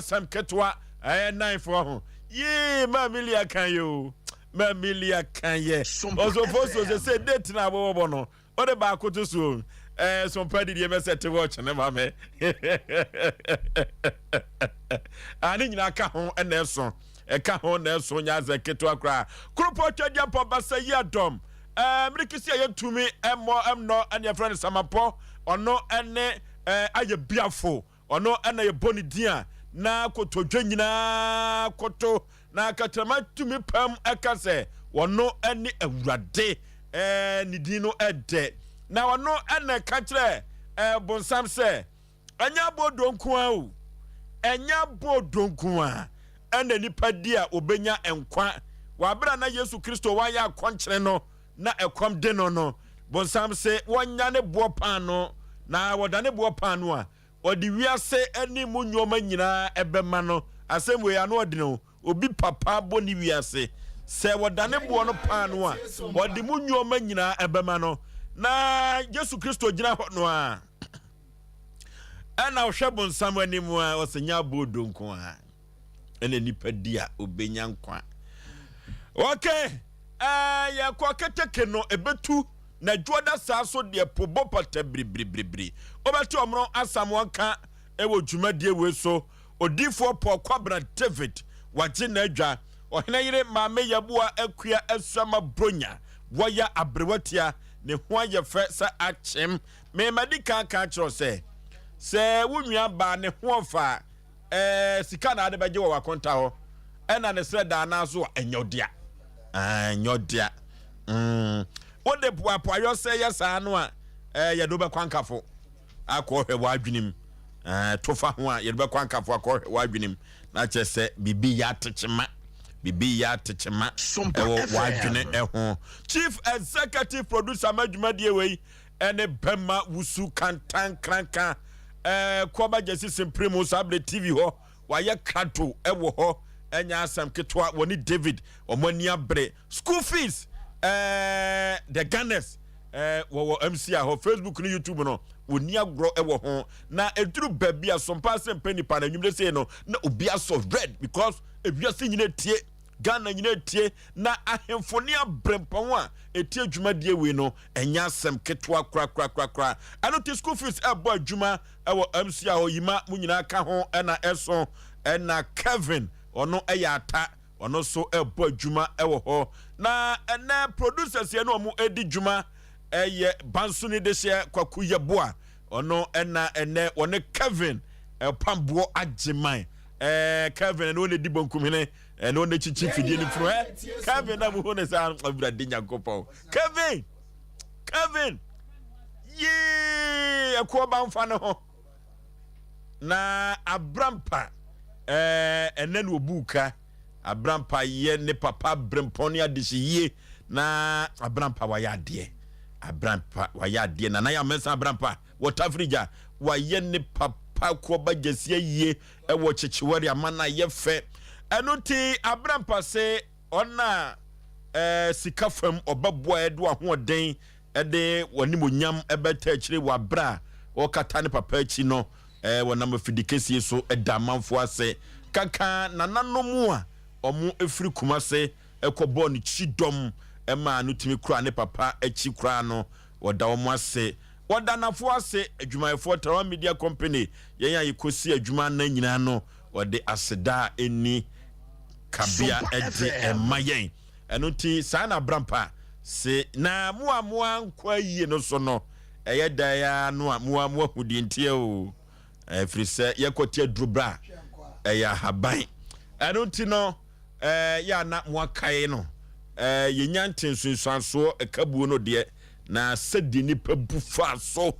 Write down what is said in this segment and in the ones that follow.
Asem Ketwa 9 for ho ye mamilia kan yo mamilia kan ye also for say date na bobo no o de ba akoto so Sompa did you set to watch and never me ani nyina ka ho eneso e ka ho neso nya za Ketwa kra kropo twadia papa say adom mrikisi ayetumi emno and your friend Samapo ono ene aye biafo ono ene ye boni dia na kotodwe nyina koto na katama tumi pam akase wono ene awurade ni dino ede na wono ene ka kire bonsam se anya bodonku a enya bodonku a ene nipa dia obenya enkwa wa bra na Yesu Kristo wa ya akonkyere no na ekom de no bonsam se wonya ne bopan no na wodane bopan no a odi wiase ani mu nyoma nyina ebema no asem we ya no odi no obi papa boni wiase se wodane bo no pan no a odi mu nyoma nyina ebema no na Yesu Kristo gina ho no a ana ohwe bonsam ani mu a osenya bodonko a ene nipa dia obenya nkwa okay ya kwa keteke no ebetu na juoda saso de pobo pata bribribri obati omro asam wanka ewo dwumadie we so odifo Kwabra David waje na adwa ohena yire maame yabua akua asama bronya woya abrewatia ne ho ayefe sa achem me madika ka kiro se wunua ba ne ho fa sika na ade beje wo wakonta ho ena ne sreda na so enyodia nyodia wode puapo ayo se yesa no a ye do be kwankafo akohwe wadwenim tofa ho a ye do be kwankafo akohwe wadwenim na chese bibi ya techema ewo wadwene eho chief executive producer madwumadie wei ene bema wusu kantan kranka Koba Jesse Simprimo Sable TV ho waye krato ewo ho enya Asem Ketwa woni David omania bre school fees the Gunners wo MC ho Facebook ni YouTube no woni agro ewo ho na eduru baby a Sompa Asem Mpe Nipa na nwumde say no na obi aso red because ebiase nyina tie Ghana nyina tie na ahemfoni abrempon a etie adwumadie we no enya Asem Ketwa kra anote school fees ebo adwuma ewo MC ho yima munyina ka ho na eso na Kevin ono eyata ono so ebo adwuma ewo ho na ene producers ye no mu edi dwuma eye bansuni de hye kwaku yeboa ono ene one Kevin pambo agiman Kevin no ne di bonkumene no ne chichi fidie ni fro Kevin na mu ho ne sa awurade nyankopon Kevin ye akoba mfa ne ho na abrampa ene no buka abrampa ye ne papa bremponi adishi ye na abrampa wayade na ya mensa abrampa wotafrija waye ne papa ko bagese ye ewo chichiwari amana ye fe enuti abrampa se ona sikafam obabo edo ahoden ede wonimonyam ebeta akire wabra okata ne papa achi no wonam afidikesi so edamanfo ase kaka nananom a omo efiri kumase ekobo ne chidom ema no timi kura ne papa achi kura no woda omo ase woda nafo ase adwumayefo Trawa Media Company yenya yikosi adwuma na nyina no wode aseda eni kabia ede emayen enuti sana brampa se na muamua nkwa yie no so no eyeda ya no muamua hudi ntie o frise yekotie drubra eya haban enuti no ya na muakai no yenya ntensunsanso ekabuo no de na sedi nipa bufa so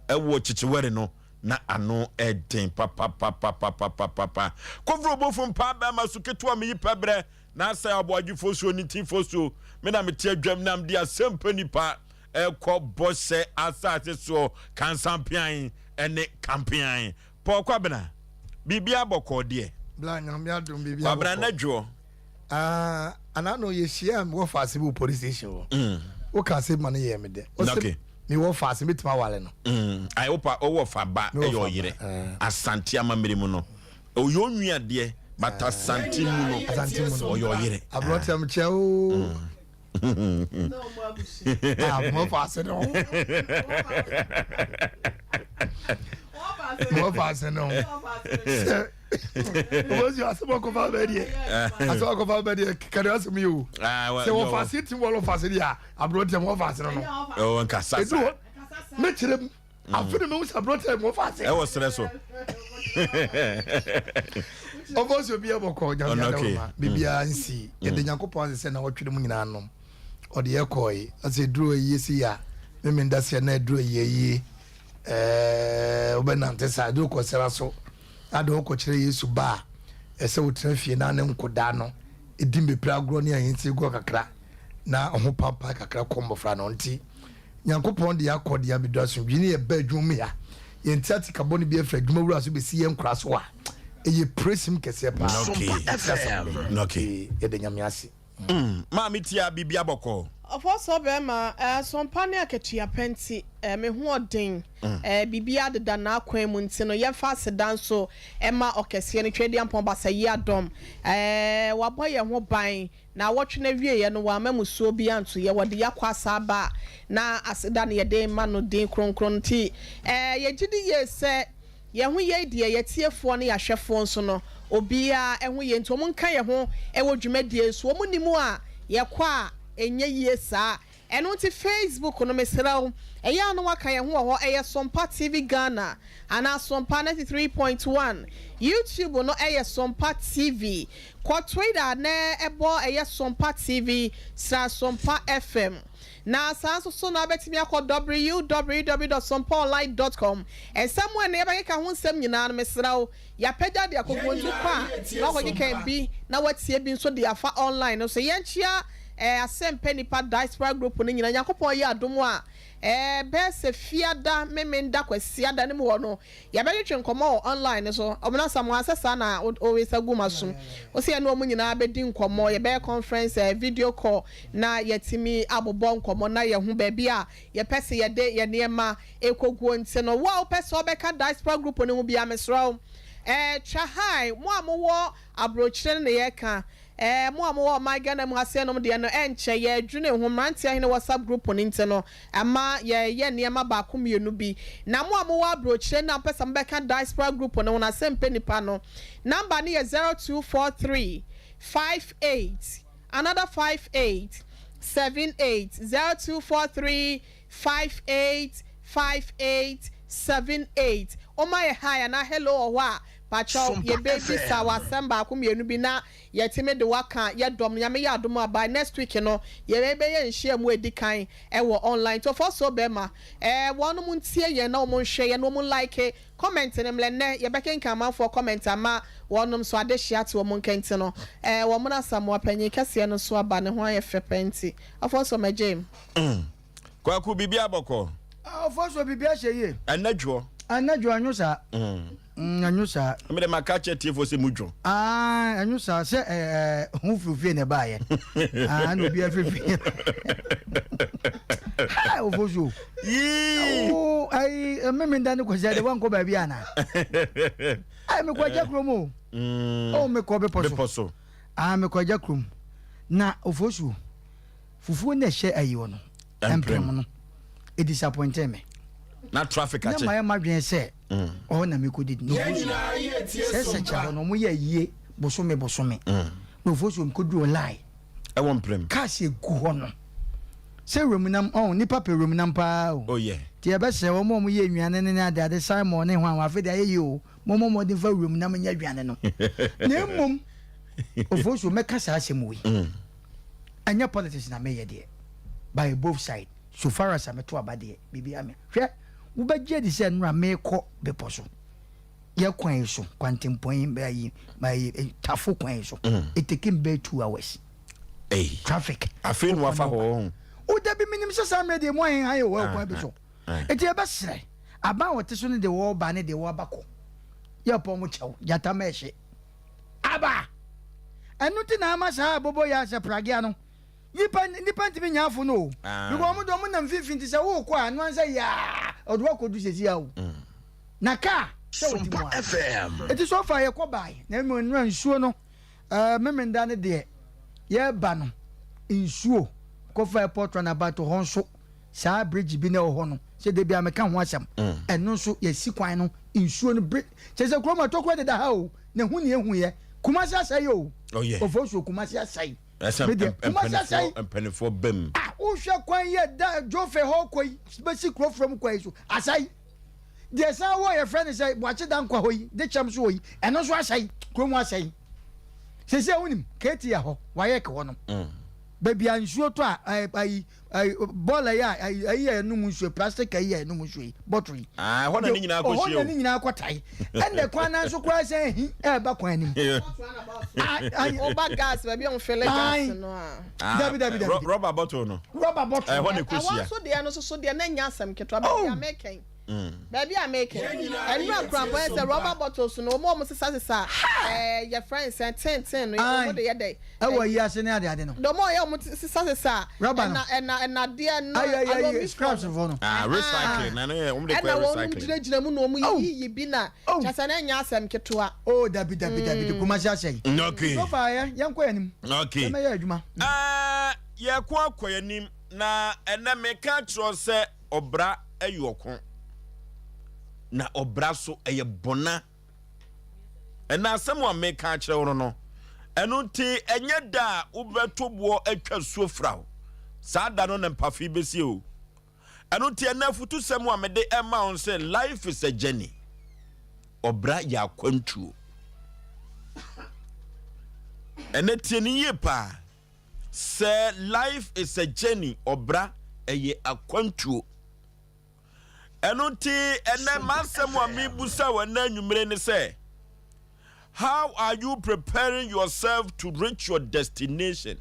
ewo chichiwere no na ano eden papa kovro bofum pa ba masuketo am yipabre na Osei Aboagye Oforisuo ni ti fosu me na mete adwam nam dia Asem Mpe Nipa ekọ bose asase so kansampian ene kampian pokwa bena bibia bokọ de bla nyam ya dum bibia bokọ na dwo anano ye shia me wo fase bu police station wo ka se man ye me de okay me wo fase metima wale no ai opa owo fa ba e yo yire asante ama mirimu no o yo nwia de bata santimu no oyo yere abrotem cheo mo fase no mo fase no was you asem ko fa be die asem ko fa be die kare asem you se wo fase tim wo fase dia abrotem wo fase no o nka sasa me kire afini me wo abrotem wo fase e wo sere so Obos obi aboko nyama bibia nsi ye de Yakobon se na wotwede mu nyina anom ode ye koi ase duro yesi ya me ndase na duro yeyi obenante sa duro ko sera so ado ko kire Yesu ba ese wotra fie na ne nkoda no edim bepra agro ne ahinti go kakra na oho papa kakra kombofra no nti Yakobon de yakode ya bidaso dwini ye ba adwum ya ye ntiati kaboni bi efra adwuma wura so be si ye nkra so a eye praise him kese pa okay ye de nyame ase ma mitia bibia boko Ofoso be ma Sompa ne aketua penti me ho odin bibia de da na akwan mu nti no ye fa sedan so ma okese ne twedi ampon basayi adom wabo ye ho ban na wotwe na wie ye no wa mamusuo bi anto ye wode yakwasa ba na aseda ne ye de ma no din kronkron ti ye gidi ye se ye ho ye die ye tiefo ne yahwefo nso no obia ho ye nto mo nka ye ho wo dwumadie so mo nimu a ye kwa enye ye sa eno ti Facebook no mesrawo eya no waka ye ho ho eye Sompa TV Ghana ana Sompa 93.1 YouTube no eye Sompa TV kwa Twitter na ebo eye Sompa TV sa Sompa FM na sanso so na betimi akọ www.sompaonline.com somewhere na yeba ka ho nsem nyina no mesrawo ya pagya de akogontu kwa na ko kan bi na watie bi nso de afa online so yenchia Asem Mpe Nipa diaspora group ni nyina Yakobon ye adom a be se fiada memenda kwasiada ne mo no ya be twetwe nkomo online so omna samu asesa na always agumasum o se no mu nyina be di nkomo ye be conference video call na yetimi abobo nkomo na ye hu ba bia ye pese ye de ye niema ekoguo nti no wa o pese obeka diaspora group ni hu bia mesro chahai mo amowo abrochire ne ye ka mo my Ghana mu ase no de no enche ye adwune ho mrantia hene WhatsApp group on inteno ama ye niema ba ko mienu bi na mo abrochire na pesa mbeka diaspora group on na Asem Mpe Nipa no number ni 0243 58 another 58 78 0243 58 58 78 o my hi na hello wa pacho ye baby sa wasamba ko mienu bi na ye timi de waka ye dom nyame ya dom aba next week no ye be ye nhia mu edikan wo online to for so be ma wonu mu ntie ye na mo nhwe ye no mo like comment ne mlenne ye be kenkan man for comment ama wonum so ade hia te wo mo nkenti no wo mo na samu apanyi kase no so aba ne ho aye fepenti for so ma jam kwaku bibia boko for so bibia hye anadwo anyusa anyusa me de makache tifo se mudwo anyusa se hu frufie ne baaye no bia frufie ha ofoso ai meme ndane ko se de wanko ba bia na ai me ko jakromo me ko be poso me ko jakrom na ofoso fufu na hye ayi no emprem no e disappoint me na traffic ache na my dwen se o na me ko did no se cha no mo ye yie bosome no fosu m ko du online e won prem ka se gu ho no se remunam nipa pe remunam pa o oh yeah ti e be se wo mo ye nnuane ne ade Simon ne ho an afede aye o mo de fa remunam nya nnuane no na mum o fosu me ka sa asem wi anya politics na me ye de by both side so far as I'm to abade bibi ame hwe wo bagye di se nra me ko beposo ye kwan so kwantempon ba yi my tafo kwan so it taking be 2 hours traffic afin wa fa ho o da bi minim se samre de mo hen ayo wa kwan be so eti e be sre aba wote so ne de wo ba ne de wo abako ye po mo chew yata ma ehye aba enu ti na ama sa bobo ya se pragia no nipa ntimi nyafo no because mo do mo na 50 ti se wo kwa no ansa ya odwo kodu sesi ya wo na ka Sompa FM. It is so far, you go by. Name and run, sure no. Memenda ne de. Ye bano. Insuo. Go for a port run about to Honso. Sa bridge be no hono. Say they be a mekan wasam. And no so ye see quino. Insuo no bridge. Says a chroma talk whether the how. Ne huni. Kumasa say yo. Oh yeah. Of also Kumasa say. Asem Mpe for bem. Ah, o hwe kwan ye da Jofe ho koi. Basic crop from kwai so. Asai. There say wo your friend say watch dan kwa hoyi. De cham so hoyi. Eno so asai. Krom asai. Se wonim keti ya ho. Wa ye ke ho no. Baby ansuo to ai bola ya ai enum nsuo plastic ai enum nsuo bottle. Ah, ho na ni nyina akɔhye o. Ho na ni nyina akɔtai. Ende kwan na so kura say hi e ba kwan ni. Oba gas baby on fele gas no. Dabi. Rubber bottle no. Rubber bottle. Ho na kɔhye. I want so de no so de na nya asem ketwa baby American. Baby American. And you are cramp say rubber bottles no more sisa your friends say 10 no dey dey. E wo yi ase na ade no. No more you sisa and dear no scraps for no. Recycling na no dey recycling. And na mu no mu yi bi na chasa na nya asem ketwa. Oh dabi kuma sha say. Okay. So far yanko yanim. Okay. Na ya adwuma. Ye kwa yanim na ena meka tro se obra ayokon. Na obra so eye bona ena asem wa meka kire no eno ti enye da ubeto bo atwa suo frawo saa da no na mpafi besi o eno ti ena futu sem wa mede ema on say life is a journey obra ya kwantuo ene ti ni ye pa say life is a journey obra eye akwantuo Enunti ene masem wa mi busa wa na nwumre ni say how are you preparing yourself to reach your destination?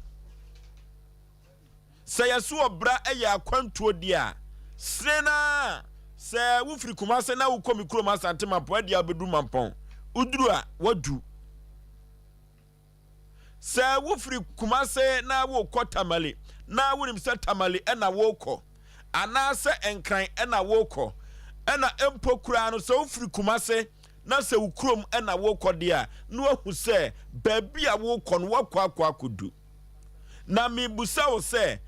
Say yasu obra eya akwantuo dia sena say wo firi Kumase na wo komi kuro Asante Mapo dia bedu mampon uduru a wadu say wo firi Kumase na wo kotamale na wo nim say tamale na wo ko anase enkran ena woko ena empo kura no so ofiri Kumase na se ukrom ena woko dia no ahu se baabi a woko no wakwa akodu na mibusa wo se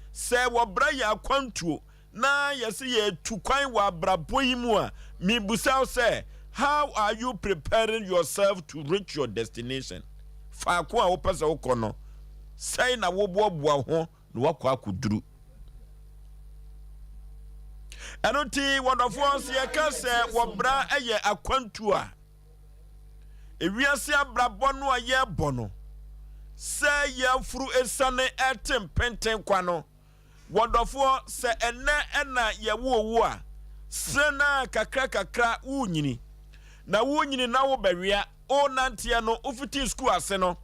wo bra ya kwantuo na yesi ye tukwan wa brabo yimu a mibusa wo se how are you preparing yourself to reach your destination fa ko a wo pese woko no sai na wo boaboa ho no wakwa akuduru Enoti wonderful se kase wobra eye akwantu a ewiase abrabɔ no a ye bono se ye furu esane etem penten kwa no wonderful se ena ye wo a se na kakra wunyini na wunyini na wo bawia o nantie no ofiti school ase no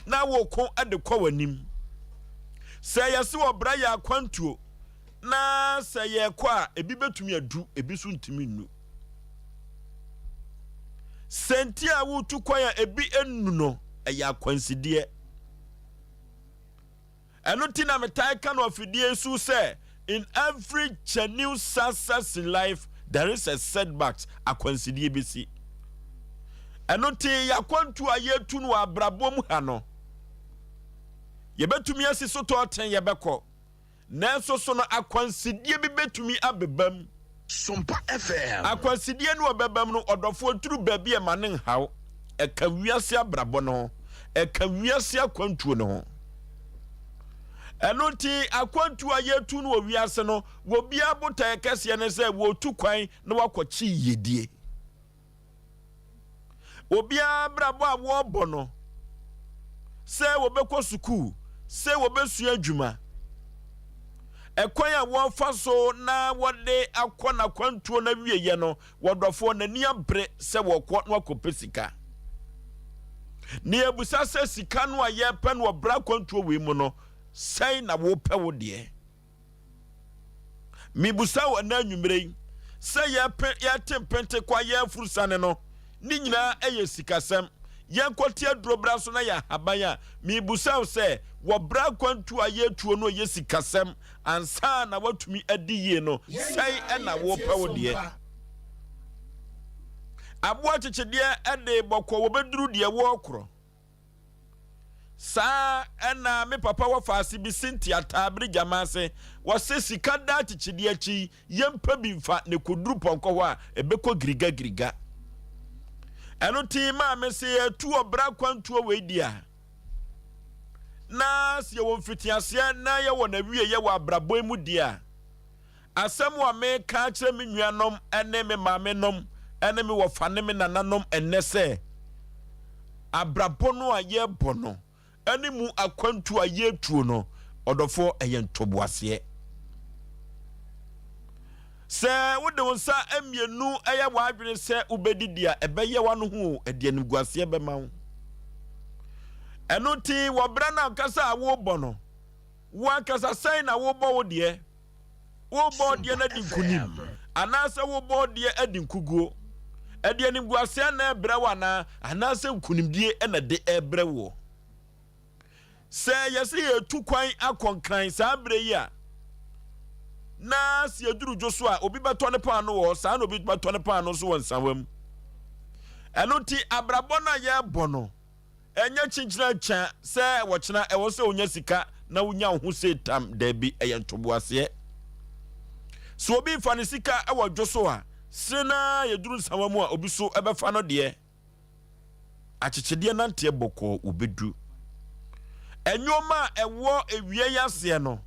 na wo ko ade kwa wanim se ye se wobra ye akwantuo na saye kwa ebi betumi adu ebi so ntimi nu senti a wutu kwa ya ebi ennu no eya kwansidie eno ti na metai ka no afidie su say in every genuine success in life there is a setback akwansidie besi eno ti yakwantu ayetu no abrabom ha no ye betumi asiso to ten ye beko Nenso so no akwansidie bi betumi abebam Sompa FM akwansidie no obebam no odofo turu baabi e manen haw e ka wiase abrabo no e ka wiase akwantuo no enoti akwantuo ayetu no wiase no wo bia botae kese ne se wo tu kwan na wakɔkye yedie obi abrabo a wo bono se wo bekɔ sukuu se wo besu adwuma ekwan a wo fa so na wode akona kwantuo na wieye no wodofo na ni abre se wokɔ no akopesika ni ebusa se sika no aye pe no bra kwantuo we mu no sai na wo pe wo de mi busa wo na nwumre se ye pe ya tempente kwa ye furusane no ni nyina eye sikasem yankotia drobra so na ya habanya mi busa se wo bra kwantu aye tuo no ye sikasem ansa na watumi adiye no sai na wo pa wo de aboa chichide ede bokwo wo beduru de wo okro sa ena me papa wo faase bi Cynthia tabri jamase wo se sika da chichide achi yempa bi mfa ne koduru ponko ho a ebekọ griga eno ti ma me se etu obra kwantuo we dia na se wo mfitiase na ye wo na wie ye wo abrabọ mu dia asem wa me ka kire me nuanom ene me maamenom ene me wo fane me nananom enne se abrabọ no a ye bono ene mu akwantu a ye tuo no odofo eye ntoboase se wode wonsa amienu eye wadwene se ubedidia ebeye wano hu edianiguase bema wo eno ti wobra na kasa wo bono wo kasa sai na wo bo wo de wo bo de na dinkunim anase wo bo de adinkuguo edianiguase na ebrewa na anase nkunimdie ena de ebrewo se yesi etu kwan akonkran sa bre yi a na si eduru joso a obi beto ne pan no wo sa na obi beto ne pan no so won sawam eno ti abrabọ na ye bono enye chinchina cha se wo china e wo se onya sika na wonya ho se tam da bi eye ntoboase so obi fa ne sika e wo joso a se na yeduru sawam a obi so ebefa no de achichide na nte bokọ obedu enyoma ewo ewie yase no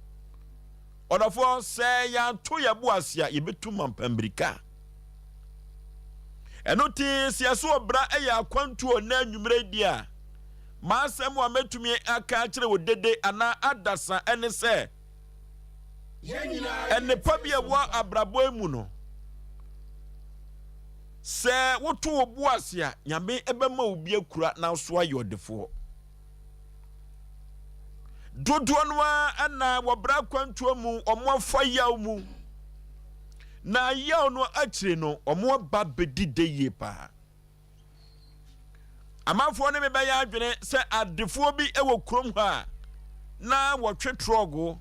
odafo se ya to ya buasia yebetu mampambrika eno ti siaso obra eya akwantuo na anwumre dia ma asem wa metumi aka kire wodede ana adasa ene se ene pabia wa abrabo emu no se woto obuasia nyame ebema obi akura na so ayodefo dodoanwa ana wabra kwantuo mu omofa yaw mu na yaw no akire no omo ba bedide ye pa amafo ne me ba ya adwene se adefo bi ewo krom ha na wotwe trogo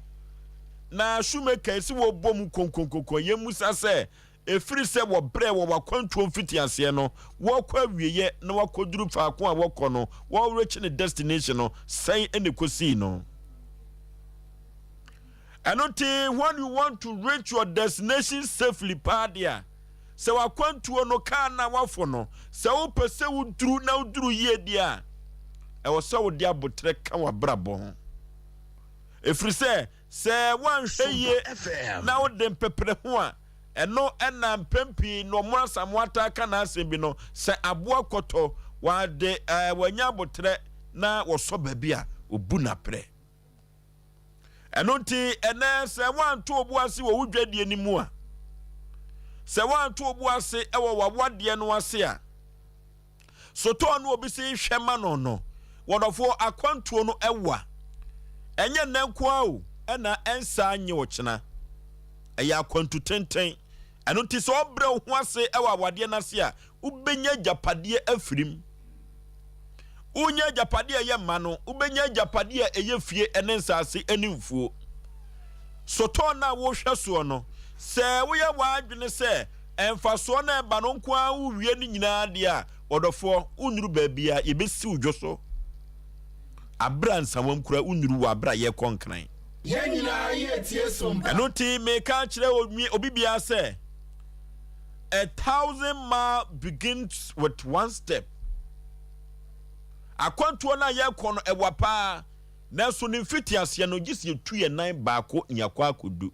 na shumeka esi wo bom konkonkoko yemusa se efiri se wo bre wo wakwantuo mfitiase no wo kwa wieye na wakoduru faako a wokọ no wo reach the destination no sai ene kosi no. And when you want to reach your destination safely, padia. Se wakwantuo no ka na wafo no. Se wo pese wo duru na wo duru ye dia. E wo se wo dia botre ka wa brabo. Efri se wan hweye na wo dem pepere ho a eno ena mpempi no mo asamwata ka na asembi no se aboa koto wa de wanya botre na wo so babi a obu na pre. Enunti ene se wan to obuase wo wudwadie ni mu a se wan to obuase ewo wawade no ase a so to no obi se hwema no wodofo akwantuo no ewa enye nanko a o ena ensa anye wo kina eya akwantu tenten enunti se obre ho ase ewa wade na ase a ubenya japade afirim unya japade ye mano ubenya japade eye fie ene nsase enimfuo soto na wo hweso no se wo ye wadwene se emfaso na eba no nko a uwie ni nyina de a odofo unuru baabia ye besi udwoso abra nsawam kura unuru wa abra ye konkran ye nyina ye tie Sompa enoti me ka kire obibia se 1,000 miles begins with one step. Akwantuo na ye kono ewapa na so ne mfitiase no gisi etu ye nan baako nyakwa akodu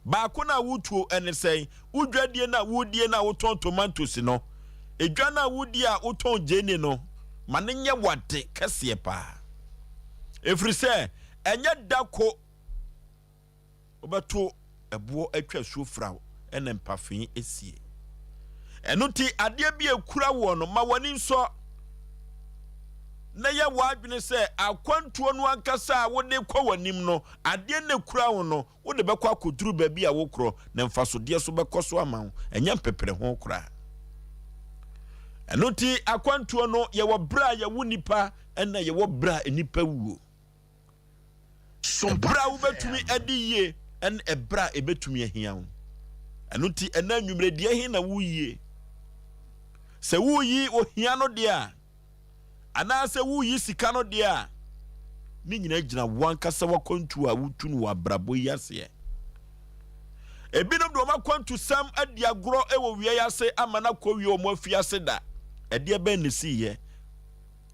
baako na wutuo ene sei udwadie na wudie na woton tomatoes no edwa na wudie a woton jeni no mane nye wade kase pa efri se enye dako obeto ebo atwa suo frawo ene mpafin esie enuti ade bi ekura wo no ma wani nso na ye wadwene se akwantuo no ankasa wo de kwa wanim no ade na kura wo no wo de bekwa koduru baabi a wo kro na mfasode so bekoso ama wo enya mpepere ho kura enuti akwantuo no ye wo bra ye wo nipa ena ye wo bra enipa wuo bra wo betumi adiye en ebra ebetumi ahia wo enuti ena nwumre die hin na wo yie se wuyi ohia no de a ana se wuyi sika no de a ni nyina gina wankasa wakontu a wutu no wabrabo yase ebinom do ma kwantu sam adi agro ewo wiye yase amana ko wi o mo afiase da ede ben ne siye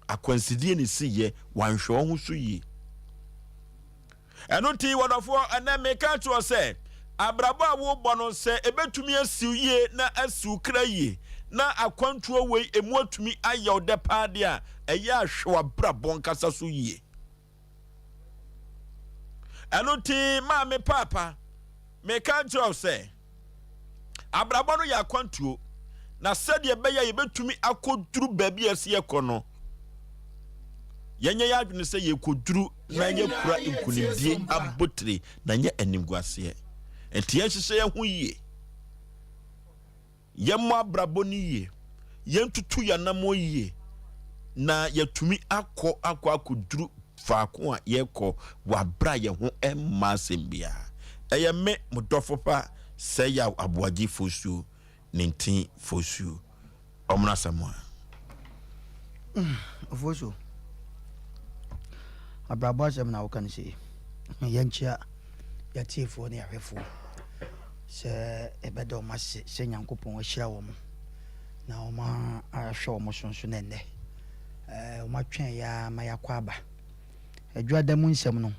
akwansidie ne siye wanhwe ho so yi eno ti wodofo ana meka to se abrabo a wo bono se ebetumi asiu ye na asiu kra ye na akwantu we emu atumi aye ode paade a eye ahwe abrabo nkasa so yi eno ti ma me papa meka to se abrabo no ya akwantuo na sede beya ye betumi akoduru baabi asiye kono yenye ya adwene se ye koduru na ye kura nkunidie abotire na nye animguase enti ye hyehyɛ ye ho yie ye mo abrabo ni yie ye ntutu ya namo yie na yatumi akoduru faako a ye kɔ wabra ye ho emma sembia eye me modofo pa se Yaw Aboagye Oforisuo 19 Oforisuo omna samwa Oforisuo abrabo asem na wokan se yanchia yatiefo ne ahwefo se ebedo mase se nyankopon ahyira wo mo na wo ma ahwe wo mo sonso na nne wo ma twen ya ma yakwa aba adwada mu nsem no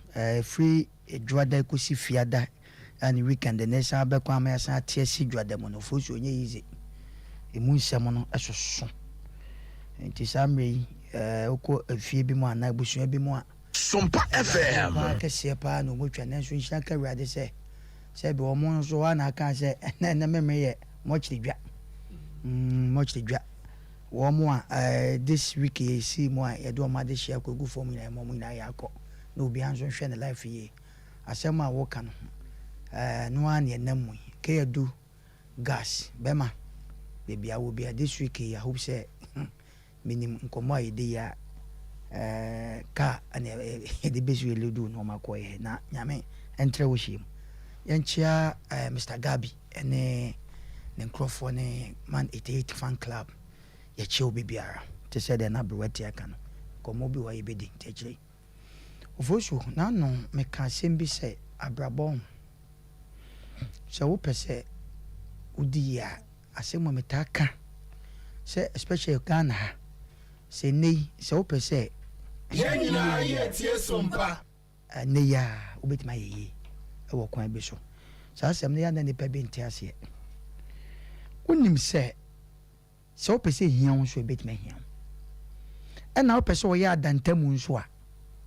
free adwada kosi fiada ani weekend ne sa be kwa ma ya sa tie si adwada mu no Oforisuo nye yize emu nsem no asoso enti samre oko afie bi mu ana abusua bi mu a Sompa FM. Ba kese pa no motwa na so nhia ka wrade se be o mo so wa na kan se na meme ye mochiridwa mochiridwa wo mo a this week ye see mo a ye do ma de share ko gu form na mo na ya akọ na obi anso hwe na life ye asem a wo ka no no an ye namu ke ye do gas bema bebia wo bia this week I hope say minim nkomo a ye de ya ka ane de besu ledu no makoye na nyame entre wo him yanchia Mr. Gabi ene ne nkrofo ne man 88 fan club ya che obibiara te said na brewati aka no komo bi wa yebedi techire Oforisuo na no me ka sembi se abrabon se wo pese udi ya asemo metaka se especially Ghana se nei se wo pese Yenina ye tie Sompa. Ne ya obetima ye e wo kwan bi so sa asem ne ya na nipa bi ntiase unim se wo pese hia wo so obetima hia e na wo pese wo ya adantamu nso a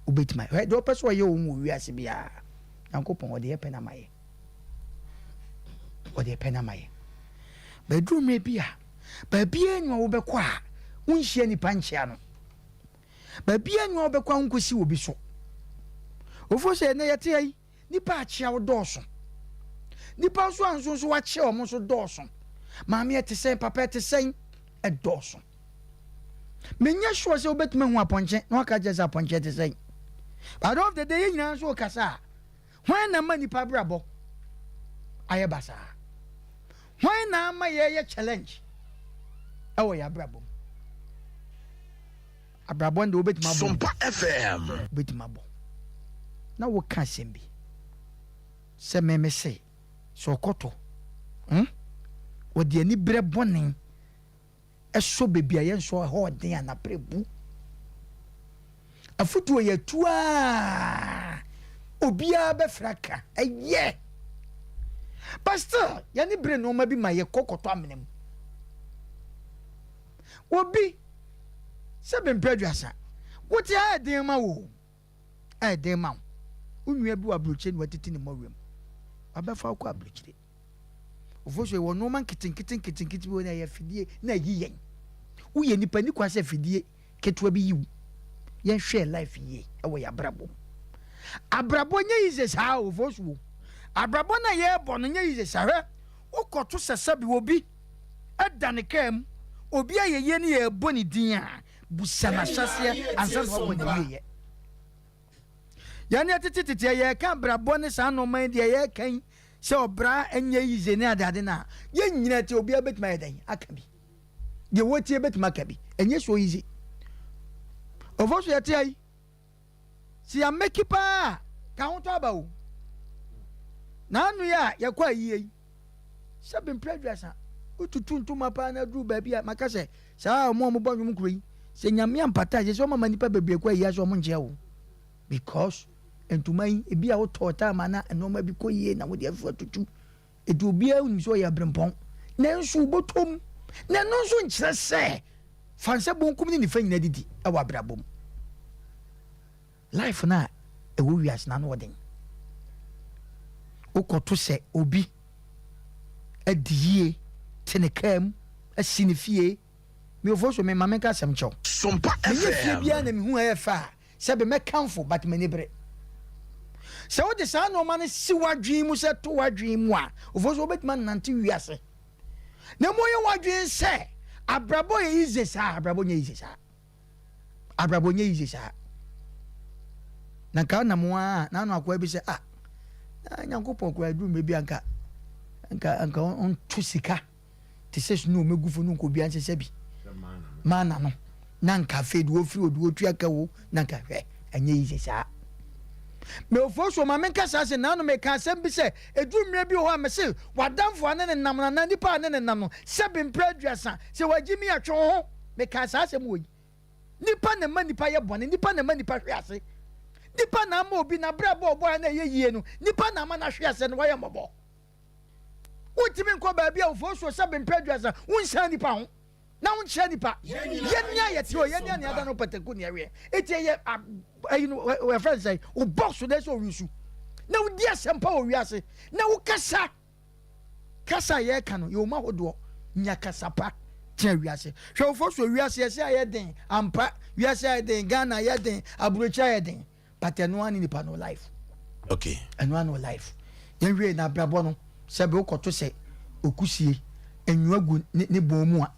obetima he do pese wo ye wo wiase bia yankopon wo de ye pena maye wo de pena maye bedroom e bia ba bia nwa wo bekọ a unhia nipa nchia no ba bia nwa obekwa nkosi obi so Oforisuo ne yete yi nipa achia wo doso nipa so anso so wache o mo so doso maame ete sen papa ete sen e doso menya sure se obetuma hu aponche na waka je se aponche ete sen but of the day nyina so kasa hwan na ma nipa brabo aye basa hwan na ma ye challenge ewo ya brabo abrabon de obetima bo Sompa FM obetima bo na wo ka sembi se meme se so koto wo de ani bre bonin eso bebia ye so ho den ana prebu afutu ye tua obia be fraka eye pastor ya ni bre no ma bi ma ye kokoto amenem obi sebe mpredwasa wote a den ma wo a den ma unua bi wa broche ni watiti ni mawem abafa akọ abrochire Oforisuo wo no man kitinkiti bi na ya fidie na yiyen uye nipa ni kwa se fidie ketwa bi yiwu yen hwe life ye ewo ya abrabo nya yize sa Oforisuo abrabo na ye bo no nya yize sa hwe ukoto sesa bi obi adane kam obi ayeye ni ye boni din a busana hyase ansa so ko de ye yani atititi ye ka brabo ne sa no man de ye kan se obra enye yize ne adade na ye nyina te obi abetima ye dan aka bi de wotie bet makabi enye so easy ofoso yete ai si ya make pa ka ho to aba o na anu ya yakwa yi se be mpredwasa ututu ntuma pa na dru ba bia maka se saa mo bo nwum kuro yi se nyame ampata je so mama nipa bebie kwa yi aso mo nje o because ntuma yi ebi a wo to ta ma na enoma bi koyie na wo de afu tutu edu bia uni so ya brempon na nso botom na no nso nkyere se fanse bonkum ni fa nyina didi e wa brabom life na e wo wias na no woden ukoto se obi adie tenekam asinifie me ofo so me mama ka asem cho Sompa fie bia na FM. me hu efa se be me kamfo but me nibre se wo de sa no ma ne si wadwen mu se to wadwen mu a ofo so betima nante wiase na mo ye wadwen se abrabo ye ize sa abrabo nye ize sa abrabo nye ize sa na ka na mo a na no akwa bi se nyankopon kwa du me bi anka on tusika te se no megufo no ko bi anse se bi mana no na nka fedu ofiri odu otu aka wo na nka hwe anye ize sa me ofo ma menka sa se na no me ka sem bi se edu mre bi ho a me se wadamfo ane ne nam na nipa ane ne nam no se bi mpredwasa se wagimi atwo ho me ka sa se mo yi nipa ne ma nipa ye bone nipa ne ma nipa hwe ase nipa na ma obi na brabo obo na ye yie no nipa na ma na hwe ase no waye mobo utimi nko ba bia ofo so se bi mpredwasa unsa nipa ho na uncha nipa yenya yeti o yenya ne ada no pateku ne awe etie ye we friend say o box so dey so rusu na wo dia sempa o wiase na wo kasa ye ka no yo ma hodo nya kasa pa tia wiase hwe ofo so wiase ye say ayeden ampa wiase ayeden Ghana ayeden aburocha ayeden but eno ani nipa no life okay eno no life yen we na brabo no se be ukoto se okusie enwagu ne bomu a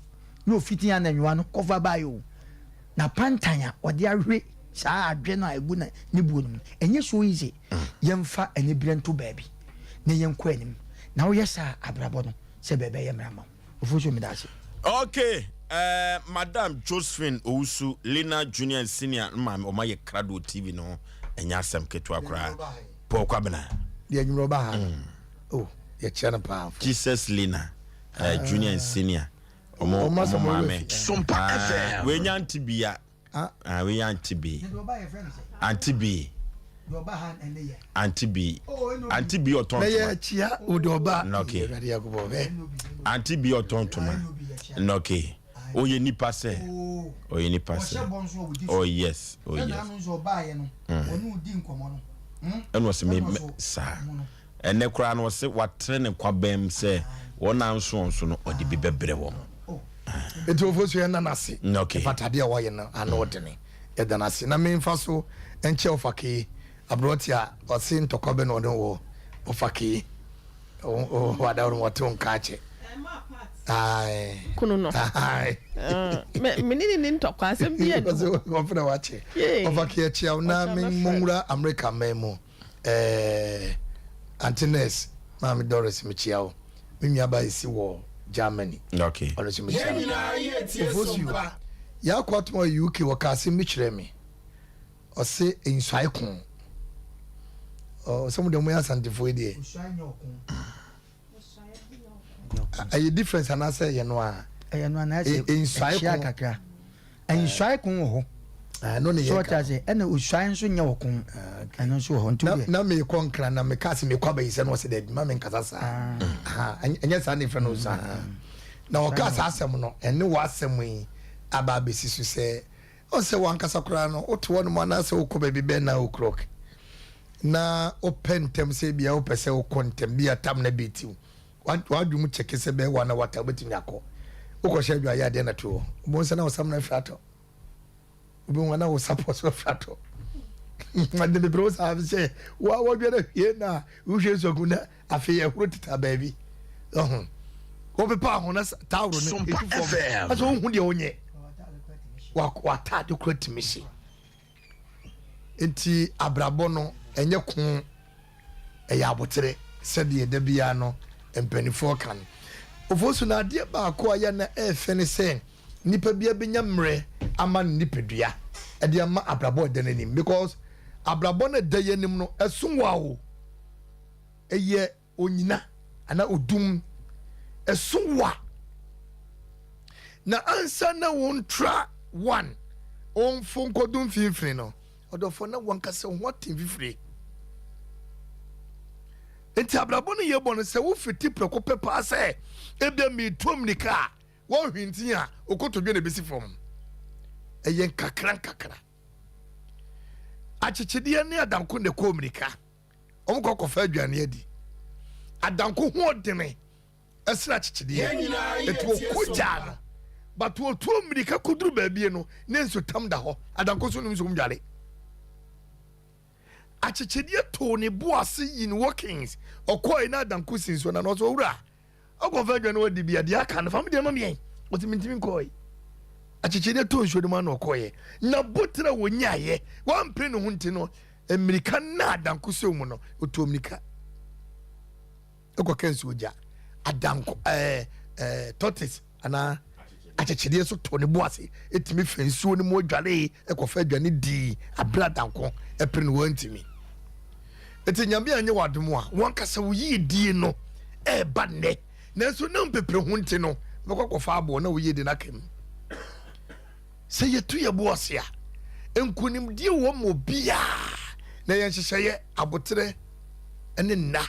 no fiti ya na nwa no cover by you na pantanya ode ahwe saa adwe no egu na ne buo no enye so easy yemfa ene brento baabi na yenkɔ anim na wo yesa abrabo no se bebe ye mrama ofuso mi daase okay Madam Josephine Owusu Lina Junior and Senior mam o maye Krado TV no enya asem keto akra po kwabena de anyuro ba ha oh ye chana pa Jesus Lina Junior and Senior omo mame Sompa FM. we nyanti bia we nyanti bi anti bi anti bi anti bi oton me ye chia odoba okay ready agobo be anti bi oton toma okay oye nipa se oye nipa se oh yes eno se me sa ene kura no se watre ne kwabem se wona nso no odi bi bebre wo eto fosu ye na nase okay patade a wo ye na anodene ye da nase na me mfa so enche ofake abroti a ose ntokobe no de wo ofake o wada wo to nkache ai kuno no ai me ni ntokwa asem bia no wo funa wache ofake ya chia na me mungura America memo Antines Mami Doris Michiao Mimi ba isi wo Germany okay ono si Michiao ya kwatmo UK wakase michire me ose ensai kun some de mo ya santifo die a difference ana say ye no a na say ensai kun kakra ensai kun ho no ne so ta say ena usai nso nya wokun eno so ho ntu na me konkra na me kase me kwaba yise no se de ma me nkasa sa enya sa ne freno sa na o kasa asem no ene wa asem yi aba besi su se o se wan kasa kra no o to no mana se o ko be be na o krok na o pentem se bia o pese o kontem bia tam na betiu wa dwum cheke se be wa na wata betim yakọ o ko hye dwa ya de na to mo se na o sam na frato obi wana wo support so frato mande be bro sa say wa dwere hie na wo hwe so kuna afi ya huru tita baby wo be pa ho na tawro ne FM. aso hu de onye wa ta de krati mishi enti abrabo no enye kun eya abotere se de da bia no empanifo kan ofosu na de ba ko aya na efe ne se nipa bia benya mre ama nipadua e de ama abrabo de nanim because abrabo na de yanim no esunwa o eye onyina ana odum esunwa na ansa na won tra one on fon kodum finfin no odofo na won kase what finfin enti abrabo no ye bon se wo fiti preko pepa se ebe mi tom nika wo hwinti a okotodwe na besi fom eye kakra achichide ne adanko ne komrika omkoko fa aduane adi adanko ho odene esra achichide etu okujana but wo to mrika kuduru baabie no ne nso tam da ho adanko so num so mdware achichide to ne boase in workings okoi na adanko sinso na no so wura okofa aduane wadi bia de aka na fam de ma mien otimintimi koi achichide to nso de ma na okoye na botra wonyaye wan pre no hunti no mrika na adanko so mu no oto mrika okoka nso oja adanko tortoise ana achichide so to ne boase etimi fensuo ne mo dware ekofa aduane di abra danko epre no wantimi eti nyambe anye wadom a won kasa wo yi die no ba ne nanso na mpepre hunti no mekokofa abo na wo yi de nakem se yetu ye boase a enkunim die wo mo bia na yen hyehye abotre ene na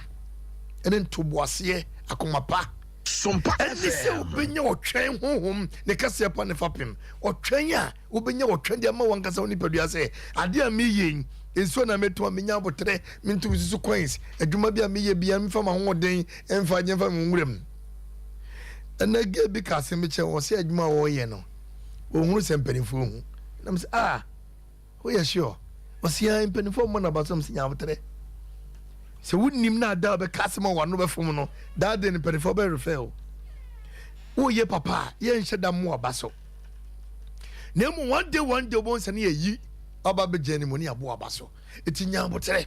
ene ntoboase akomapa Sompa se obenya otwen honhom ne kase pa ne fapem otwen a obenya otwen de ma wankasa oni padua se ade a meyen enso na meto amenya abotre mintu susu coins adwuma bia meye bia mfa ma hoden emfa nyemfa nwuram na ge bi kase me che wo se adwuma wo ye no ohunu se mpanifo hu na me se wo ye sure wo se mpanifo mo na basom se nya abotre se wunim na da be kasema wano be fom no da de ne perifo be refer wo ye papa ye nhye da mo abaso na mu one day bon se na yi aba be jeni mo ni abo abaso etinya abotere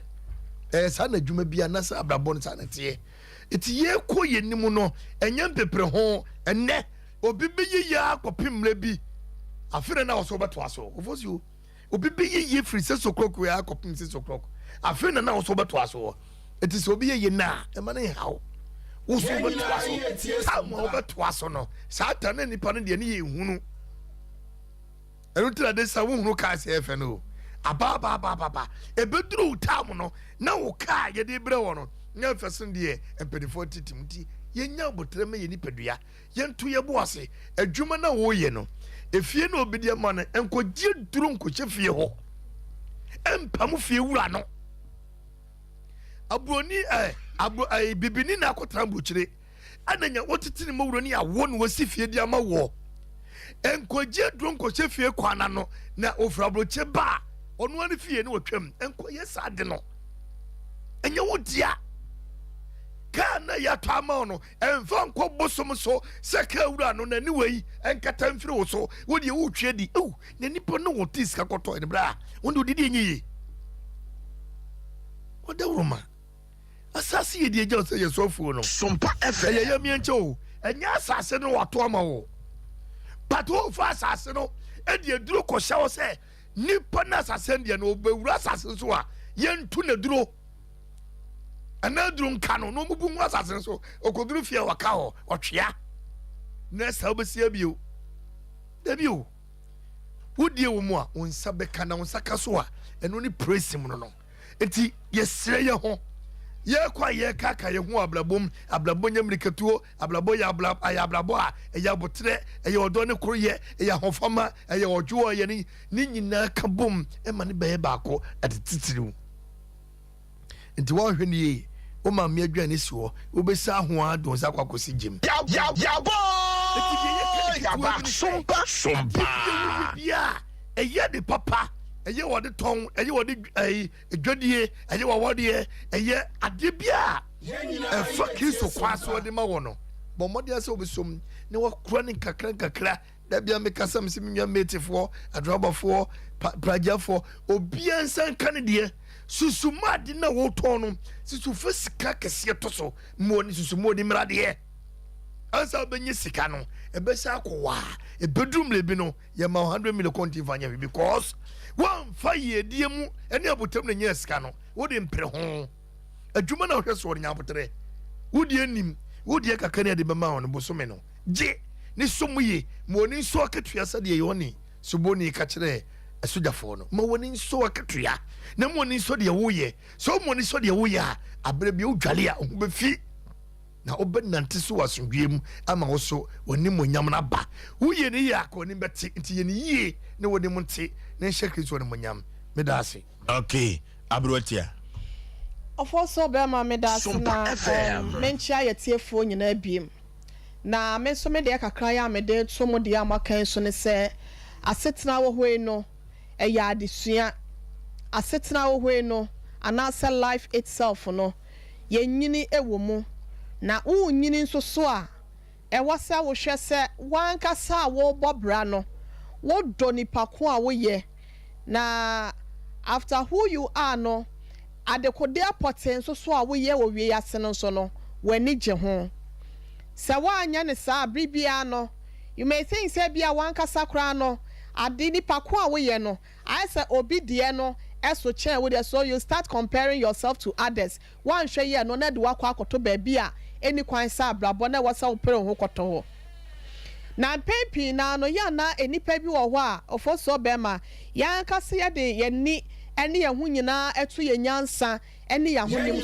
sa na dwuma bia na sa abrabon sa na tie eti ye ko ye nim no enyam pepre ho enne obi be ye ya akopimre bi afire na oso beto aso ofosio obi be ye free se sokroku ya akopim se sokroku afire na oso beto aso it is obi ye na e ma ne hawo wo so beto aso samo beto aso no satan na nipa no de ne ye hunu erutra de sa wo hunu ka se efe no aba ebeduru tam no na wo ka ye de bre wo no nya fesin de empedifo titimti ye nya botre me ye nipadua ye nto ye boase adwuma na wo ye no efie na obidi ma no enkogie duru nkoche fie ho empam fie wura no abroni bibini na akotra mbuchire ananya wotitini mawuroni awo no wasi fie dia ma wo enkogie duru nkoche fie kwana no na ofrabroche ba onu ani fie ne wotwam enkoye sade no enye wodia kana ya tama no emfa nko bosom so seka wura no na ni wei enkata mfiri wo so wo de wo twa di na nipo no wo tiska koto ne bra wo de didi enyi wo de roma asasi ye de eja so ye sofu no Sompa efe ye mi enche o enya asase no wato ama wo pato fa asase no e de duro ko hya wo se nipa na asase de no obewura asase so a ye ntu na duro anadru nkano no mubu nwa asase so okoduru fie waka ho otwea na sa obesia bio da bio wodie wo mu a onsa beka na onsa kaso a eno ni praise mu no enti yesre ye ho ye kwa ye kaka ye ho ablabom nyamrikatuo ablabo ya ablabo a ya botre ye odo ne koro ye ya hofama ye odwo ye ni nyina ka bom e ma ne be baako atitiriu enti wo hwe ni o ma me aduane si wo obesa ho adon sa kwakosi gym ya Sompa ya eye de papa eye wode ton eye wode edwadie eye wawode eye ade bia e fa Kristo kwaso de ma wo no bo mode ase obesom ne wo kura ne kakra da bia me kasam se me metifo adrobafo prajafo obia nsan kan de susumadi na wo ton no susu fasika kese to so mo ni susumo di mrade ansa benye sika no ebesa akwa ebedum lebi no ye ma 100 million konti fanya because one faye die mu ene abotam na nya sika no wo de mpre ho adwuma na hwe so nya abotre wo de anim wo de kakane de bema ho no bosome no je ne somuye mo ni so akatua sa de yoni suboni ka kire asujafo no mo woni so akatua na mo ni so de wo ye so mo ni so de wo ya abre bi odwale a ho be fi na obenante so wasundwem ama wo so woni monyam na ba wo ye ne ya ko ni beti nti ye ne yie ne woni mu nte ne hye Kristo ne monyam medase okay abrotia Ofoso be ma medase na menchia yetiefo nyina biem na me so me de kakra ya me de so mo de amakan so ne se asetena wo hwe no eya adesua asetena wo hwe no anasa life itself no ye nyini ewo mu na unyini nso so a ewasa wo hwe se wankasa wo bobra no wo do nipa ko a wo ye na after who you are no adekode apoten so so a wo ye wo wie ase no so no wani je ho se wanya ne sa bribia no you may think say bia wankasa kra no ade nipa ko a wo ye no I say obi de no eso chen with so you start comparing yourself to others one hwe ye no na de wakwa akoto ba bia eni kwan sa abrabo na wasa opere ho koto ho na pepi na no ya na enipa bi wo ho a ofoso bema ya nkase ye de ye ni eni ye hu nyina etu ye nyansa eni ya hunim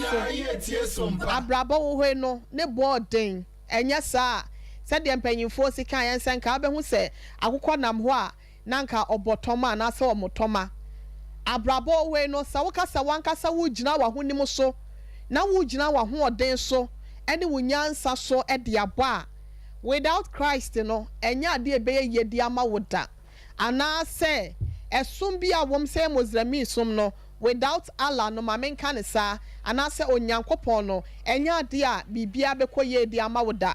so abrabo wo hwe no ne boden enya sa se de mpanyimfo sika yan senka abehu se akokọ nam ho a nanka obotoma na se omotoma abrabo we no sa wokasa wankasa wo gina wa honim so na wo gina wa ho oden so ene wo nyansa so e de aba without Christ no enya ade ebe ye di ama woda ana se esum bia wom se mozrami sum no without Allah no mamenka ne sa ana se onyankopon no enya ade a bibia bekoye di ama woda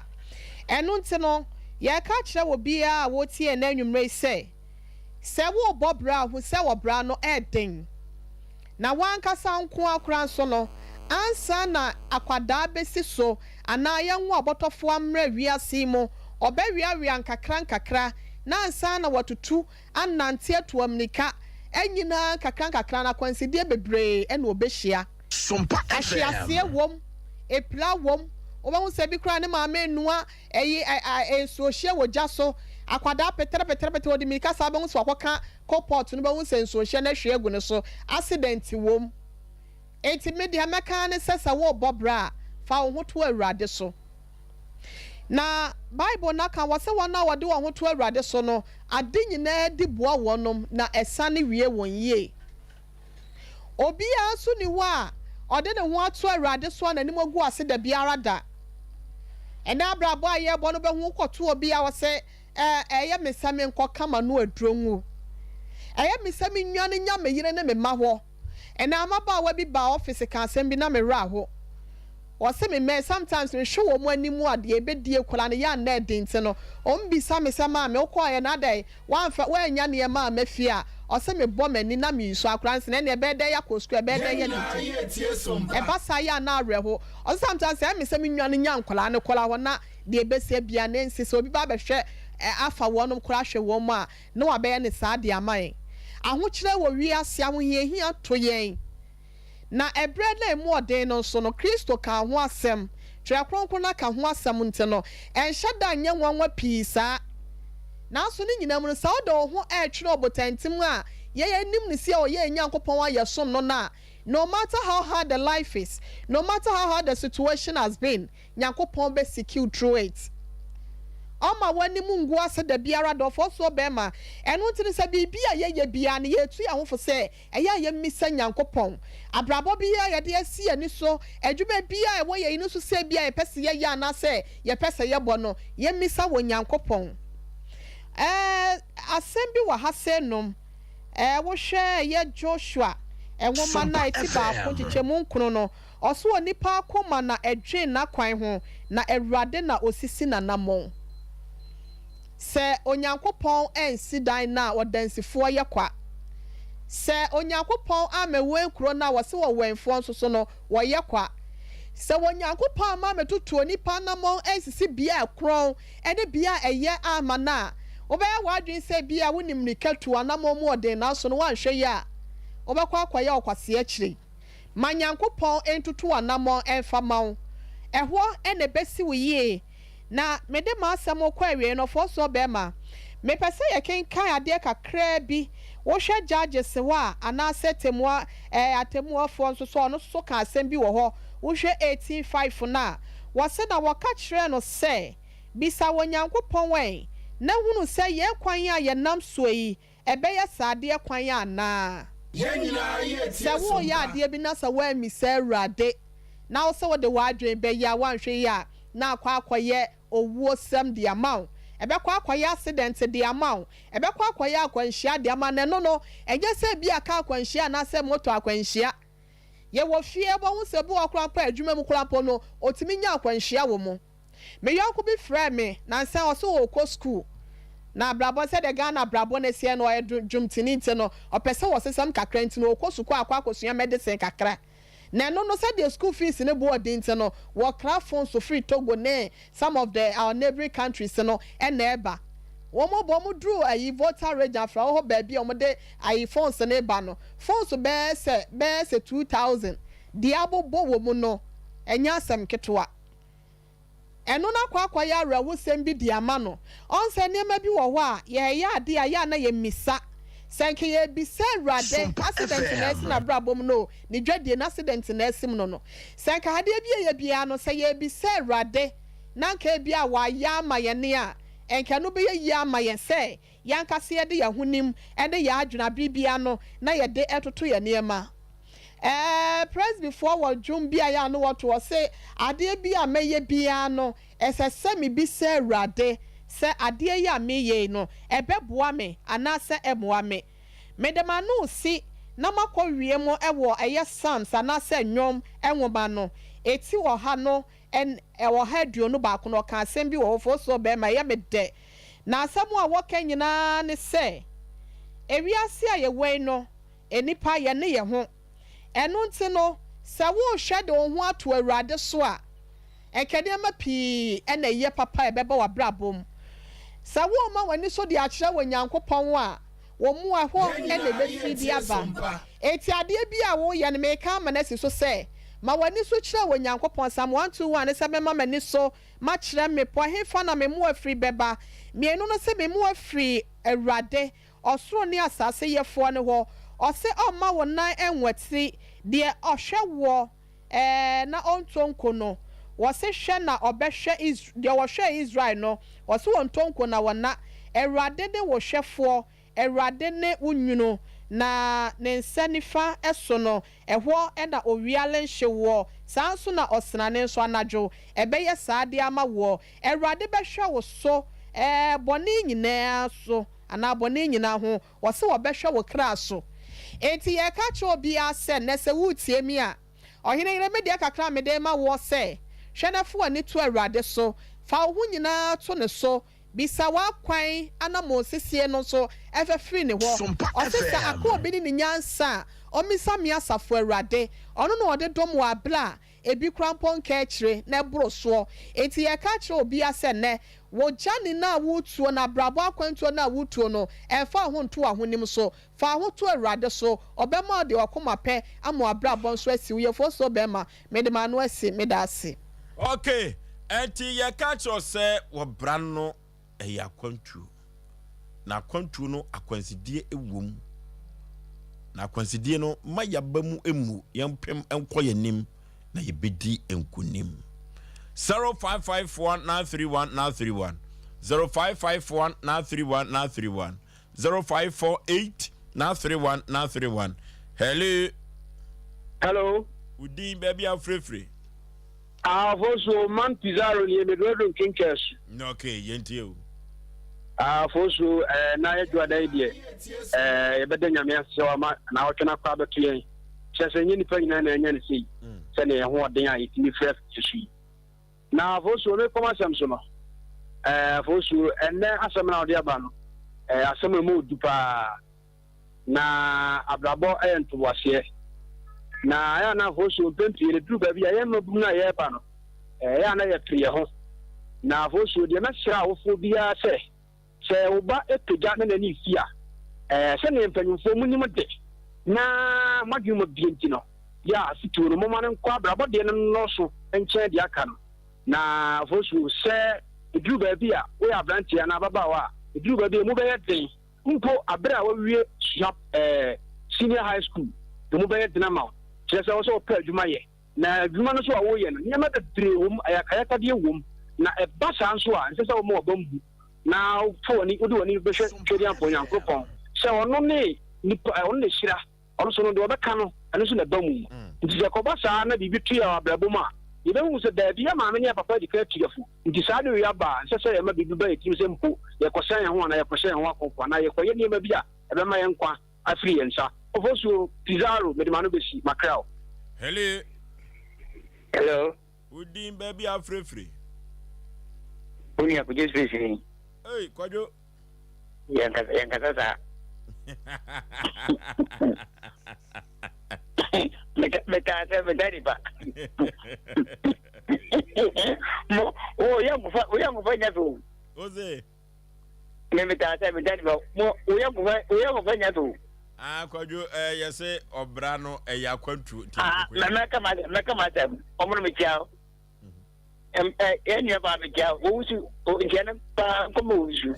enu nti no ye ka kire wo bia wo tie na anwumre se wo bobra hu se wo bra no eden na wankasa nko akora nso no ansa na akwada besi so ana ye nwo abotofo amra wiase mu obewia nkakra na ansa na watutu anante atuamnika enyina nkakra na kwansidie bebre ena obehia Sompa ahyiase wom epla wom obahu se bi kra ne ma menua enso hye wogya so akwada petere odi mirika sa bahu so akoka copot no bahu se enso hye na hwe egu ne so accident wom enti media meka ne sesa wo bobra fa wo ho to awurade so na bible na kan wase wona wode wo ho to awurade so no ade nyina di boa wonom na esane wie won ye obi aso ni wo a ode ne ho ato awurade so na nim ogu ase da biara da ena abrabo aye bo no behu koto obi a wose eye mesame nko kama no adronwu eye mesame nwane nya meyire ne mema ho ena amaba wa bi ba office kan asem bi na me ra ho wose me sometimes me hwe wo mu animu ade ebedie kola ne ya na edinte no ombisa me sama me okọ ye na dai wanfa wa nya ne ma mafia ose me bọ mani na me nso akranse na ne be de ya kostu be de ye dinte e basa ya na areho ose sometimes e me se me nwane nya nkola ne kola ho na de ebese bia na nsese obi ba be hwe afa wonom kora hwe wo mu a na wa be ye ne sa de aman ahokyere wo wi ase ahohie hia to yen na ebre na emu ode no so no Kristo ka ho asem twa kronkron na ka ho asem nte no enhye da nya nwanwa piisa na so ni nyina mu sa odo ho twere obotantim a ye nim ne sia o ye nyankopon wa ye som no na no matter how hard the life is, no matter how hard the situation has been, nyankopon be secure through it. Oma wani mungu ase da biara do fo so be ma eno ntini se bibia ye bia ne ye tu ya ho fo se eya ye misa nyankopon abrabo bia ye de asi ani so adwuma bia e wo ye inu so se bia ye pese ye ya na se ye pese ye bo no ye misa wo nyankopon asem bi wa ha se nom wo hwe ye Joshua wo ma na eti ba ko chichemu nkunu no oso onipa akoma na edwen na kwan ho na Awurade na osisi na namon se onyankopon ensi dan na odansifo ye kwa se onyankopon amewe nkuro na wose wo wenfo nso so no wo ye kwa sɛ wɔnyankopɔn ama metutuo nipa namɔ ɛsisi bia ɛkorɔn ɛne bia ɛyɛ ama na wobɛyɛ wadwen sɛ bia wonim nika tu anamɔ mu ɔden naso no wanhwɛ yi a wobɛkɔ akɔyɛ ɔkwase akyire ma nyankopɔn ɛntutu anamɔ ɛmfa ma wo ɛhɔ ɛna bɛsi wo yie na mede ma asɛm kɔ awie no fo so bɛma mepɛ sɛ yɛkenkan adeɛ kakraa bi wohwɛ judges wa anaasɛ temua atemuafoɔ nso so ɔno so ka asɛm bi wɔ hɔ wohwɛ 18:5 na wɔse na wɔka kyerɛ no sɛ bisa wɔ nyankopɔn wɛn na hunu sɛ yɛn kwan a yɛnam so yi ɛbɛyɛ saa adeɛ kwan anaa sɛ woyɛ adeɛ bi na sɛ woami sɛ awurade na wo sɛ wode w'adwen bɛyɛ a woanhwɛ yi a na akɔyɛ owuo sɛm de ama wo ɛbɛkɔ akɔyɛ accident de ama wo ɛbɛkɔ akɔyɛ akwanhyia de ama no no ɛnyɛ sɛ bi aka akwanhyia anaasɛ moto akwanhyia yɛwɔ fie bɔ ho sɛ bi wɔkora mpa adwuma mu kora mpo no ɔtumi nya akwanhyia wɔ mu me yɔnko bi frɛ me nansa ɔso wɔkɔ school na abrabɔ sɛ de Ghana abrabɔ no sie no ɔyɛ dwumtini nti no ɔpɛ sɛ wɔsesam kakra nti no ɔkɔ sukuu akɔsua medicine kakra na no sɛ the school fees ne bo odin nti no wɔkra phone so free Togo ne some of our neighboring countries no ɛna ɛba wɔn bɔ duru ayi voter register hɔ baabi a wɔn de ayi phones ne ba no phones bɛɛ sɛ 2000 deɛ abobɔ wɔ mu no ɛnyɛ asɛm ketewa ɛno na akɔyɛ awerɛwosɛm bi di ama no ɔnsɛ nneɛma bi wɔ hɔ a yɛyɛ adeɛ a yɛ ana yɛ misa sɛnke yɛ bi sɛ awurade accident na ɛsi na brabɔ mu no ne dwadie na accident na ɛsi mu no sɛnke adeɛ bi yɛ bia no sɛ yɛ bi sɛ awurade na nka bi a wɔayɛ ama yɛn ne a ɛnka no bɛyɛ yie ama yɛn sɛ yɛnkase yɛde yɛn ho nim ɛde yɛn adwenabere bia no na yɛde ɛtoto yɛn nneɛma press before wɔ dwom bi a yɛ ano wɔto wɔ sɛ adeɛ bi a mɛyɛ bia no ɛsɛ sɛ me bi sɛ awurade sɛ adeɛ yi a meyɛ no ɛbɛboa me anaasɛ ɛmoa me mede ma no si na makɔ wie mu ɛwɔ ɛyɛ psalms anaasɛ nnwom ɛnwoma no eti wɔ ha no ɛwɔ ha aduonu baako no ɔka asɛm bi wɔ hɔ fo so bɛrima ɛyɛ me dɛ na asɛm a wɔka nyinaa ne sɛ ewiase a yɛwɔ yi no enipa yɛ ne yɛ ho ɛno nti no sɛ wohwɛ de wo ho ato awurade so a ɛnkɛdeɛma pii ɛna ɛyɛ papa ɛbɛbɛ w'abrabɔ mu sɛ woma w'ani so de akyerɛ wɔ nyankopɔn a wɔn mu ahɔ ɛna ɛbɛfiri di aba eti adeɛ bi a woyɛ no meka ama no si so sɛ ma w'ani so kyerɛ wɔ nyankopɔn Psalm 121 ne sɛ bɛma m'ani so makyerɛ me po hefa na me mu afiri bɛba mmienu no sɛ me mu afiri awurade ɔsoro ne asase yɛfoɔ ne hɔ ɔsɛ ɔma wɔ nan ɛnwɛti deɛ ɔhwɛ wɔ na ɔntonko no wɔsɛ hwɛ na ɔbɛhwɛ deɛ wɔhwɛ Israel no wɔsɛ wɔn tonko na wɔna awurade ne wɔhwɛfoɔ awurade ne unwunu na ne nsa nifa ɛso no ɛhɔ ɛna owiale nhye wɔ saa nso na ɔsenane nso anadwo ɛbɛyɛ saa de ama wɔ awurade bɛhwɛ wo so bɔne nyinaa so anaa bɔne nyinaa ho wɔsɛ wɔbɛhwɛ wo kra so enti yɛka kyerɛ obiara sɛ nnɛ sɛ wotie mi a ɔhene yere medeɛ kakra mede ma wɔ sɛ hwɛ na fo w'ani to awurade so fa wo ho nyinaa to ne so bisa w'akwan anamo sisie no so ɛfɛfiri ne hɔ ɔsɛ sɛ akɔ obi ne ne nyansa a ɔmisa me asafo awurade ɔno na ɔde dɔm wɔ abla ebi kura mpɔ nka akyire na ɛboro soɔ enti yɛka kyerɛ obiara sɛ nnɛ wogya ne na wotuo na abrabɔ akwantuo na wotuo no ɛfa ho nto ahonim so fa ho to awurade so ɔbɛma ɔde ɔkoma pɛ ama abrabɔ nso asi yɛfo so bɛma mede ma no asi mede ase okay enti yɛka kyerɛ sɛ wɔbra no ɛyɛ akwantuo na akwantuo no akwansidie ewom na akwansidie no ma yaba mu emu yɛmpem ɛnkɔ yɛnim na yɛbɛdi nkunim 0551931931 0551931931 0548931931 hello udi baby afrefre Fosu man Pizarro ni medrodo kinkes. Okay, yentio. Fosu na edwa da idie. Yebede nyame asewa ma na wotwena kwa beto yen. Kyese nyi nipa nyina na enya ne sei. Se ne ho oden a itimi fresh tisi. Na fosu me koma asem so no. Fosu enne asem na ode aba no. Asem mu dupa na abrabo entoboase. na ya na fosu penti le du ba bia ya mabu na ya ba no ya na ya triye ho na fosu de na sira wo fo bia se wo ba epeja na ni fia se ne mpanyimfo mu nim de na madwuma bienti no ya situ no mama no kwa brabo de no so enche de aka no na fosu se du ba bia wo ya brantia na baba wa du ba bia mu be yeden mpo abra wo wie senior high school mu be yeden ma kyerɛ sɛ wɔsɛ wɔpɛ adwuma yɛ na adwuma no so a wɔyɛ no nneɛma bebree wɔ mu ayakayakadeɛ wɔ mu na ɛba saa nso a nsɛ sɛ wɔma wɔba mbu na wode w'ani bɛhwɛ twɛde ampɔ onyankopɔn sɛ ɔno ne nipa ɔno ne hyira ɔno so no deɛ ɔbɛka no ɛno so na ɛba mu nti sɛ kɔba saa na biribi tu yɛ abrabɔ mu a yɛbɛhu sɛ daabi yɛ maame ne yɛ papa adi ka atuafo nti saa de wei aba nsɛ sɛ yɛma biribi ba yɛtirim sɛ mpo yɛkɔhyɛ yɛn ho anaa yɛkɔhyɛ yɛn ho akɔnkɔ anaa yɛkɔyɛ nneɛma bi a ɛbɛma yɛn nkwa afiri yɛn nsa Ofosu Pizarro medimano besi makrao. Hello. Udin baby afrefre. Uni ya kuje space. Hey, kwajo. Yang sasa. Meka Nipa. Yang kufanya tu. Osei. Meka Nipa. Yang kufanya tu. Kwajo yese obrano ya kwantu meka mata omo me kiao enya ba me kiao wusu ntiana pa komo wusu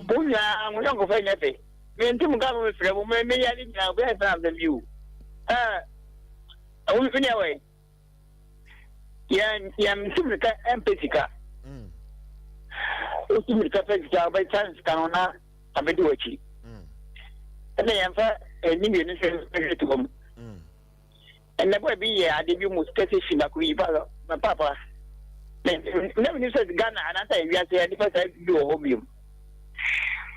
bunya ngo ngo fa nyafe me ntim ga me frɛ mo me ya ni na be fa am view awu ni awe ya ntim ka empathica o ntim ka empathica by chance kanona abedi wachi and I am for a million to home. And the boy be a debut most specific my papa. Never knew said Ghana and I say we are saying I do a home.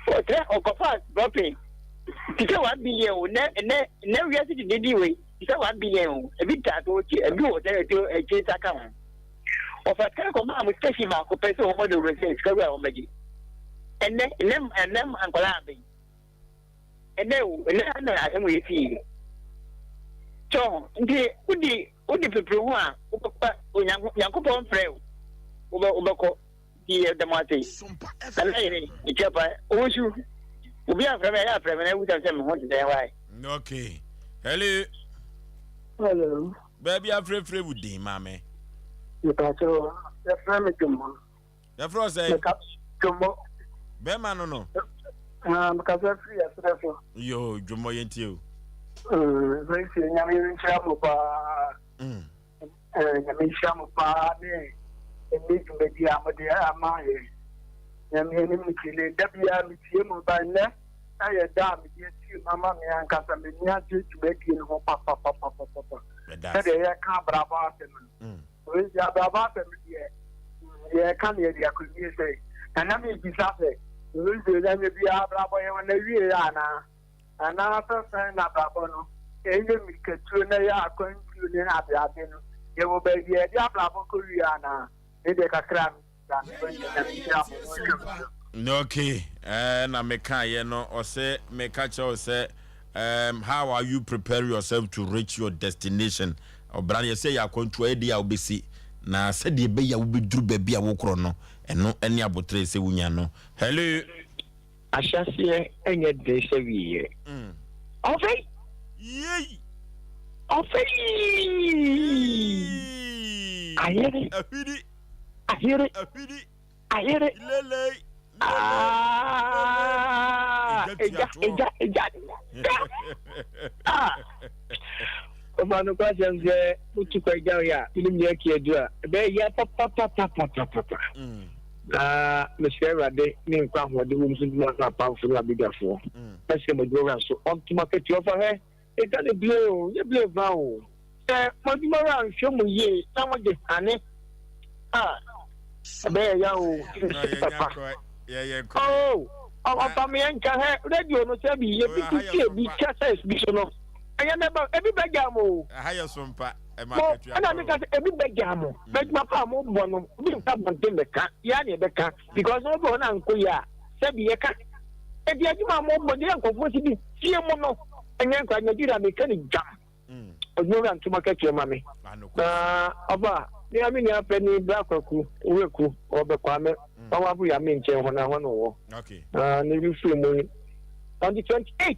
Or Coffas dropping. Because 1 billion, never yes, it did anyway. It's 1 billion, a bit tattoo, a blue there to a case account. Of a come out with Cassie Marco Peso over the residence, and them and Colabi. And then I am with you. So, would the people who are Yankupon Freo Ubako, the Mate, the lady, the Japa, Oshu, will be a friend, I would have them what they why. Okay. Hello. Baby, I'm free with the mammy. You pass the family to the frost say, Bema no. Because I'm free as well. Yo, Jumo Yentiu. Very soon, I mean, Shamupa, Shamupa, and need to make the Amadia. And he W. by left. I had done with you, Mamma, and Casamania to make you know, Papa. That's a can't bravo them. With the bravo them, yeah, can't hear the acquisition. And I mean, disaster. We do them be a bravo when they really are. And after saying that, Bravo, any Katrina, going to the Abia, they will be the Bravo Koreana, in the Kakram. Okay, and I make or say, make or say, how are you prepare yourself to reach your destination? Or brother, say you're going to Eddie Albisi. Na said the baby will be drew baby a walk on, and no any abotre say Winyano. Hello, I shall see any day severe. Okay, yay, okay. I hear it. I hear it. I hear it. Manu questions there, put to quite down here. You didn't hear you. There, yeah, papa. Monsieur Rade, name come what the rooms in one powerful a bigger for. Let's say, Madura, so on to market you offer her. It got a blow, you blow vow. What you around, show me ye, someone just honey. There, yo, oh, me and radio, no, tell me, you be cast mission. I never every begamo. I hire Sompa, and I make us every begamo. Make my palm one, we have one thing the cat, Yanni the cat, because no one uncle ya, Sabi a cat. If you have more money, uncle, what you see a mono, and then I did a mechanic jump. Ojo and Tumaka Mami. Oba, the Amina Penny Blackaku, Ureku, or the Kwame, or we are main chair when I want to walk. Okay. Maybe free money. On the 28th,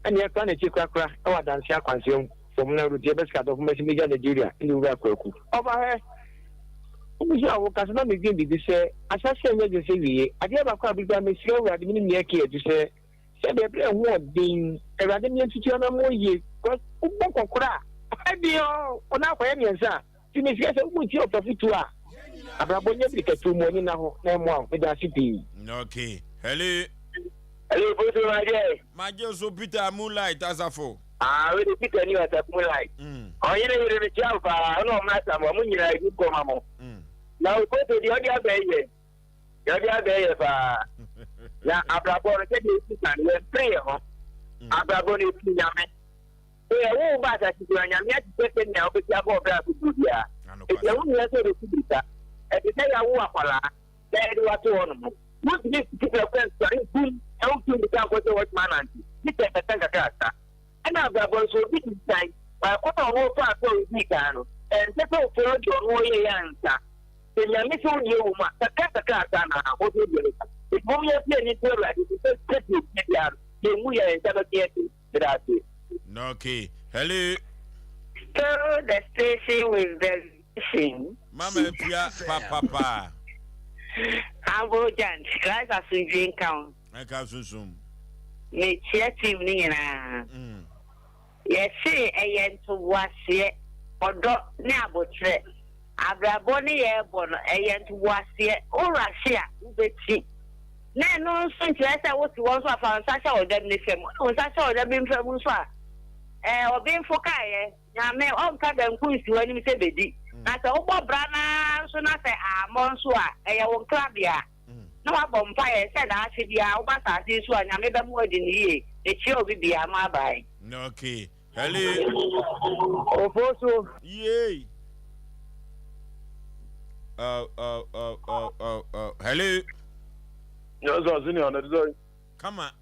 and you can take a crack, or dance your consume from now with the best cut of Messenger Nigeria in the Raku. Over here. I will cast begin to say, as I say, you say, I never quite become a slow at the minute here to say, they play a word being a random situation more years, because I be on our way, sir. Finish yes, a good job of it to her. I brought you 2 morning now, no with our city. Okay. Hello. Hello, my dear, so Peter Moonlight as a fool. I really pick a new at a moonlight. Oh, you know, you're a child, I don't matter, I'm you go, mamma. Now go to the other bay. The other bay of now, Abrabon, take you and play home. Abrabon is Yame. They are all bad at you, and I'm yet to take now, but you have all that to do here. If you only have to do that, and you say I walk a lot, then you are to honor. What needs to keep your friends going? Don't do the camp with the watchman and you take a tank of character. And now Abrabon so big time, but what a whole part of Nicano, and settle for your whole answer. The Yamiso you, the Catacata, what you do. If we are playing it, we are never getting that. Okay. Hello. So the station with the station. Mama, papa. Aboagye, guys are swinging count. I can't soon. Me cheer team nina. Yes, see, a yen to wash it or dot near tre. Abraboni airborne, a yen to wash it or Russia, Betty. No, since I was once of our Sasha or them, or Sasha or them being from Musa. Or being for Kaya, Yame, all cut and push to any baby. That's all Brana, so not say, Monsua, a old crabia. No, a bonfire said, I should be our bata this one, I made them more than ye. The chill will be a mabai. Okay. Hello. Ofosu. Yay. Hello. Yes, I was in the Come up,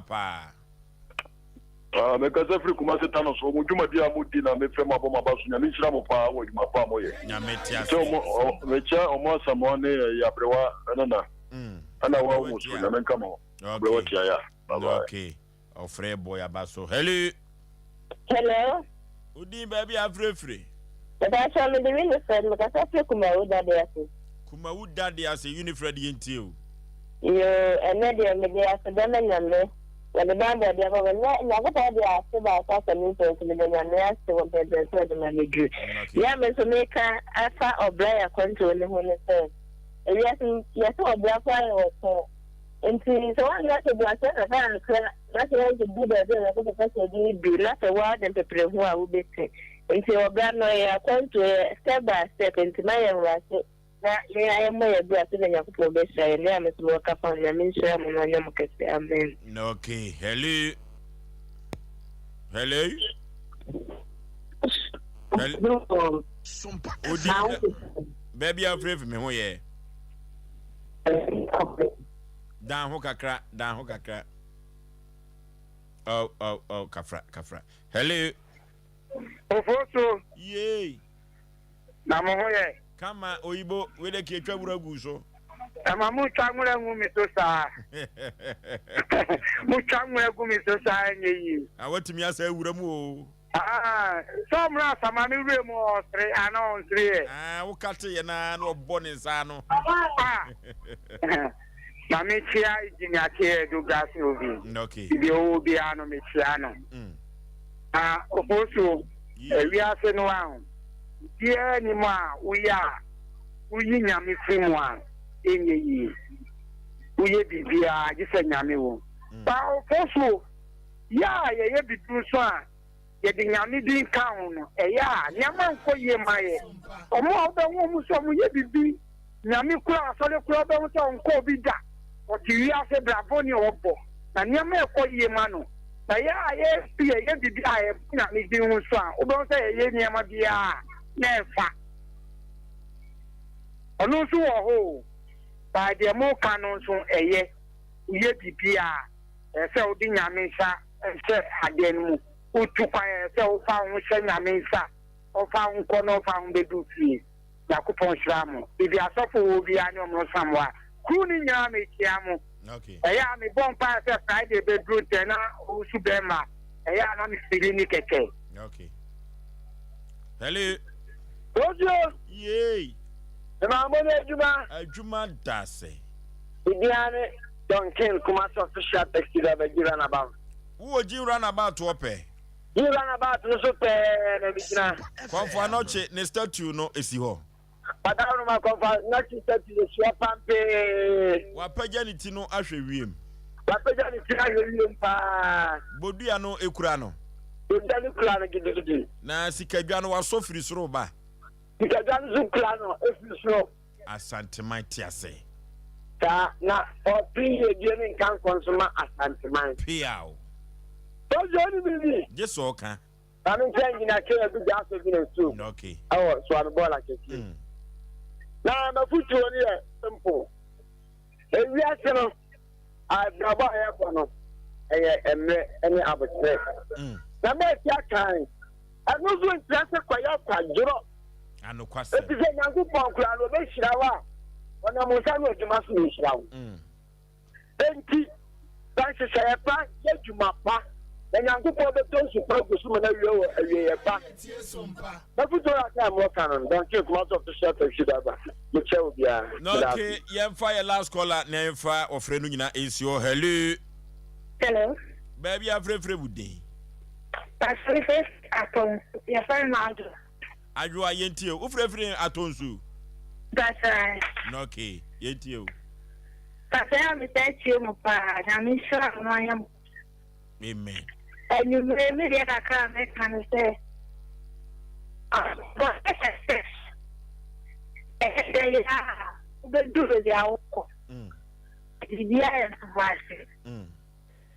pa. Because every Kumasi Tano, so would you my dear Mudina, make from Aboma Basunia, Nisram Power with my family. Yametia. So, Mecha, almost some money, Yaprewa, and I want to come on. Okay. Oh, Frey boy, Abaso. Hello. Hello. Udi baby, I'm free. But I told me the window said, because I feel Kumawu Daddy. Kumawu Daddy as a Unifred Yintil. You and media for them and when the band of the other never had the ask about us and into the Namaste or the manager. Yeah, Mr. Maker, Alpha or Blair control in the one said. Yes, or Black or so. And so I'm not a black and not to do the do not a word and prepare who I will be sick. Until your grandmother come to step by step into my own. I am my brother and your probation. I am a work upon your ministry. Amen. Okay. Hello. Hello. Hello. Baby, I'm free for me. Oh, yeah. Down Hokakra. Oh, Kafra. Hello. Ofosu. Yay. Namoye. Come on, Oibo, with a kid, Trabuso. I'm a muchamura gumisosa. Muchamura gumisosa. I want to me as a Uramu. Some rats are my room or 3 announced 3. What cut you no Bonisano? Mamichia is in a chair to Gasovi. Okay. The old piano Michiano. Ofosu, we are saying around. Dear Nima, we are. We yami one in the year. We be a different yami. But also, yeah, you be too strong. Getting yami didn't count. Yeah, Yaman for ye my. Or more than one some ye be. Yami class or the club on Kobida. Or you have a Bravoni or Bo. And Yama for ye mano. Yeah, yes, be a ye be I have me doing strong. Don't say ye Yama be a. Never. Ono so ho by the more canon so ye bibia e se odi nyame sa se aden mu utu kwaye se o fa ho hye nyame nsa o fa ho ko no fa ho bedu fie yakopon shramo ibi asofo obi anyo mo samwa kuni nyame kiamu okay eya mi bon pa se Friday bedru tena o su bema eya na mi fili ni keke okay hello ojo yey na mo ne adwuma dase ibiane Donkin kuma so official taxi driver gira na ba wo jira na ba to ope gira na ba to so pe na bigina konfo anoche ne statue no esi ho padano ma konfa na ti statue so pampe wa pagya ni ti no ahwe wiem wapeja ni ti ahwe wiem pa bodua no ekura no bodani kula na gidi na sikadwa no waso firi soro ba sikadwa no kula no efiri soro asante mighty ase na opinion die ni kan konsuma asante man piao ojo ni bibi jeso oka ami change na ke bi ja so bi na su okay so am bola keke na mafutu oni e simple ewi ase no abraba ya ko no emre ene abotre na me ti akan anu so ntrase kwa ya kwa juro anu kwase e ti se nyangu pon no be shirawa ona mo sa no adwuma so ni shirawo enti dan se se pa ye dwuma pa nyangu po be to su pa go su na wiye ye pa na futo ya ka mo kan don ke kuma so to share to shidaba mo chewo bia no okay yemfa your last caller na yemfa ofre no nyina ensio hello baby afrefre budin pasrefre aton ya fa na adwo ayentie ofrefre atonsu that's right no okay yentie pasaya mi tachi mo pa na mi sha no yam amen and you me dia ka me kan say but ya be do dia oko dia ya vase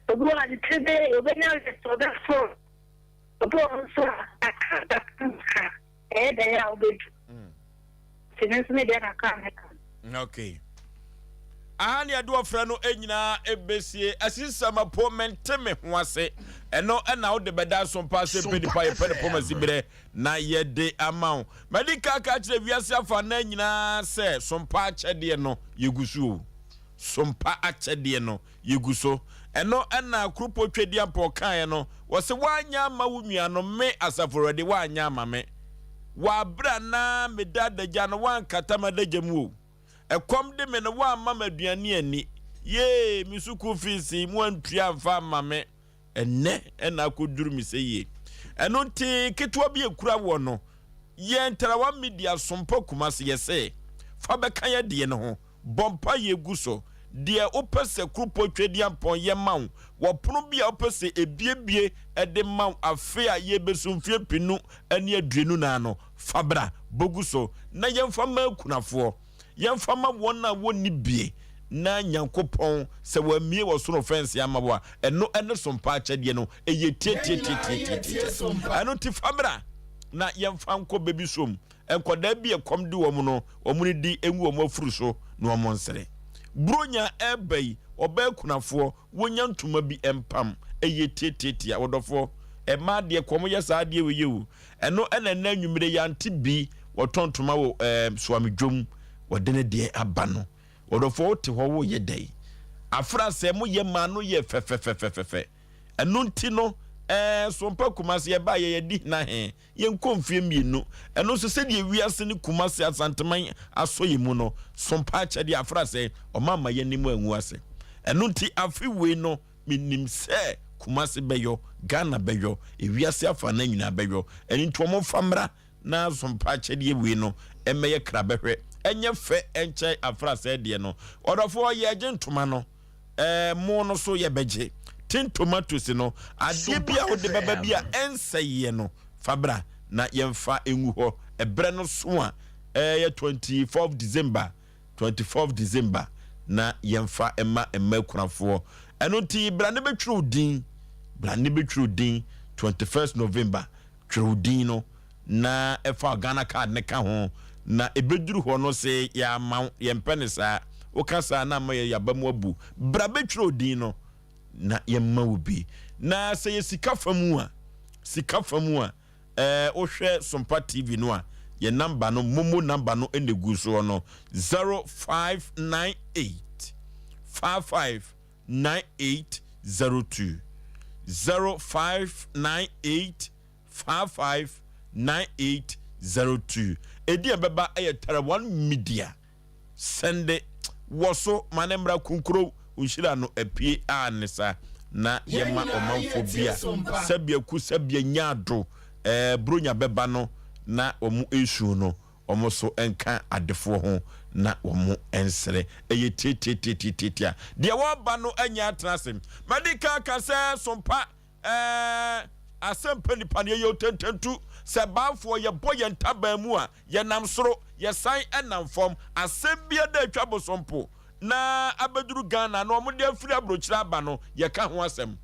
obo na di tebe obo na le so da so obo so akada ka da ya obo since me dia ka me kan okay ahani adu ofra no enyina ebesie asisama po menteme ho ase eno na wo de beda so pa se pedi pa ye pedi po masibere na ye de amount medical ka kire wiase afa na nyina se sompa achede no yegusu sompa achede no yeguso eno na krupo twedi ampo kan no wo se wanya ma wo nua no me asaforede wanya ma me wa bra na medadaja no wan katama dajamu ekom de me no wa mama aduane ani ye misuku fisi mu antua mfa mame enne na koduru mi seye eno ti ketwa bi ekura wo no ye ntara wa media sompa kumase yese fa beka ye de ne ho bompa ye guso de opese krupo twedi ampon ye mawo wo pono bia opese ebiebie de maw afe a ye besumfie pinu ani aduenu na no fabra boguso na ye mfa ma kunafo yemfama wona woni bie na nyankopon se wamie wo soro fence amawa eno sompa achede no eye tie ano ti fabra na yemfa nko bebi som enkoda bi ekom di wo mu no omuni di enwu wo afuru so no omonsere bronya ebai oba kunafo wonya ntuma bi empam eye tie wodofo ema de kom yesa de weyewu eno na nwumire yanti bi wotontoma wo swamedwom wadene de abano wodofo te ho wo ye dai afra se mo ye ma no ye fefefefefe eno nti no sompa kumase ye ba ye di na he ye nkomfie mienu eno so se de wiase ne kumase asanteman asoye mu no sompa cha de afra se o mama ye nimu anwu ase eno nti afi we no minim se kumase beyo Ghana beyo wiase afa na nyina beyo eni nto mo famra na sompa cha de we no emeye krabehwe enye fe enche afra se de no odofo ye agentoma no mo no so ye beje tin tomatoes no ade bia wo de baba bia enseye no fabra na yemfa enwu ho ebre no so a 24th December na yemfa emma kunafo eno ti brane betwuru din 21st November twuru din no na efa Ghana card ne ka ho na ebeduru ho no se ya ma yempenisa okasa na ma ya bamu abu bra betwuru din no na yemma obi na se yesika famu a sika famu a ohwe Sompa TV no a ye number no momo number no enegu so no 0598 559802 0598 559802 edi ebeba ayetara 1 media sende woso manembra kunkuro unshira no apie anisa na yema omanfobia sabia ku sabia nyado bronya beba no na omu esu no omo so enka adefo ho na omo ensere eye tete de woba no anya atrasem medical kase Sompa Asem Mpe Nipa ne yo tententu se bafo ye boye ntaba mu a ye nam soro ye san enam fom asem bia da atwa Sompo na abeduru Ghana no omo de afiri abrochira aba no ye ka ho asem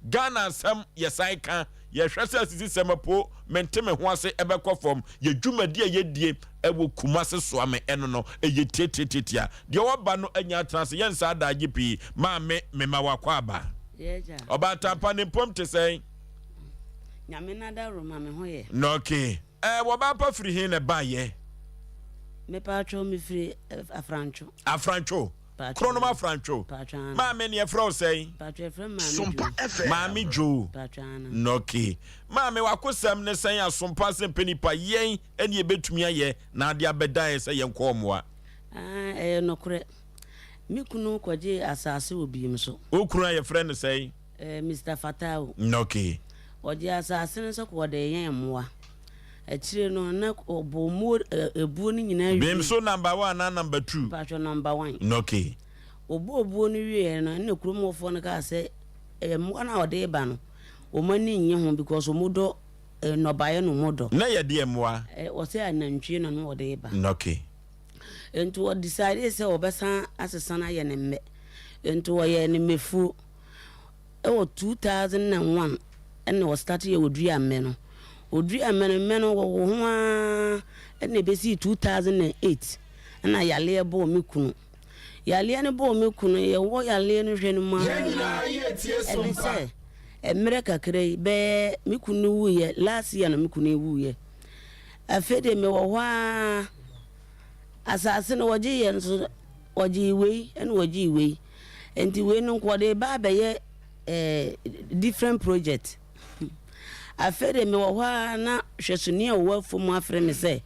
Ghana asem ye san ka ye hwese asisi semapo menteme ho ase ebekɔ fom ye dwumadi ye die ewo kumase soame eno no eye tetetetia de woba no anya transe ye nsa adagye pi ma me mema wakwa aba yeja oba tampa ne pom te sei nyame na da roma me ho ye no okay woba pa firi hin ne ba ye me pa tro me firi afrancho Kronoma Francho. Ma me ne frau sei. Sompa FM. Ma me jo. Noki. Ma me wakosam ne sen Sompa Asem Mpe Nipa yen ene ebetumi aye na ade abedan se yen komoa. Nokure. Mi kunu kwaje asase obi mso. Okunu aye friend sei. Mr. Fatao. Noki. Oje asase ne so ko de yen moa. Achire no na obomu ebuo ni nyina wi. Bimso number 1 na number 2. Patro number 1. Okay. Obuo ni wi no na kuromofo no ka se mo na ode ba no. O mani nye ho because omudo no baye no modo. Na ye de moa. O se anantwie no ode ba. Okay. Ento o decide se obesa asesa na ye ne mme. Ento o ye ne mefu. 2001 and was start ye odri amme no. Odri ameno wo ho a ene besi 2008 na yale ebo me kunu yale ne bo me kunu ye wo yale no hwe no ma ene se emre kakre be me kunu wu ye last year no me kunu wu ye afede me wo ho a asase no woje ye nso woje iwe ene woje iwe enti we no kwode ba be ye different project afere me wo hwa na hwesuni a wo afu mu afre me se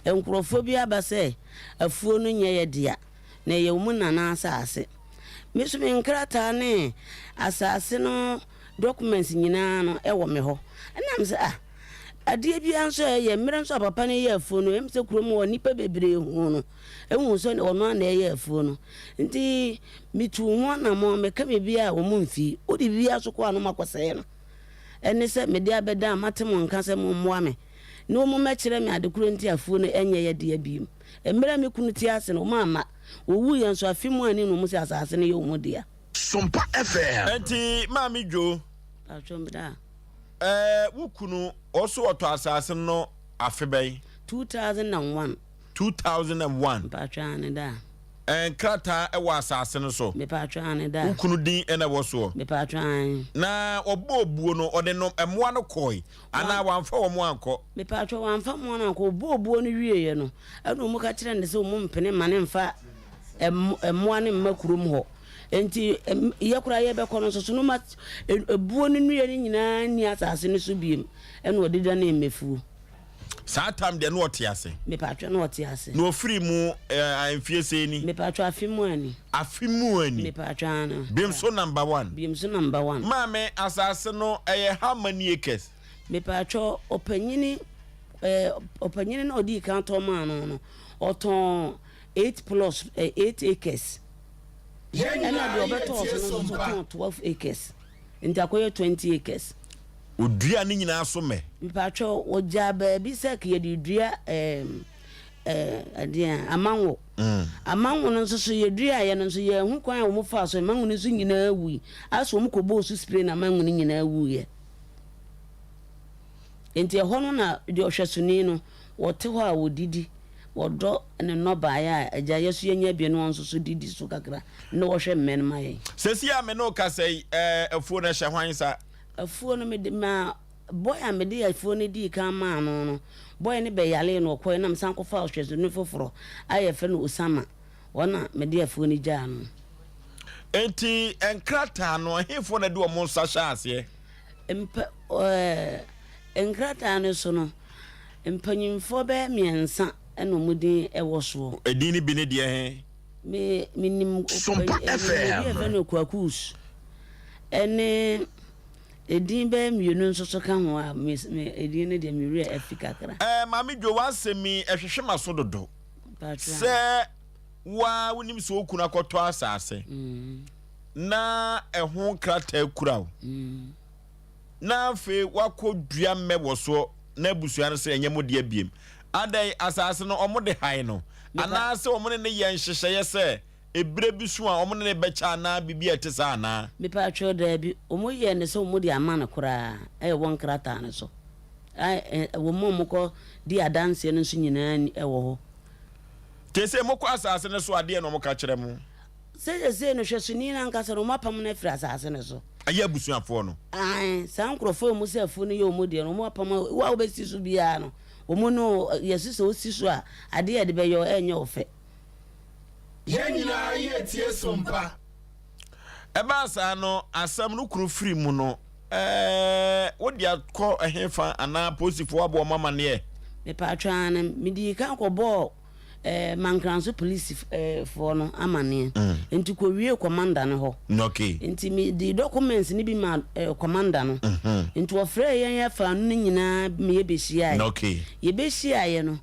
enkrofo bi aba se afuo no nye ye dia na ye mu nana asase me so me nkrata ne asase no documents nyina no e wo me ho na me se ade bi anso ye mmerem so papa ne ye afuo no em se kurom wo nipa bebre hu no ehun so ono na ye afuo no nti mitu ho na mo me ka me bia wo mu mfi odi bia so kwa no makose no ene se me dia beda matem nka se mo moa me no mo mekire me adekuro nti afuo no enye ye de abiem emere me kunu ti ase no mama owu ye nso afimu ani no mo se asase ne ye omo dia Sompa FM. Enti mami jo atwomda wukunu oso oto asase no afebei 2001 patwane da krata ewo asase no so me patwane da ukunu din ene wo so me patwane na obobuo no ode no emoa no koi ana wanfa wo mo anko me patwa wanfa mo anko obobuo no wieye no eno mu ka kire ne se mu mpene mane mfa emoa ne mmakurum ho enti yakura ye be kono so no ma ebuo no nwie ni nyina ni asase no so biem eno odida na emefu sa time de no otiase me patwa no otiase no free mu amfiese ni me patwa afimu ani me patwa no bimso number 1 mame asase no how many acres me patwa opanyini no odi kan to man no oton 8 acres ena de obeto so 12 acres ntakoye 20 acres odua ni nyina so me mpatcho oja ba bi se ke ye dua adia amanwo amanwo no so ye dua ye no so ye hu kwan wo fa so amanwo no so nyina awu aso mo kobo so spray na amanwo no nyina awu ye enti ho no na de ohwesuni no wote ho a wodidi wodo ne no ba ya aja yesu yenya bi no nso so didi so kakra no wo hwe men ma ye sesi a me no ka sei afuo na hye hwan sa afuo no me de ma boy a mede afo ne di kan ma no boy ne be yale no koy na msan ko fa ohwezo ne foforo aye fe no Osama wona mede afo ne gya no enti enkrata no ahefo na de o mo sa sha ase enkrata no so no empanyimfo be miensa eno mudin ewo so edin bi ne de he minim Sompa FM no kwakus ene edin be mienu nso so ka ho a edin ne de miwre afika kra mami dwo wasemi ehwehwe maso dodo se wa wonim so okunu akoto asase na ehun krata kurawo na fe wakodua mebo so na busua no se enyemo de abiem adai asase no omode han no ana se omone ne yen hyehyeye se ebre bisu a omone ne becha na bibia etesa ana me pa tro da bi omoye ne se omode amana kura won krata ne so wo momko di adanse no so nyina ewo ho tese moko asase ne so ade no moka kire mu se no hweso ni na nkasa no mapam na afira asase ne so aya busuafo no san krofo mu se afu no ye omode no mapam wa obesi so bia no omuno yesuso osiso a ade ade be yo enye ofe Yenina yetie Sompa eba sa no asam no kuru firi mu no wodi akọ ehefa ana posifo abo mama ne me pa twan me di kan ko bo mankranso police for no amane enti ko wie commander ne ho okay enti me di documents ni bi ma commander no enti wo frɛ yen ya fa no nyina me ye behia okay ye behia ye no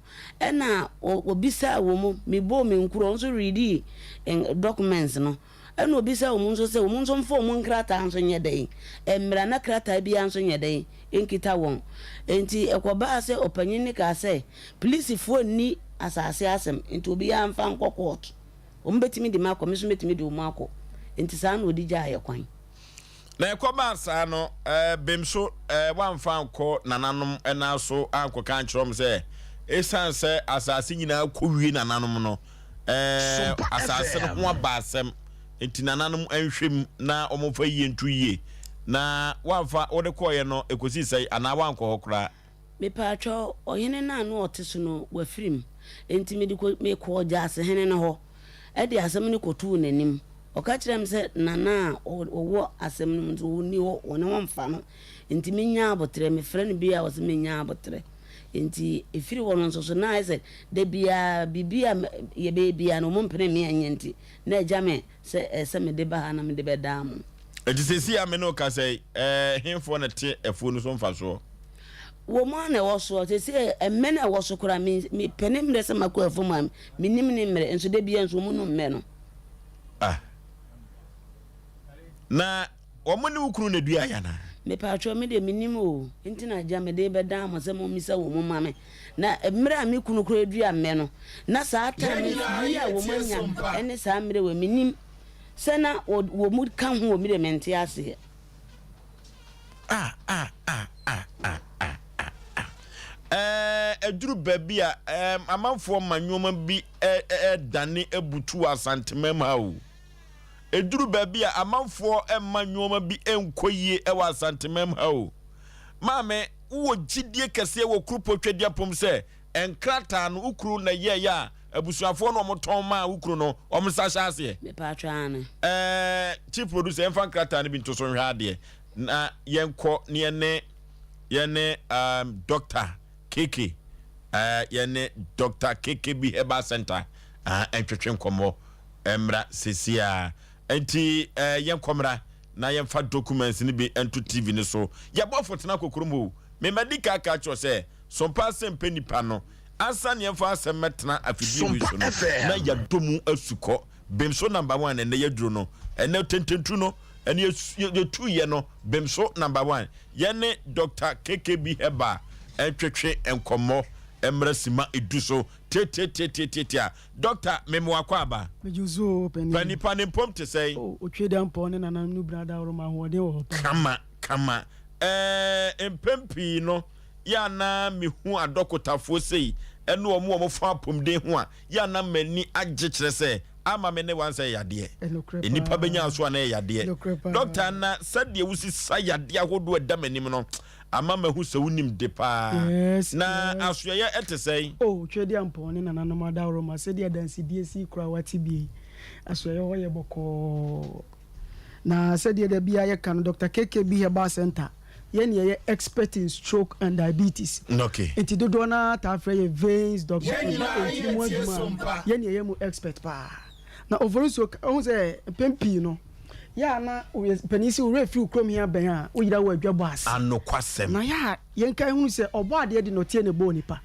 na obisa wo mu me bo me nkuro nso ready documents no ena obisa wo mu nso se wo mu nso mfo mu nkrata nso nye dai emra na krata bia nso nye dai enkita won enti ekoba se opanyin ni ka se police fo ni asase asem enti obi ya mfa nkọ court ombetimi di makọ miso betimi di umako enti sa na odi gya ayekwan na ekoba asa no bemso wamfa nkọ nananom ena so anko kan kyerem se esanse asase nyina kowie nananom no asase no ho abasem enti nananom anhwem na omofa yie ntu yie na wamfa wode koye no ekosi sai ana wankọ hokra me pacho oyene na no oteso no wafirim enti me ko jase hene no ho e de asem ne kotu nanim o ka kirem se nana owo asem no nzo ni ho one wonfa no enti me nya abotre me frɛ no bia wo se me nya abotre enti efiri wono nso so na ise de bia bibia ye be bia no mo mpene me anya enti na agya me se me de ba na me de be dam enti sesi ame no ka sei hemfo na te afuo no so mfa so woman na woso te se emene woso kura mi penim de se makwa foma minim ne mre enso de bia enso mu no mme no na omone wukuru na dua ya na me pa tro me de minim o enti na ja me de be da mo se mo misa wo mo mame na mre a me kunu kura dua mme no na sa ata me bia wo manya ene sa mre we minim se na wo mu kan ho mi de mente ase eduru baby a amanfo manwoma bi dane ebutu asantemam ha o eduru baby a amanfo manwoma bi enkoyie ewa asantemam ha o maame wo gidie kese wo krupotwadia pom se enkrata no ukru na ye ya abusuafo no omoton ma ukru no omsa hyase me pa twane chief producer enfan krata no bi ntoso hwa ade na yenko ne yene doctor Keke yene Dr. Keke bi Heba Center entwetwe nkomo emra sesia enti yenkomra na yemfa documents ni bi ento TV ni so yabo fotena kokurumo me medika ka cho se Sompa Asem Mpe Nipa no asa ne yemfa asem metena afidi wi so no na yadomu asuko bemso number 1 ene yaduro no ene tententu no ene ye tu ye no bemso number 1 yene Dr. Keke bi Heba entwetwe enkomo emrasima eduso tetetetetetia doctor memwakwa aba mejuzo Penipa ne mpom te sei otweda mpo ne nana nu brada oroma hoode wo kama empempi no ya na mehu adokotafo sei ene omo fa pomden ho a ya na mani agye kire sei ama me ne wansa yade enipa benya so na yade doctor na sade wusi sayade ahodo adamanim no ama mahu se wonim de pa na asoye ete sei oh twedi ampone na nanom adawro ma se dia dansi DSC kura wati bi asoye ho ye boko na se dia da bia ye kan Dr. KK bi Herbal Center yeni ye expert in stroke and diabetes okay enti dodo na ta afre ye veins doctor yeni ye mu expert pa na Oforisuo on say pempi no ya na penisi wo refi krom hia ben a wo yira wo adwabo ase anokwasem na ya yenka hunu se obo ade de no tie ne bo nipa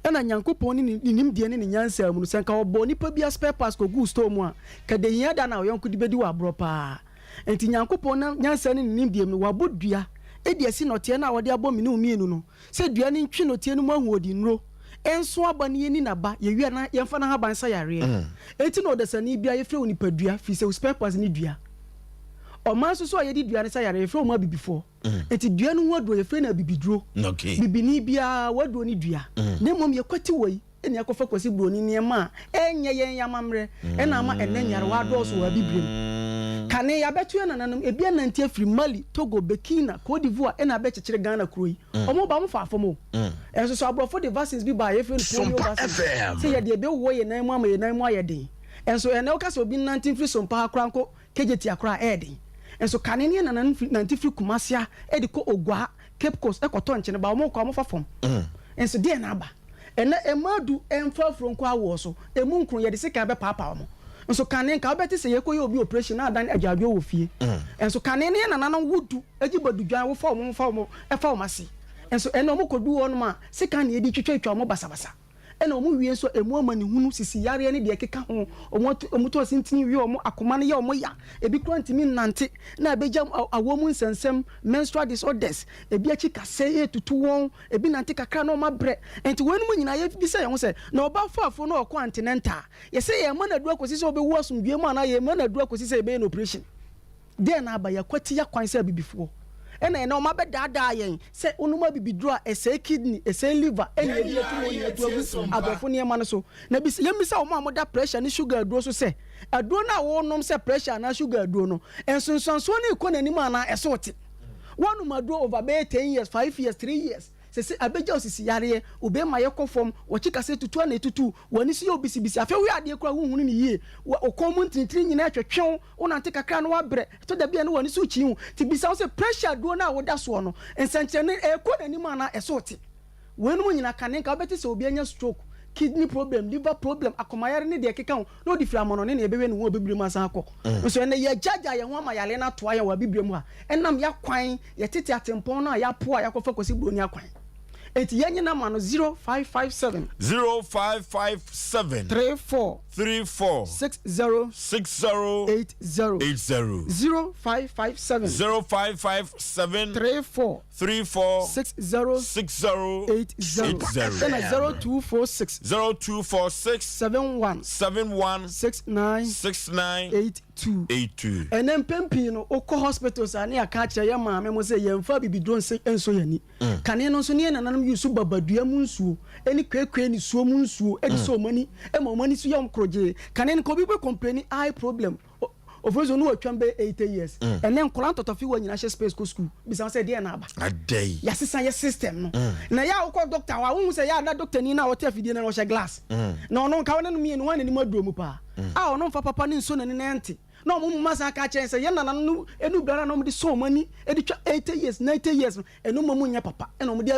ena nyankopon ni nimdie ne nyansa mu no senka obo nipa bia spare parts ko gusto mu a kade hia da na yonko di bedi wa bro pa enti nyankopon na nyansa ne nimdie mu wa bodua edi asi no tie na wode abo minu mienu no se dua ne ntwe no tie no mu ahuodi nro enso aba ne ni naba ye wi na yemfa na haban sa yare enti no desani bia ye fre onipa dua fi se spare parts ni dua o man so ye di dua ne sa yare fre o ma bibifo enti dua no wado ye fre na bibiduro okay bibini bia wado ni dua ne mom ye kwati wai eni akofa kwasi broni ne ma enye yen yamamre ena ma enanyare wado so wa bibrim kane ya betu na nanam ebia nanti afri Mali Togo Burkina Cote d'Ivoire ena be chekere Ghana kroi omo ba mo fa afomo enso so abrofo de vaccines bi ba ye fre polio vaccine se ye de be wo ye nan mu ama ye nan mu ayeden enso ene o ka so bi nanti fri Sompa akranko kejeti akra eden enso kane ne na nanti fri Kumasia e de ko Ogwa Cape Coast e ko to nche ne ba mo ko mo fa fom enso de na aba ene emadu emfa fronko awo so emu nkron ye de sika be papa mo enso kane nka obeti se ye ko ye obi operation na adan ajadwo wo fie enso kane ne na nanan wudu agibadu dwan wo fa mo e fa mo ase enso ene omo kodu wo no ma sika ne ye di twetwa mo basabasa ena omo wie so emu amani hunu sisi yare ne de keka ho omo to sintini wie omo akoma ne ye omo ya ebi kwantimi nante na abejam awomu nsensem menstrual disorders ebi achi kase tutu won ebi nante kakra no mabre enti wonu mu nyina ye bi se ye ho se na oba fafo no continental ye se ye mana du akosi se obe wo asomdue mu ana ye mana du akosi se ebe no operation de na aba ya kwati ya kwan se bibifo ena ena o ma be dada yen se onuma bibidro a ese kidney ese liver ena ye die tumo ni atu abofo ne ma no so na bi ye misa o ma mo da pressure ni sugar aduro so se aduro na wo nom se pressure na sugar aduro no ensonsonso na iko na nima na eso wote wonu maduro over 10 years 5 years 3 years se abeja osisi yare obe ma ye kofom wo chika se tutu na tutu woni si obisibisi afa wi ade kura hunhunu ni yie o common tintiri nyina atwetwe wona nte kakra no wabre to da bia no woni so chi hu ti bisa wo se pressure do na wo da so no ensanche ne eko na ni ma na esote wonu mu nyina kane ka obeti se obi anya stroke kidney problem liver problem akomayare ne de keka ho no di flamono ne ebewe ne ho obibire ma san akọ so ene ye jaja ye ho amayale na toa ye wa bibire mu ha enam ya kwan ye tete atempon na ya po a yakofa kosi broni akwan eti yenye na ma no 0557 34 60 80 0557 34 60 80 and 0246 71 69 82 and then pempi no oko hospitals ani aka kire ye ma me mo se ye mfa bibidro enso yani kane no so ne nananum yusu babadua mu nsuo eni kwekwe ni suo mu nsuo edi so mani e mo mani so yam kroje kane no ko bi complain eye problem Oforisuo no atwambe 80 years and then kolan totofi wa nyina she space ko school bisa say dey na aba adai ya sisa ye system no na ya wo doctor wa wo say ya na doctor ni na wo te afidie na wo she glass na ono nka wona no mi enu wan ni maduro mu pa a ono mfa papa ni nso na ni nante na omo mu masa aka chen say ye na no enu bra na omo de so mani e de twa 80 years 90 years enu mo nya papa enu omo de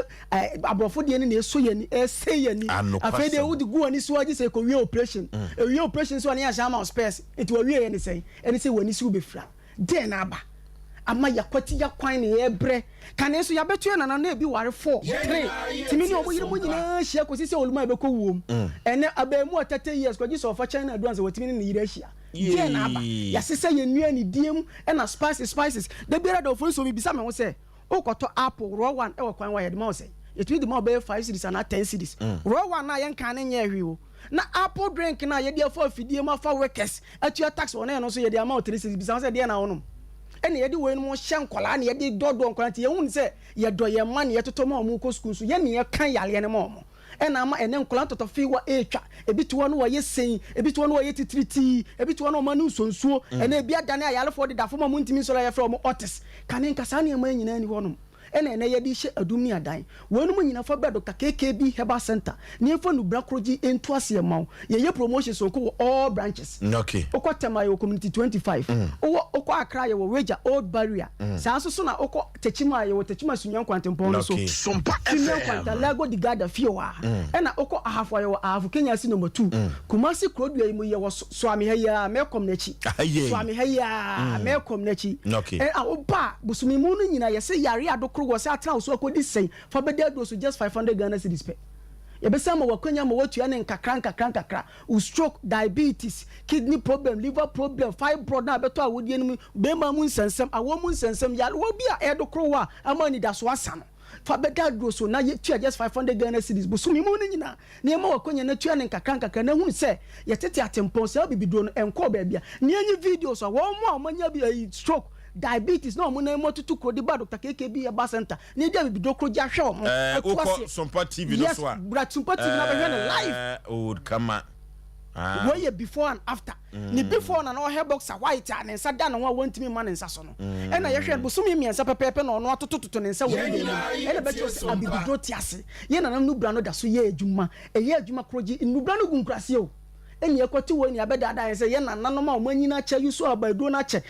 abrofo de ni na eso ye ni ese ye ni afa de wo de gu ani so agi say ko wie operation e wie operation so ani ya shama space it wo wie ye ni say eni say wani si wo be fra de na aba ama yakwati yakwan ne ye bre kane so ya betu na na ebi ware 4 3 timi ni obo yire mo nyina hia ko sisi oluma be ko wuom ene abemu 30 years ko giso fa China advance watimi ni yire hia ye na aba ya sese ye nua ni diem na spices de biara do Oforisuo mi bisa me ho se okoto apple raw one e wakwan wa ye de ma ho se it will the more be 5 cities and 10 cities raw one na ye kan ne nya hwi o na apple drink na ye de afa afidie ma fa workers atua tax one no so ye de amount 3 cities bisa ho se de na wonom ene ye de we no hye nkola na ye de dodo nkola ti ye hu se ye do ye ma na ye toto ma mu ko school so ye ne ye kan yale ne ma mo ena ama ene nkola toto fi wa etwa ebi to no wa ye sen ebi to no wa ye titriti ebi to no ma nu sonsuo ene ebi adane ayale fo de dafo ma mu ntimi so la ye fra mo otis kane nkasa ne ma nyina ni honom ene ene ye di hye adum ni adan wonu mu nyina fa bra Dr. KKB Herbal Center ne fa nu bra kroji ento ase mawo ye promotion so ko all branches okay okọ tema yo community 25 okọ Accra ye wo Wager Old Barrier sa so na okọ Techima ye wo Techima sunyan kwantempon so Sompa sunyan kwanta Lago di Gada Fiowa ena okọ ahafo ye wo ahafu Kenya si number 2 Kumasi Krodua ye mu ye wo Swami Haya mekom nachi Swami Haya mekom nachi oba busumi mu no nyina ye se yare adokro wo se atra so akodi sen fa beda do so just 500 Ghana cedis pe ye be sama wakonya ma watua ne nkakra stroke, diabetes, kidney problem, liver problem, fibroid na beto awodi enu be ma mu nsensem awo mu nsensem ya wo bia edokro wa amani da so asa no fa beda do so na ye tua just 500 Ghana cedis busumi mu no nyina ne ma wakonya na tua ne nkakra na hu se ye tete atempon se bibido no enko ba bia ne anyi videos wo mu amanya bi stroke diabetes no mo na mo tutu ko di ba Dr. KKB Herbal Center ni dia bi do kroja hwe mo uko Sompa TV no so a yes Sompa TV na be live would come way before and after ni before na no hair boxer white and nsa da no want me man nsa so no e na ye hwe busumi miensa pepepe na ono atototo ne nsa we dey e na be cho abibidro tiase ye na nam no bra no da so ye adwuma kroji nubra no gunkrase o eni ekwati wo ni abeda da say ye nananom a omanyina cha yusu abaido na che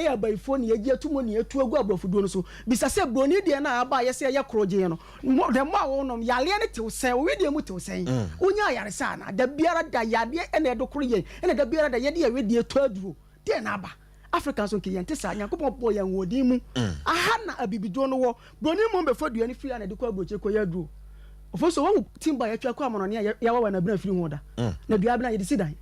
abaifo ni yeji atumo ni etu egu abrofudo no so bisa se broni de na aba ye se ye kroje no de ma wo no yale ne tew sen wo de mu tew sen unya yare sa na da biara da yade ene edokro ye ene da biara da ye de we de etu aduro de na aba African so ke yente sa Nyankopon po ye nwodi mu aha na abibido no wo broni mu be fodua ni free na de ko abroche ko ye aduro ofoso wo timba ya twa ko amono ne ya wa na bra firi ho da na dua bra ye de sidan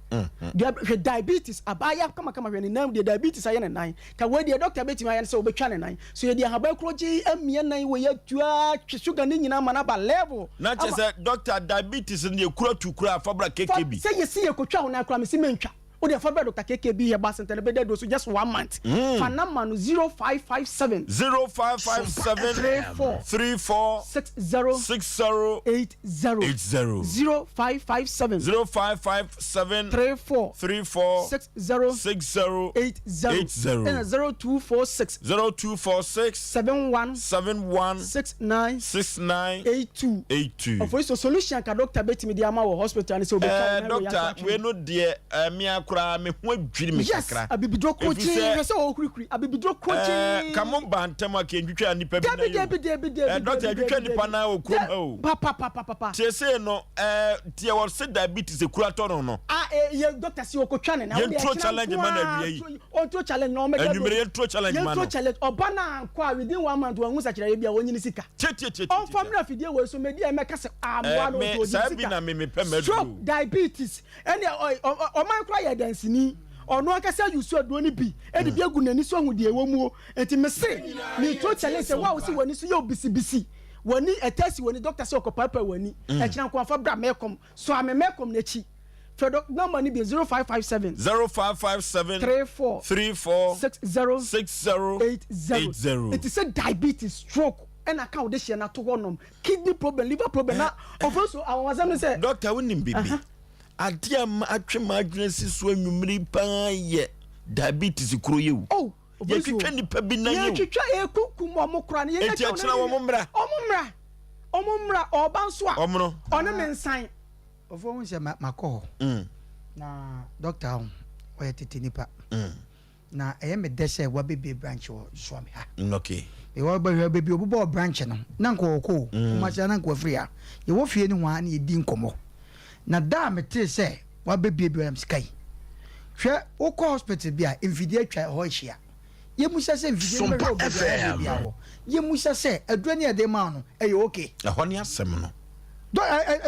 dua diabetes abaya kama hwe ni nam de diabetes aye ne nan ka we de doctor betima ya ne se obetwa ne nan so ye de haba kroji amie nan we ya tua sugar ne nyina ma na ba level na che se doctor diabetes ne ekura tukura afabra KKB se ye si ye ko twa ho na akra me si mentwa o de afabra Dr. KKB Herbal Center ne be do so just 1 month fa number no 0557 34 60 0557 34 60 and 0246 71 69 82 of which solution ka doctor betimi dia ma wo hospital and say doctor we no de me akura me ho adwiri me kakra abibidro kochi se o kurikuri abibidro kochi kamo bantam akendwitwa nipa bi na doctor adwitwa nipa na okrom o papa tie se no tie wo se diabetes ekura to no ye doctor si okotwa ne na ye tro challenge man na wie yi o tro challenge no me anwumere ye tro challenge man ye tro challenge obana kwa within 1 month wangu sakira ye bia wonyini sika on family fidie we so media me kase amwa no to sika sabi na me pemedu stroke diabetes any o man kwa ye dansini ono akasa yusu aduro ni bi e de biagu nani so hu de ewo mu enti me se me tro challenge se wa wo si woni so ye obisibisi woni etasi woni doctor se okopapa woni e kina ko afa bra mekom so ame mekom na chi fedo number ni be 0557 34 60 80 it is a diabetes stroke and account de na to honom kidney problem liver problem na also awazam say doctor wonim bibi adiam atwema adwene si so anwumiri pa ye diabetes kuro yewu ye twetwa nipa bi na yewu ye twetwa ekukum omokra na ye twetwa omomra obanso a omno one mensan ofo hu se makọ na doctor o ye tete nipa na eye me dese wa bebe branch o so me ha okay e wa ba bebe obubo branch no na nko ko ma cha na nko free a ye wo fie ni wa na ye di nkomo na da me te se wa bebe am sky hwe wo ko hospital bia mfidie atwa ho hia ye musa se mfidie be ho bia ho ye musa se adwani ade ma no e ye okay ho ne asem no do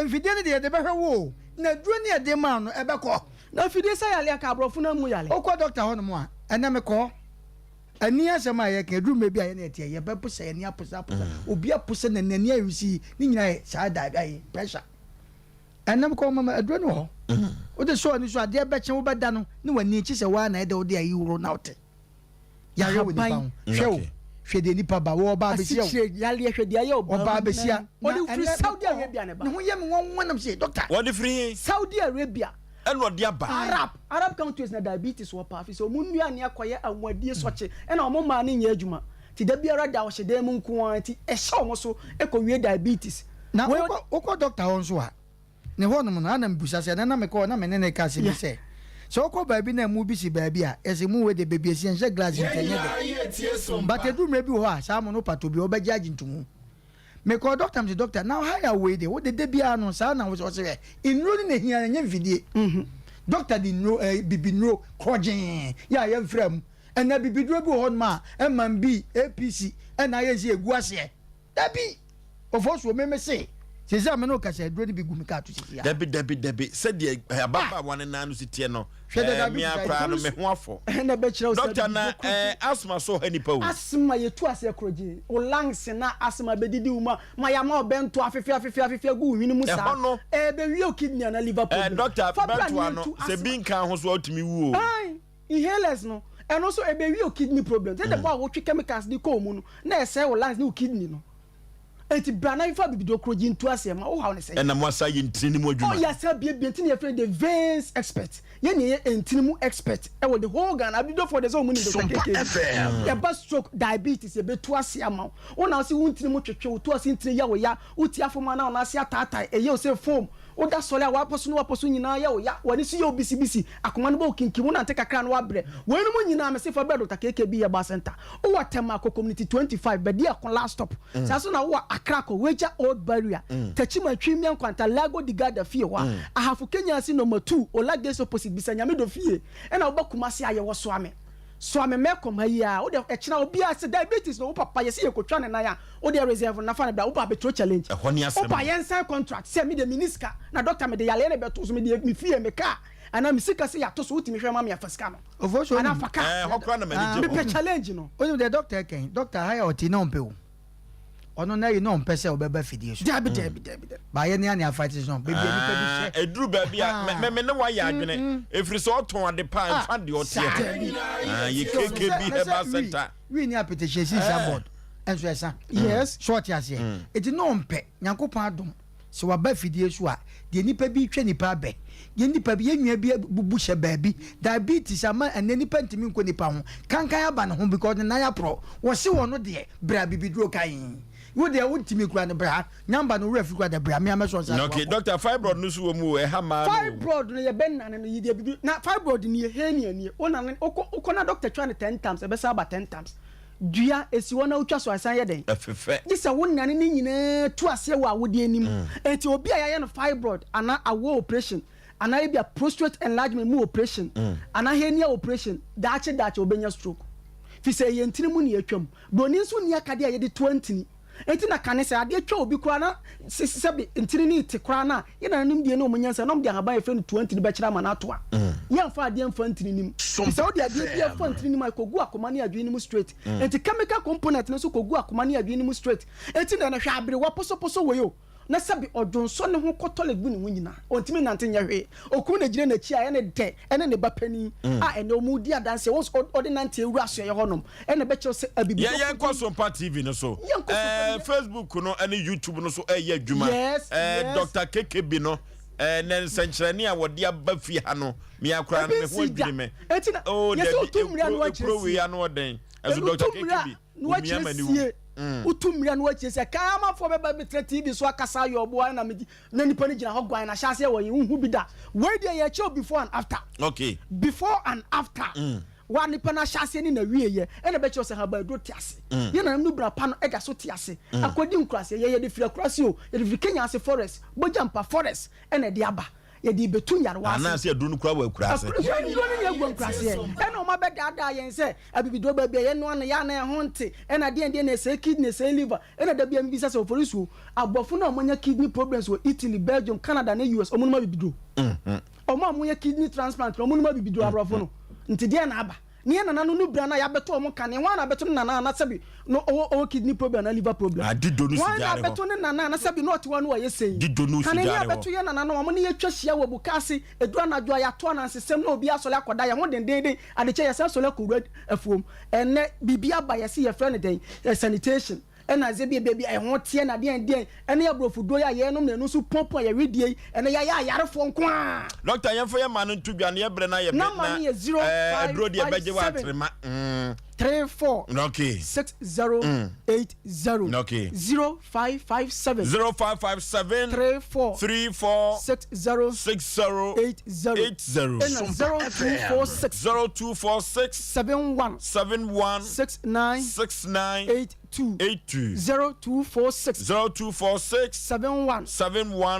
mfidie ne de be hwe wo na adwani ade ma no e be ko na mfidie sa yale aka abrofo na mu yale wo ko doctor ho no mo a ena me ko ani asema ye ka drum bia ye na etie ye be pusa ye ni apusa obi apusa na nani awisi ni nyina ye sa da ai pressure enam ko mama adwani ho o de so ani so ade be che wo be da no ni wani chi se wa na e de wo de ayi wuro na ote ya ye wo ni ba hwede nipa ba wo ba be sia yale hwede aye oba be sia o de free Saudi Arabia ne ba ne ho ye me wonam se doctor what the free Saudi Arabia eno de aba Arab countries na diabetes wo pa fi so mu nua ne akoye anwadie soche e na omo ma ne nya adwuma ti da biara da wo hyede mu nko anti e hye wo so e ko wie diabetes na wo doctor won so a ne honom na mbusa se na me ko na me ne ka se bi se so ko baabi na mu bi si baabi a ese mu we de baabi esi enje glass ntenye de but edu mre bi ho a sa mo no pato bi obaji agintumu me ko doctor me doctor now how we de wo de bia no sa na wo se inro ni hia nya mfidie doctor di no bibi no kojin ya ye mfram ena bibi duro bi ho ma MMB APC ena ye si egu ase dabi Oforisuo me se sese me no ka se duro ni bi gumi ka to sisi ya dabi se de ababa wan na no sitie no me akra no me ho afo na be kire doctor na asthma so hanipa wo asthma ye tu ase kroje o lungs na asthma be didi uma ma ya ma obento afefia gu hwini mu sa be wi o kidney na liver problem doctor bento ano se bi nkan ho so otumi wu o inhalers no and also be wi o kidney problem say the boy wo twi chemicals ni ko mu no na ese o lungs ni o kidney no eti brana ifa bibido kroji ntu ase ma o ha ne say na mo asa ye ntini mu adwuma oh yes bia ntini ye friend the veins expert ye ne ye ntini mu expert e wo the whole Ghana abido for the so mu ni the keke ya ba stroke diabetes ye betu ase ama o na ase wo ntini mu twetwe wo to ase ntini ya wo ya uti afoma na na ase atata e ye o say form o da sole wa poso nyina ya o ya woni si ye obisibisi akoma no ba okinki wo na ante kakra no wa bre woni mu nyina me se fa bedo ta keke bi ye ba center o wa tema ko community 25 be dia kon last stop sa so na wo akrako weja old barrier tachima twimian kwanta lago digada fie wa ahafu Kenya si number 2 olagde so opposite bisanya me do fie e na wo ba kumase aye wo so ame me koma ya o de e kina obi ase diabetes no papa ye se ye kotwa ne na ya o de reserve na fa ne bra o ba betro challenge o ba yen sign contract se me de miniska na doctor me de yale ne beto so me de mi fie me ka ana misika se ya to so utimi hwe ma me afaska no Oforisuo ana faka hokra na me me challenge no o the doctor ken doctor hire oti na ompe o ono na you no mpese obeba fidie so dabi ba ye ne ani fight so baby ni pa bi se eduru ba bia me ne wa ya adwene efiri so oton ade pa mfa de otie ye keke bi heba center we ni apetition si board enso esa yes short ya se it no mpe nyankopon adom se wa ba fidie so a de nipa bi twa nipa be ye nipa bi ye nwa bi bubu hye baabi diabetes ama ene nipa ntimi nko nipa ho kankan aba ne ho because na ya pro wo se wo no de bra bibiduro kan wo de wontimi kura ne bra nyamba no refi kura de bra me ameso nsa okay doctor fibroid no so mu e ha ma fibroid no ye ben na ne yide bibi na fibroid ni ye henia ni ona ne okọ na doctor twa ne 10 times e be sa ba 10 times dua esi wona utwa so asan ye den afefe gisa wonna ne nyina tu ase wa wode anim enti obi a ye no fibroid ana awo operation ana ebia prostate enlargement mu operation ana hernia operation daache obenya stroke fi say ye ntini mu ne atwam broni nso ni akade a ye de 20 enti na kane say ade atwa obi kura na sebi ntini ni te kura na ye na nim de na omunyansa na omde ahaba ye friend 20 ni be kira ma na to a ye mfa ade mfa ntini nim say odi ade bia mfa ntini nim akogu akoma ne adwini mu straight enti chemical component no so kogu akoma ne adwini mu straight enti na hwa abere wa poso weyo na sabi odwonso ne ho kotole gu ne ho nyina ontimi nante nya hwe oku na gire na chi a ene de ene ne bapani a ene omudi adanse won ordinance ewura so ye honom ene be che se abibi ye ko Sompa TV no so Facebook no ene YouTube no so ye adwuma Dr. KKB no nen senchirani a wode aba fi ha no me akura me ho adwini me oh de pro we ya no den azu Dr. KKB mi amani utumria no wachi se kama fo beba betre TV so akasa yo bo na me na nipa ni gina ho gwan na hyase wo yin hu bi da we dey ye che before and after okay before and after wa nipa na hyase ni na wie ye ene be che se ha ba do tiase ye na nu bra pa no e ga so tiase akodi nkurase ye de fira kurase o ye de Kenya ase forest bojampa forest ene de aba ye di betu nyarwa ana se adunu kura wa kurase ni egwo nkurase e no ma be da yen se abibido ba bia ye no na ya na ho nte e na de na se kidney se liver e na da bia mbisa se Oforisuo agbofo na omonya kidney problems wo Italy Belgium Canada na US omunuma bibido omo amonya kidney transplant omunuma bibido abrofo no nte de na aba ni na nanu nu bra na ya beto omo kan wa na beto na na sabi no o kidney problem na liver problem adido nu sigare wa na beto na sabi no otiwa no wa yesen dido nu sigare kan ya beto ye na no omo ne ye twahia wa bukase edura na dwa ya to na nsesem na obi asole akoda ya ho dendenden adeche ya sasole ko afuom enne bibia ba yesi ye friend den sanitation ena ze bia e ho tie na den ene ya brofudo ya ye no na so pompo ya redie ene ya yarefo nko a doctor yemfo ye ma no ntubia ne ye bre na ye na adro de beje wa trema 34 Okay. 6080 Okay. 0557 0557 34 34 6080 0246 71 69 82 0246 71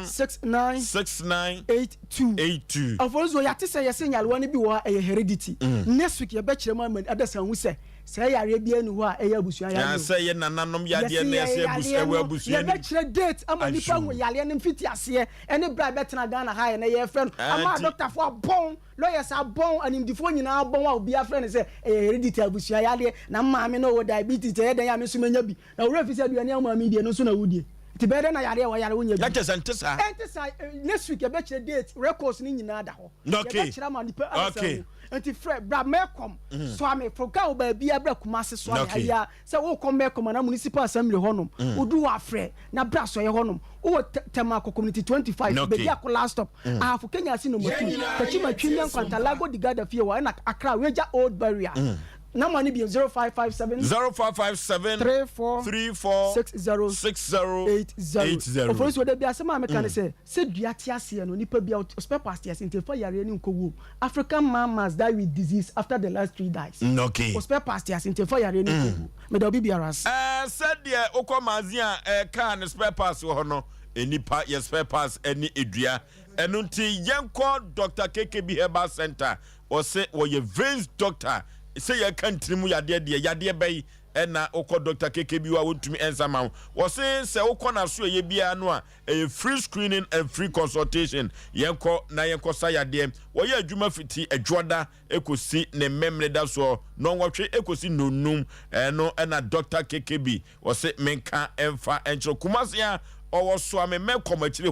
69 82 Afonso ya tese ya senyalwa ne bi wa heredity next week ya be kire ma adasa hu se say yare bia nu ho a eya abusua ya say ye nananom ya de na say abusua ya be kire date ama nipa hu yare ne mfiti ase ene bra be tena Ghana ha na ye friend ama doctor for bon lawyers abon animdifo nyina abon wa obi afre ne say heredity abusua yare na maame no wo diabetes e den ya me so manya bi na wo refi say aduane ama mi de no so na wudie ti bede na yare wa yare wonya bi that is antisa next week ya be kire date records ni nyina da ho ya be kire ma nipa okay anti fred bra mekom so ame froka o ba bia bra kumase so ya se wo kom mekom na municipal assembly honom odu wa fre na bra so ye honom o tema community 25 be dia ko last stop afu Kenya si no motu tachima twimia kwantalago digada fie wa na Accra Weja old barrier na money be 0557 34 6080 Oforisuo de bia sema ameka ne se dua ti ase no nipa bia spare parts ase ntefa yare ni nkowu African man must die with disease after the last 3 dies. Okay. Spare parts ase ntefa yare ni nkowu me da obi biaras said there okomazia car ne spare parts wo no enipa ye spare parts eni edua enu nti yenko Dr. KKB Herbal Center o se wo ye veins doctor say you can't trim yade bay ena oko Dr. KKB wa wontumi ensama wo say ukona so ye bia no a free screening and free consultation yenko na yenko sa yade wo ye adwuma fiti adwoda ekosi ne memre da so no nwotwe ekosi nonum no ena Dr. KKB wo say menka emfa enchro kumasia or so I may committee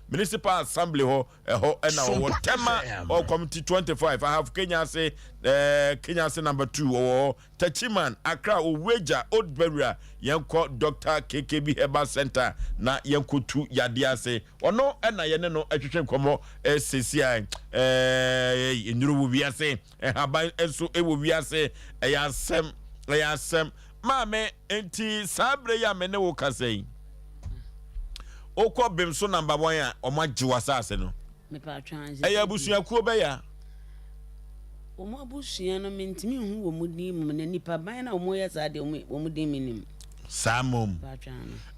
municipal assembly ho and our tema or committee 25. I have Kenya say number 2 or Tachiman Accra or Weja Old Barrier Yanko Dr. KKB Herbal Center na Yanko 2 Yadia say or no and I no education como SCCI in Ru we say and Habai and so it will be say Asem Mame enti sabre ya mene wo kasei okọ bemso number 1 a omaji wasase no me pa transit eya busuakuo be ya omo abusua no mentimi hu wo mudi mu na nipa ban na omo ya sade omo di minim samom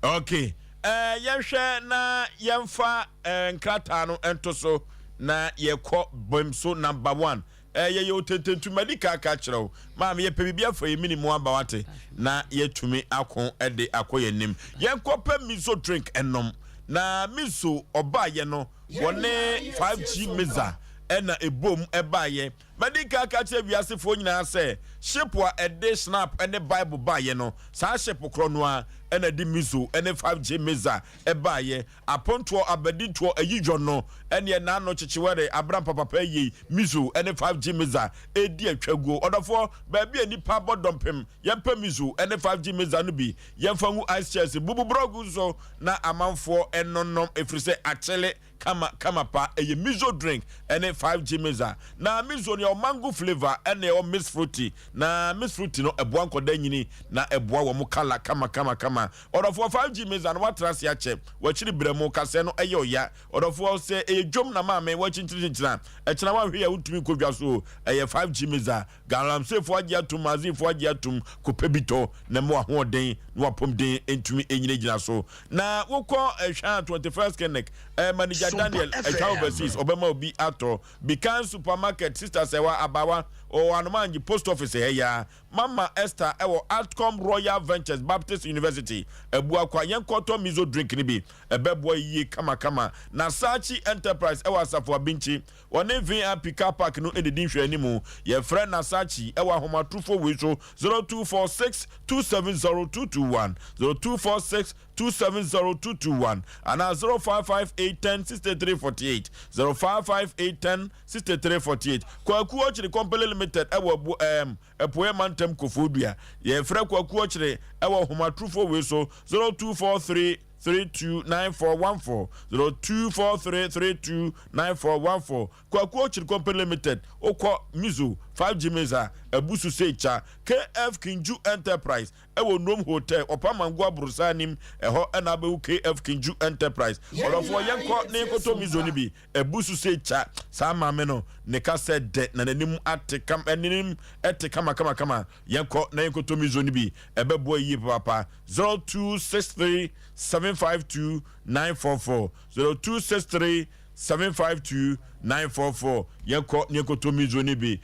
okay yehwe na yemfa nkrata no entoso na yekọ bemso number 1 ye otententu medical ka kyerɛw maam ye pebibia fa yemini mu abawate na yetumi akon de akoye nim yenkɔpɛ miso drink enom na miso obaye no wone 5G meza ena ebom ebaye medical ka kyerɛ wiasefo nyina sɛ shipwa ede snap ene bible baye no saa ship kro no a ena di miso ene 5G meza ebaye aponto abedinto ayidwo no ene na no kyekyewere abram papa yi miso ene 5G meza edi atwaguo odofo ba bia nipa bodompem yempa miso ene 5G meza no bi yemfa ngu ice chest bubu brogu so na amanfo enonom efrise achele kama pa eye miso drink ene 5G meza na miso ni o mango flavor ene o miss fruity na miss fruity no eboa nkoda nyini na eboa wo mu kala kama odofo 5G meza no watrase ache wachiri bremu kase no eye oya odofo se ejom na maame wachinchina echina wa hwe ya utumi kodwa so eye 5G meza garam sefo agye atum azifo agye atum kopebito na mo ahoden no apomden entumi enyine gina so na wokọ ehwa 21st clinic manager Daniel Yaw Overseas obema obi ato Bikan supermarket sister sewa abawa o anomanji post office heya Mama Esther ewo Outcome Royal Ventures Baptist University ebu kwa yenkoto mizo drink ni bi ebebo yi kama na Sachi Enterprise ewa Asafo Abinchi one VIP car park no edidin hwe animu ye friend na Sachi ewa homatrufo we so 0246 270221 0246 270221 and 0558106348 0558106348 kwaku ochiri company limited ewo epoe mantem kofodua ye frɛ kwaku ochiri ewo homatrufo we so 0243 329414 0243329414 kwaku ochiri company limited okọ mizo 5G Mesa Ebusu Secha KF Kinju Enterprise ewo Nom Hotel Opamangwa Brusanim eho enabe KF Kinju Enterprise olofo yenko ne koto mizoni bi Ebusu Secha sama meno ne ka said de na nanim atekam enim etekama kama yenko na yenko to mizoni bi ebebo yi papa 0263 752 944 0263 752 944 yenko nyekoto mizoni bi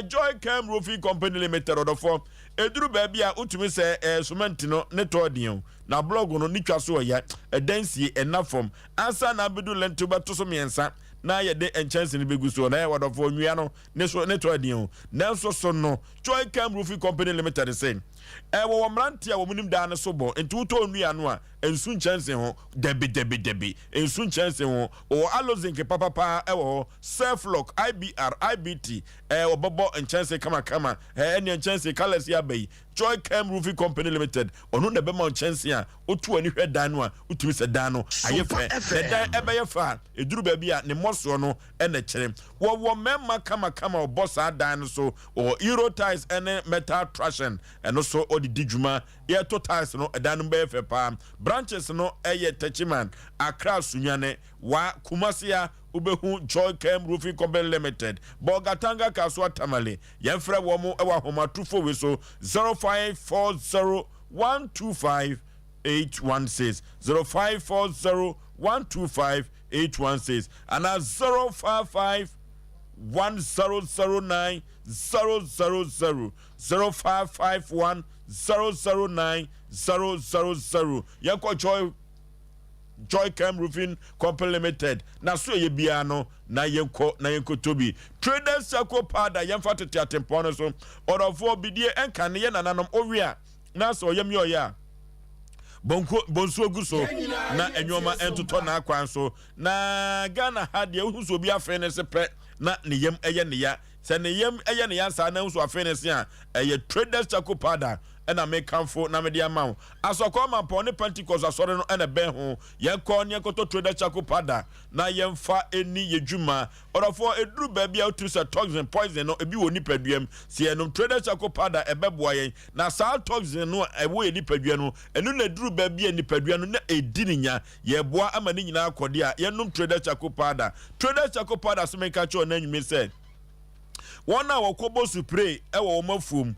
Joy Cam Roofing Company Limited odofo eduru baby a utumi se cement no ne todion na blog no nitwa so ya edansie enafom ansa na bedu lento beto so miensa na ye de enchance ni begu so na ye wadofo nwia no ne so ne todion na so no Joy Cam Roofing Company Limited say wo mrantia wo munim da ne so bo enti to nwia no a ensu chance ho debi ensu chance ho o alozinke papa wo self lock IBR IBT obobo enchance kama ene enchance colors ya bai Joy Cam Roofing Company Limited onu na be ma enchance a otu ani hwe dan no a utumi se dan no ayefe dan ebe ye fa eduru ba bia ne moso no ene kire wo memma kama o boss adan so o euro ties ene metal trashing eno so odi dijuma ye to ties no edan no be fe pa branches no eye techiman Accra Sunyane wa Kumasia ubehu Joy Cam Roofing Company Limited Bogatanga Kaswa Tamale yemfre wo mo ewa homa tufo we so 0540 125 816 0540 125 816 and 055 1009 000 0551 009 000 yanko Joy Cam Roofing Company Limited na so ye bia no na yenko tobi Traders Circle Pada yemfa tete atempo no so orofo bidie enka ne ye nananom owia na so yem yo ya bonso guso na enwoma entoto na akwan so na Ghana ha de huso bi afen ne se pe na ne yem eye ne ya se ne yem eye ne ya sa na huso afen ne se a eye Traders Circle Pada ena me kanfo na me dia mawo asoko ma pon ne Pentecost asore no ena ben ho ye ko ne koto Traders Circle Pada na yemfa eni yedwuma orofo eduru ba bia otu se toxin poison no ebi woni paduam se enum Traders Circle Pada ebeboa yen na sa toxin no ewo eni padua no enu na eduru ba bia eni padua no na edi nya ye boa ama ni nyina akode a yenum Traders Circle Pada so me ka cho na nyime se wona wakobo spray ewo mafum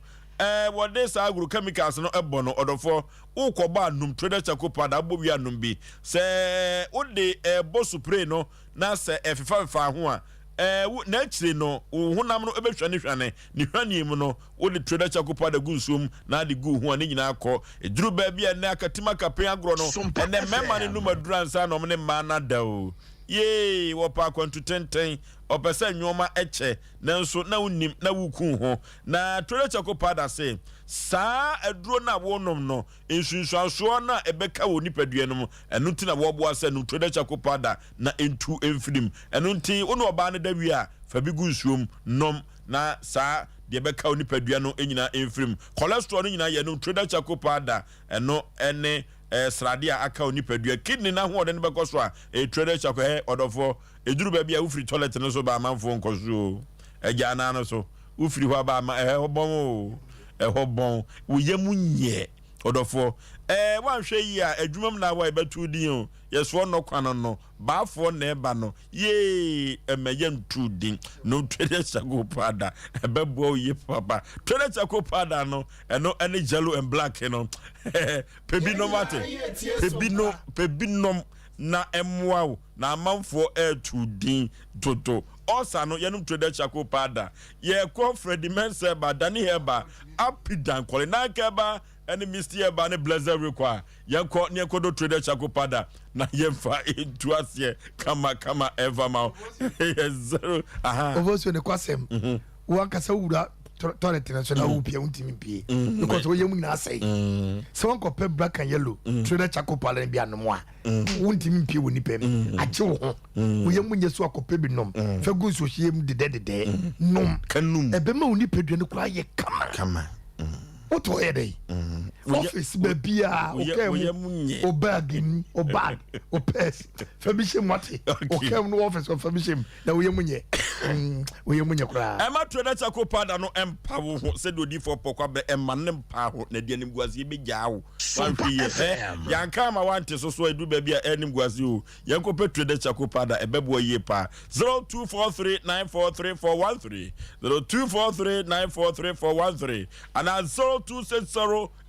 what this agrochemicals no ebono odofo ukoba num Traders Circle Pada abobi anum bi se ode bo spray no na se efifa ho a na chire no honam no ebehwane ni hwane mu no ode Traders Circle Pada gunsum na de gu ho ani nyina akọ eduru ba bia na akatima kapen agro no ene memma ne numa duransa no ne ma na da o ye wo pa kwantu tenten opesa nwoma eche nanso na unim na wuku ho na Traders Circle Pada se saa eduro na wonom no ensunsuanso na ebeka wo nipadua no enu ti na wo boa se no Traders Circle Pada na entu enfirim enu ti ono oba ne da wi a fa bi gu nsuom nom na saa de ebeka wo nipadua no enyina enfirim cholesterol no nyina ye no Traders Circle Pada eno ene sradia aka onipadua kidney na ho ode ne bekoso a Traders Circle odofo eduru ba bia ufri toilet no so ba manfo nkoso eja na no so ufri ho ba ma hobon wo yemu nye odofo wanhwe yi a adwumam na wa ebetu din o yeso no kwan no baafo na eba no ye emeye ntu din no Traders Circle Pada ebebo ye papa Traders Circle Pada no eno ene yellow and black no pebino mate pebinom na emwa na amanfo etu din toto osa no yenum Traders Circle Pada ye ko Freddy Mense ba Dani Heba apidan kole na keba ene Mr. Eba ne blazer require yenko ne kodo Traders Circle Pada na yemfa etu asie kama ever ma zero ovoso ne kwasem wakasa wura toilet na so na upia untimi pie because we yemu na say so won ko pe black and yellow Traders Circle Pada bia no mo a untimi pie woni pem ache wo ho we yemu nyeso akope bi nom fa gu so hiem de nom kanum ebe ma woni pedua ne kwa ye kama oto ede office baby okay obagin obag opes famishim wate okay no office of famishim na we munye kra Emma trader chako pada no empa wo se do di for pokwa be emma ne mpa ho na de anim guase be gya wo yanka ma wante so edu ba bia anim guase o yanko trader chako pada ebebo ye pa 0243943413 0243943413 and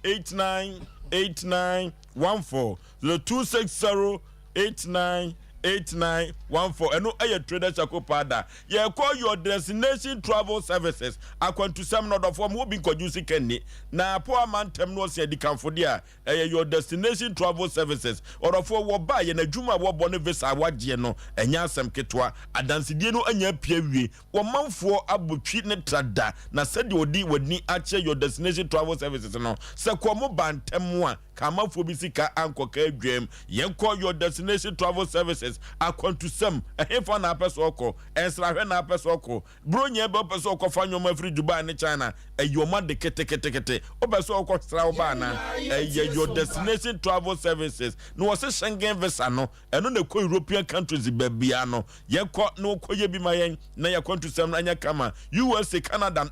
0260898914 0260898914 and no trader chako pada ye call your destination travel services akwantu sam no do form obi kojusi kenni na poor man tem no se di kan for dia your destination travel services or of wo ba ye na dwuma wo bone visa wagye no enya asem ketwa adansidie no anya pia wie wo manfo abotwi ne trada na sede odi wani ache your destination travel services no se komo bantem a kamafo bi sika ankoka adwam ye call your destination travel services akwantu sam ehfa na apeso oko ensrahwe na apeso oko bronye be apeso oko fanyo afri Dubai ne China eyoma de kete opeso oko sra oba na your destination travel services no was Schengen visa no eno na ko European countries babia no ye ko no koye bi mayen na ye kwantu sam anya kama USA Canada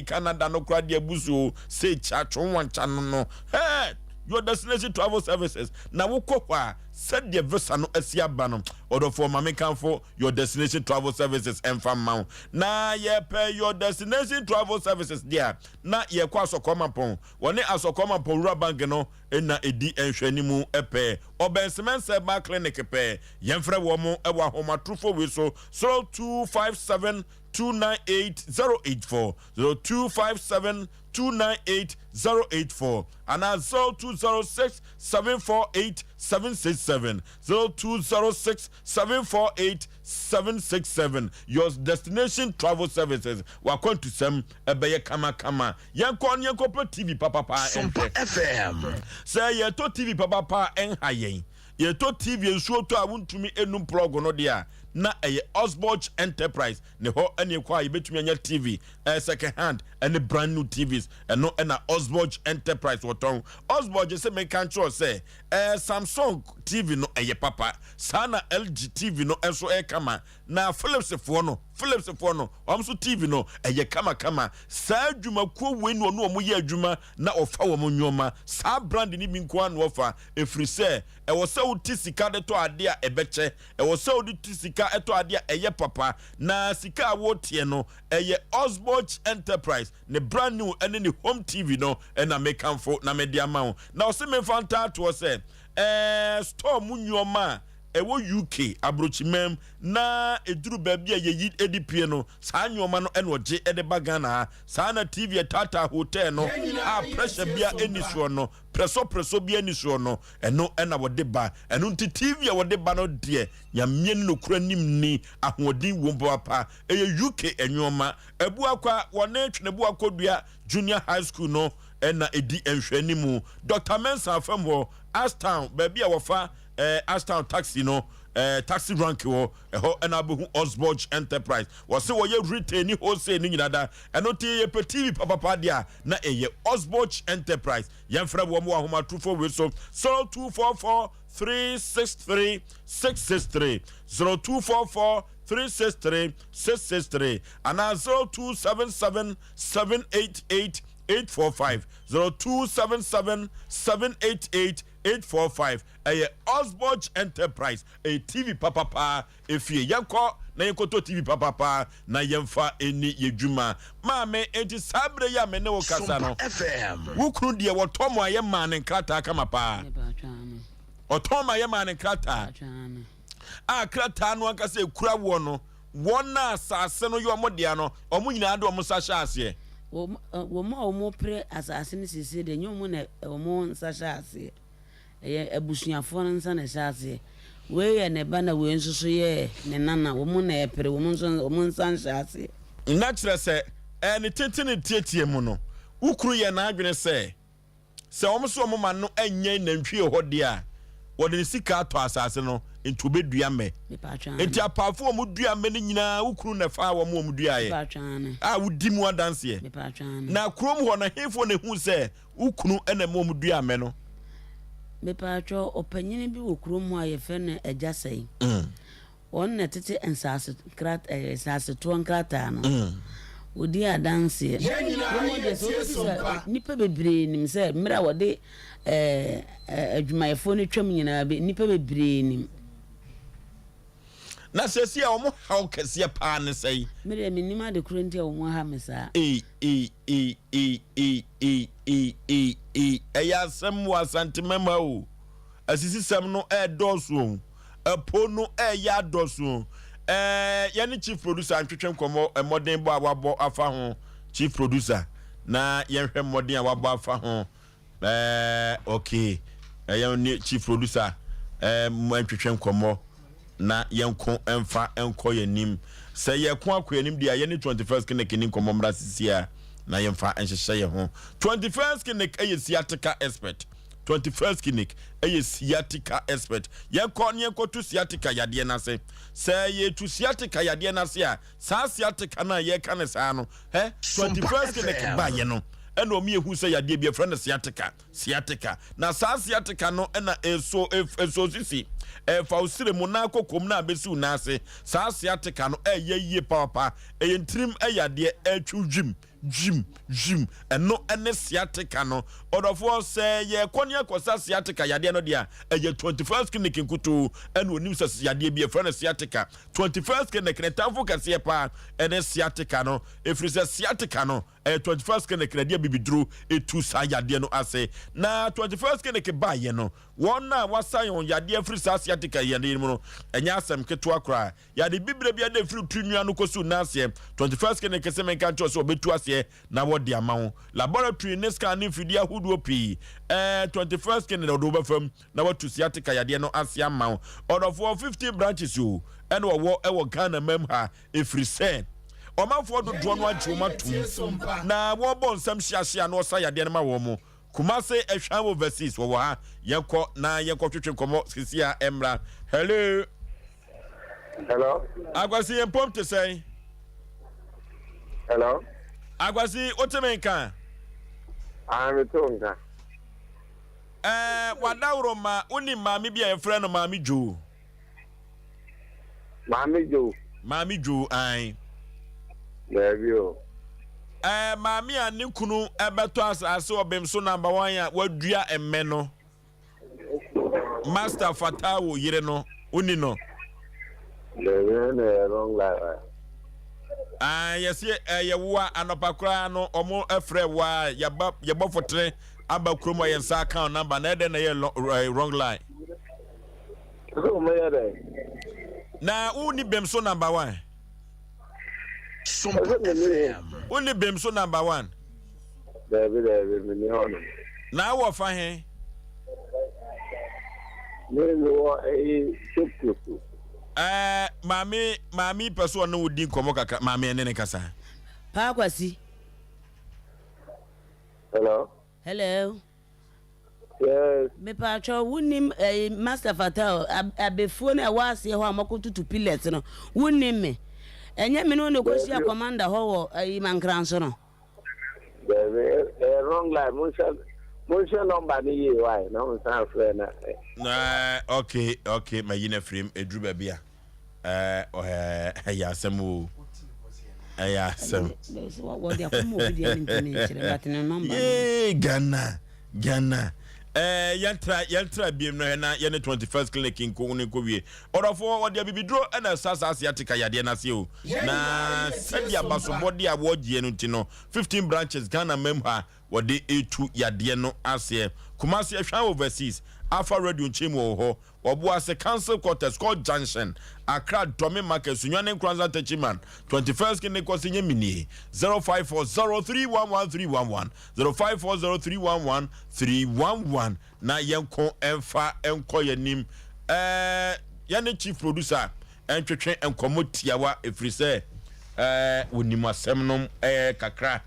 Canada no kra de busu se chacho wancha no your destination travel services na woko kwa said the visa no asia bano order for mamekan for your destination travel services and fam na ye pay your destination travel services there na ye kwa sokoma pon woni asokoma pon rura bank no na edi enhwani mu epe obensemen se ba clinic pe yemfre wo mo e wa homa trufo we so 0257 298-084 0257-298-084 and 0206-748-767 0206-748-767 your destination travel services wakon to sem ebeye kama yanko TV papa Sompa FM say ye to TV papa enhayen ye to TV ensuo to awuntumi enum plug no dia na Osborge Enterprise ne ho ene kwa yebetumi anya TV second hand and brand new TVs no na Osborge Enterprise woton Osborge se make control say Samsung TV no papa sana LG TV no enso kama na Philips fo no omso TV no kama sa adwuma ko we no omo ye adwuma na ofa wo mo nyoma sa brand ni bi nko an ofa efri se wo se utisika de to ade a ebeche wo se utisika eto ade a papa na sika wo tie no Osborge Enterprise ne brand new and ne home TV no na mekanfo na media ma na o se me fanta to say store mu nyoma ewo UK abrochimem na eduru baby a yeyi edipie no saa nyoma no eno je ede bagana saa na TV Tata Hotel no a pressure bia eniso no preso bia eniso no eno ena wode ba eno nti TV a wode ba no de nyamye no kura nim ni ahodin wo papa UK enyoma ebu akwa wona twene bu akodua junior high school no ena edi enhwani mu Dr. Mensa afamho Astown baby a wofa Astown taxi no taxi rank wo ho na behu Osborge Enterprise wo se wo ye retail ni wholesale ni nyinada eno ti ye pe TV papa dia na Osborge Enterprise yemfra wo mo ahoma trufo we so 0244 363 663 0244 363 663 and 0277 788 845 0277 788 845 Osborge Enterprise TV papa efie yanko na yankoto TV papa na yemfa eni yedwuma maame enti sabre ya me ne wo kasa no wukru de wotomo ayema ne krata kama pa otomo ayema ne krata krata no akase ekura wo no wona asase no yo modea no omo nyina de omo sahya ase wo pre asase ni sisi de nyomu na omo nsahya ase abusuafo nsa na hyase we ne ba na we nsusu ye ne nana wo mu na epere wo mu nsa hyase na kire se ne tetene tietie mu no ukuru ye na adwene se wo so mo ma no anya nantwie ho de a wo de sika to asase no into bedua me enti apafo mu dua me ni nyina ukunu na fa wo mu dua ye wudi mu adanse ye na krom ho na hefo ne hu se ukunu ena mu dua me no me patro opanyini bi wo krom ho ayefe ne agyasai on na tete ensase krat ensase to nkrata no odi adanse nipa bebre nim se mra wode adwumayefo ne twam nyina be nipa bebre nim na sesi a omo haw kese pa ne sei mre me nim ade kurenti a omo ha mesa ya sam wa santimama o asisi sam no doso apo no ya doso yani chief producer antwetwem komo modern bo awabo afa ho chief producer na yenhwe modern awabo afa ho okay yani chief producer antwetwem komo na yenko emfa enko yanim se yekon akoyanim dia yani 21st kinekini komo mra sisia na yemfa enhyehyɛ ye ho 21st kinek sciatica expert 21st clinic sciatica expert yenko to sciatica yade na se ye to sciatica yade na se a sa sciatica na ye ka ne sa no 21st clinic ba ye no ena omi ehu se yade bi friend sciatica na sa sciatica no ena eso sisi fa usire mu na kokom na besi una se sa sciatica no ye papa ntrim yade atwudwim jim eno ene sciatica no odofo say ye konia kosa sciatica yade no dia 21st clinic nkutu ene onim se yade bi friend sciatica 21st clinic ne tamfo kase pa ene sciatica no efri se sciatica no 21st clinic na dia bibidru etu sa yade no ase na 21st clinic ba ye no won na wasayon yade efri sa sciatica yade mu no enya asem keto akra yade bibre bia de efri tunua no kosu na ase 21st clinic se men kan cho so betu ase na wodi amawo laboratory ne scan ni fidia hudu pi 21st clinic do ba fam na watu sciatica yade no ase amawo order for 50 branches you and wo Ghana memha efri se Omanfo do no agye tum na wo bon sam hyiahia no sa yade ma wo mu Kumase ehwan overseas wo ha yenko na yenko twetwe komo sisia emra hello Agwasi empom te say hello Agwasi otemenka Amitonga wadawro ma uni mami bia e frɛ no mami jo ai Levio. Mami ani kunu ebeto asase obem so number 1 ya wadua emme no. Master Fatawo yire no, uni no. Levio ne wrong life. Yes ye wa anopakra no omo efre wa yeba fotre aba kromo ye nsa account number na ede na ye wrong line. So me yede. Na uni bem so number 1. Only Bemso number 1. David, me hono. Na wo fa he? Me no chukuku. Mami person no wodi komo kaka mami ene ne kasa. Pa kwasi. Hello. Yes. Me pa cho wunim Master Fatal abefuo na wa ase ho amakotutu pillet no. Wunim me. Enye me no negotiate commander ho wo mankranso no. Wrong line. Musha number ni ye why? No san friend na. Okay, my yina frame edru ba bia. Ya asem ya asem. What dia komo obi dia ntini but no number. Ghana. Yantra biem no na ye 21st clinic nko ne ko wie orofo ode bibidro na sasa asiatica yade na se o na sadia basobode a wogie no ti no 15 branches Ghana memha wode etu yade no ase Kumasi ehwan overseas Alpha Radio Nchemu ho obo ase council quarters called Junction Accra Domi Market Sunwane Kranza Techiman 21st clinic ko sinye mini 0540311311 0540311311 na yenko emfa enko yanim yane chief producer entwetwe enkomotiawa efrise wonima semnom kakra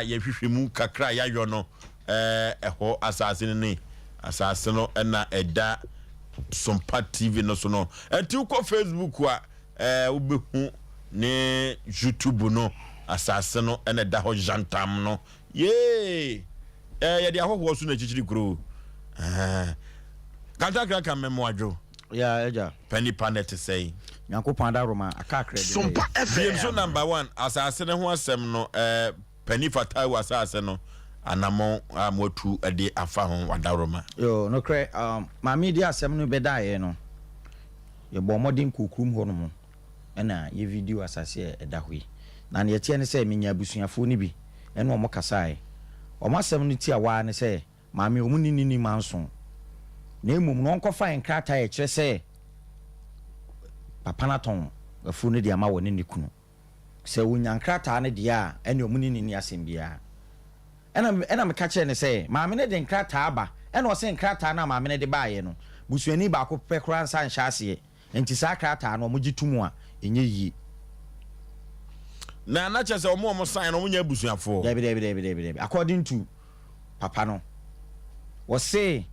yehwehwemu kakra yayo no eho asase ni asase no na eda Sompa TV no so no enti ko Facebook wa ubehu ne YouTube no asase no ene da ho jantam no ye ya dia ho so na chichiri kuro kanta kra memo adwo ya eja penny panet say Yankopon da Roma aka credit Sompa FM so number 1 asase ne ho asem no penny fatai wa asase no anamo amotu ade afa ho wadaroma yo no kre ma media asem no bedae no ye bo modern kokrum ho no mo na ye video asase edahwe na ne tie ne se menya abusuafo ni bi ene omo kasae omo asem no ti awa ne se ma me omu ni manso na emum no onkofa enkrata ye kire se papa na ton afu no dia ma woni ne kunu se wonya nkrata ne dia ene omu ni asem bia ena me ka kire ne se ma me ne de nkrata aba ena o se nkrata na ma me ne de baaye no busuani ba ko pekura nsa nhase enti sa krata no mo gitumu a enye yi na chese omo sign no nya busuafo debi according to papa no wo say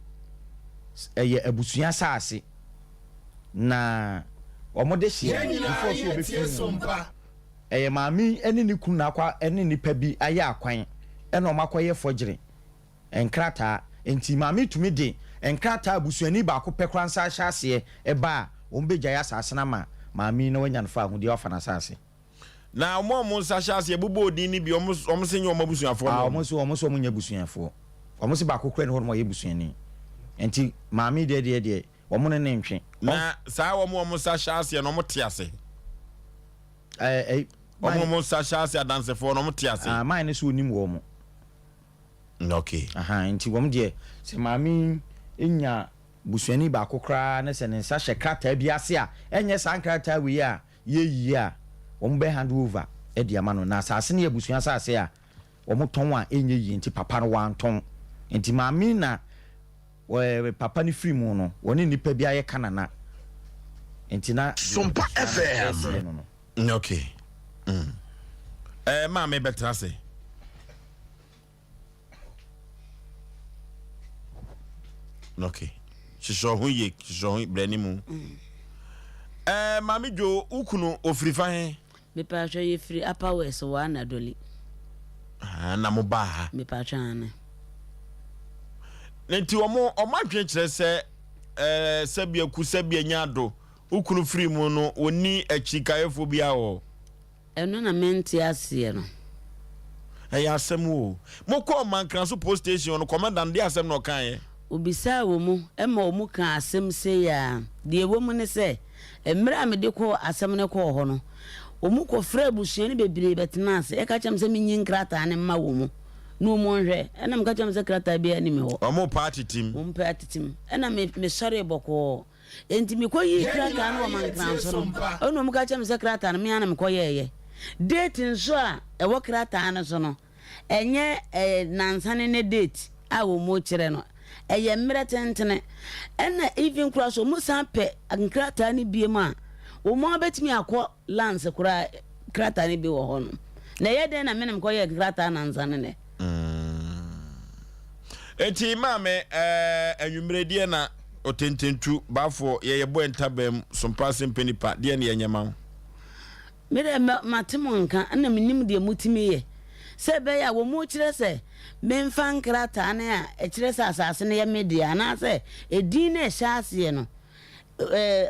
eye abusua saase na omo de hie before so obefi Sompa eye maami ene ni kunu akwa ene ni pa bi aye akwan ene omo akoye fogire enkrata enti maami tumi de enkrata abusuani ba ko pekran sa hyase e ba ombeja ya saase na maami no wanya nfa ahudi ofa na saase na omo sa hyase bubo odin ni bi omo senye omo busuafo no omo so nya busuafo omo se ba ko kre ne ho mo ye busuani enti maami de omo ne ntwe na saa omo sa hyase no omo tiase omo sa hyase adansefo no omo tiase man ne so onim wo mo okay enti wom de se maami enya busuani ba ko kra ne se ne sa hye krata bi ase a enye san krata wi a ye yi a wom be hand over e dia ma no na asase ne abusua asase a wom ton a enye yi enti papa no wan ton enti maami na papa ni free mu no woni nipa bi aye kanana enti na Sompa FM okay maami betra se okay shisho hu brani mu maami jo ukunu ofirifa he me pa hwe ye free upper west wa na doli na mo ba me pa twana nti omo adwen kire se sabia ku sabia nyado ukunu free mu no oni achikayefo bia wo eno na menti ase no ya asem wo moko mankran so post station no commandant dia asem no kan ye obisa wo mu ema wo mu kan asem se ya de wo mu ne se emra me de ko asem ne ko ho no wo mu ko fra busuani bebre betena ase e ka cham se minyi nkrata ne ma wo mu no mo nhwe ena me ka cham se krata bia ni me ho omo party team ena me sore boko enti me ko yi krata no mankran so no ono mu ka cham se krata ne me ana me ko ye date nso a e wo krata an so no enye nansane ne date a wo mo kire no eye mmere tentene ena even cross o musan pe nkrata ni bie ma o mo betimi akọ lance kura krata ni bi wo ho no na ye den na menem ko ye krata nansane ne eti mame anwumre die na otententu bafo ye bo entabam Sompa Mpe Nipa die na ye nyama mere matemo nka na menim de mutimi ye se be ya wo mu kire se memfa nkrata ne a e kire se asase ne ye media na se edin na hyase no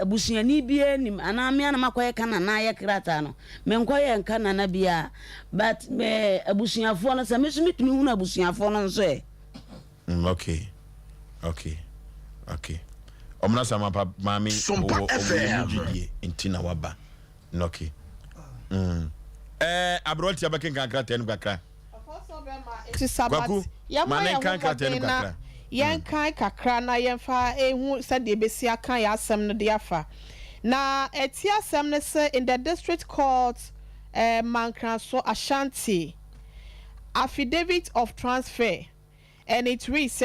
abusuani bia nim ana me ana makoye kana na ye krata no menkoye nka na bia but me abusuafo no se me so mitumi hu na abusuafo no nso e okay omna sama pa mami Sompa FM intina waba okay abroti abaken kankrata enu kakra Kwaku manen kankrata enu kakra yen kan kakra na yen fa ehu se de besi akan ya asem no de afa na eti asem ne se in the district court Mankran so Ashanti affidavit of transfer, and it reads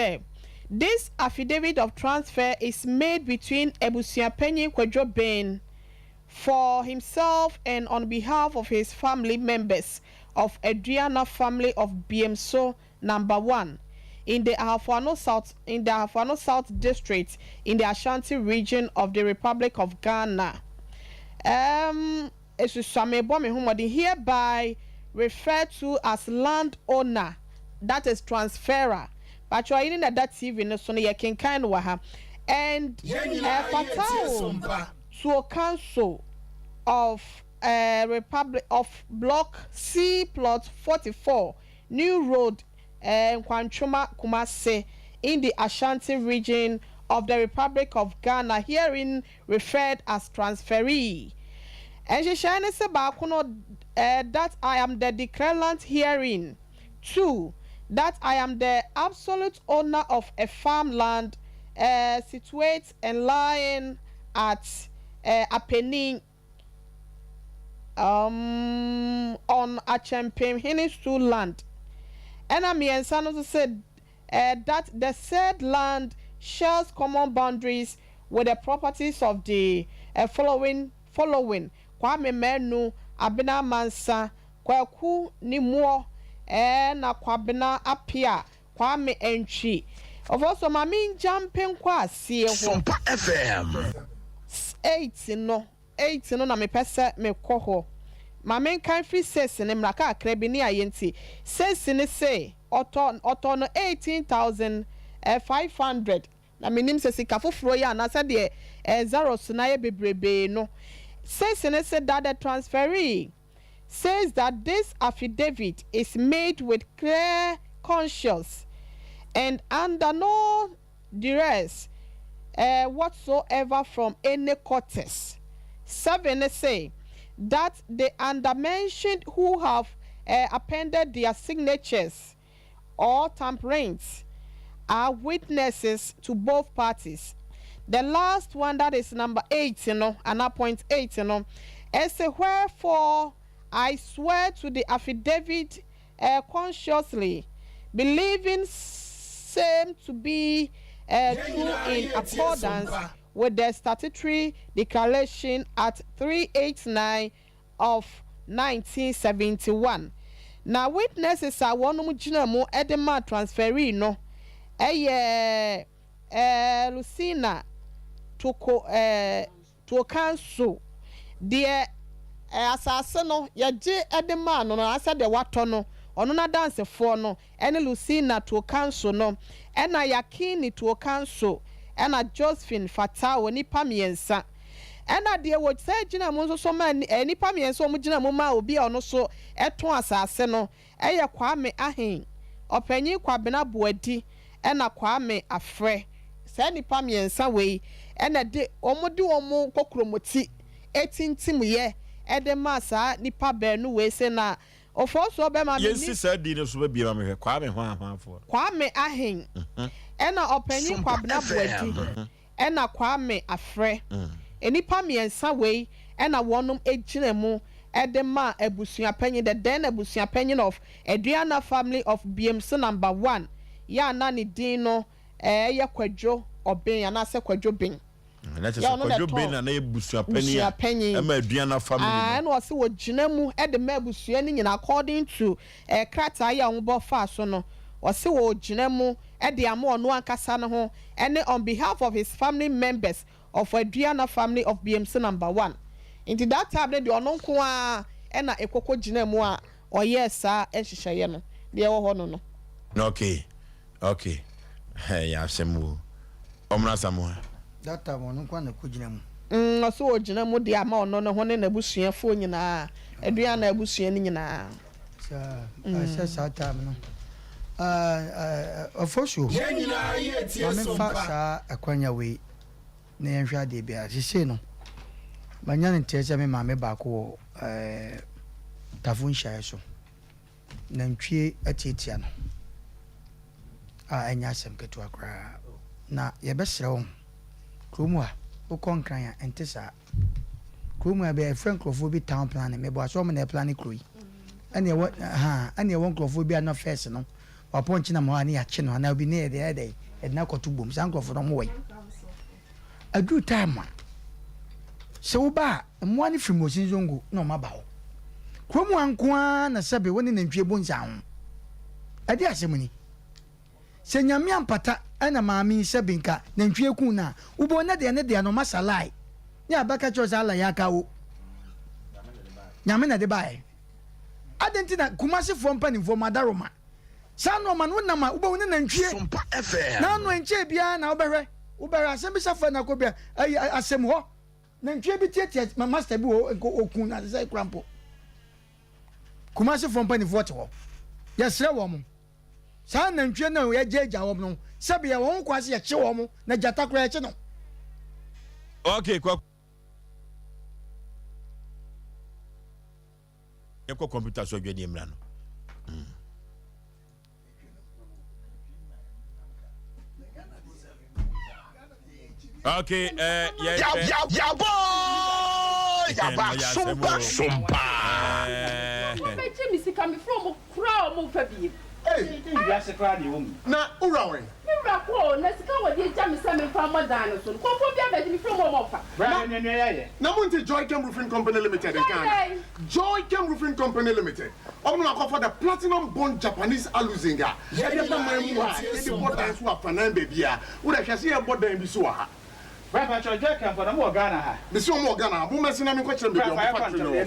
this affidavit of transfer is made between Ebusuapanyin Kwadwo Ben for himself and on behalf of his family members of Adriana family of BMSO number 1 in the Ahafo South district in the Ashanti region of the Republic of Ghana. Hereby referred to as landowner, that is transferer. But you are in that TV no so you can kind of and Fatao to a council of Republic of Block C plot 44 New Road Kwanchuma Kumase in the Ashanti region of the Republic of Ghana, herein referred as transferee. And she shine that I am the declarant herein. 2. That I am the absolute owner of a farmland situated and lying at Apeni on Asem Mpe Nipa land. And I mean, also said that the said land shares common boundaries with the properties of the following Kwame Menu, Abena Mansa, Kwaku Nimuo, na Kwabena Apia, Kwame Entry. Of also, my mean jumping qua see Sompa FM 8 no na me pesa me koho. My main country says in Mraka Krebini Ayenti says in say auto no 18,500. Na minim says Kafu Froya and I said the Zaro Sunaye Bebrebe no. Says in say that the transferee says that this affidavit is made with clear conscience and under no duress whatsoever from any courtesy. 7 say that the undermentioned who have appended their signatures or tamperings are witnesses to both parties. The last one, that is number 8, and point 8, as a wherefore I swear to the affidavit consciously, believing same to be true in accordance with the statutory declaration at 389 of 1971. Now witnesses are one mujinamu edema transferee no Lucina to council dear asaseno yaje edema no asa de wato no ono na dance for no ene Lucina to council no ena yakini to council ena Josephine Fatao nipa miensa ena de wo say gina mo so ma nipa miensa o mo gina mo ma obi ono so eto asase no eye Kwame ahen opanyi Kwabena Boadi ena Kwame afre say nipa miensa we ena de omode omo kokromoti etintim ye ede masa nipa benu we se na ofoso be ma yes sir di no so be bia me Kwame ho Kwame ahen ena opanyi Kwabena Boadi ena Kwame afre enipa miensa we ena wonum ejina mu edema abusuapanyi the then abusuapanyi of Adriana family of BMC number 1 ya na ni din no ye Kwadwo Oben ya na se Kwadwo Ben na se Kwadwo Ben na abusuapanyi e ma Adriana family and was wo gina mu edema abusua ni nyina according to krata ya onbo fa so no wose wo gina mu ede amo ono ankasa ne ho and on behalf of his family members of Adriana family of BMC number 1 into that time de ono nko a na ekoko gina mu a oye sa ehihye no de wo ho no okay ya Asem omra samu that time ono nko na ko gina mu so wo gina mu de ama ono no ho ne na busuafo nyina Adriana abusua ni nyina sa time no ofosho ma fa akwanya we na yenhwa de bia sese no manya ne tese me ma me ba ko tafun shaye so na ntwie atietia no enya Asem ketu akra na ye besere wo kromu a wo konkran ya entesa kromu a be francophobia town plan me bo aso me na plan kroi ane wo ane wo francophobia na first no waponchi na mo ani ya che no na obi ne de na kotu bom san krofo no mo we adu time se wo ba mo ani film osinzongo na o maba ho kromu anko na sebe woni na ntwie bonza ho ade Asem ni se nyame ampata ana maami se binka na ntwe ku na ubo na de no masalai ya baka cho sala ya kawo nyame na de bae adentina kumase fo mpani fo madaroma sa no man wona ma ubo na ntwe Sompa FM na no enche bia na obehwe asem bi safa na ko bia asem ho na ntwe bi tietie ma master bi okun na say crampo kumase fo mpani fo te ho ya sre wo mo sa na ntwe na ya jeja wo no sabe ya won kwase ya che wo mo na jata kra ya che no okay kwa yeko computer so dwe ni mra no okay ya boy ya ba Sompa me chimi sika me from kra mo fa bi ya se kra de wo na urawe mira ko na sika wo de ja me se me fa mo dan so ko fo bia be me from mo fa na munti Joy Chem Roofing Company Limited in Ghana. Joy Chem Roofing Company Limited. I'm going to for the platinum bond Japanese aluzinga. Yeah, that's not my move. It's the bond who are fanan baby. Would I see a bond and be so ha? Papa Joy Chem for the more Ghana ha. The so more Ghana. Who must na me question baby on factory.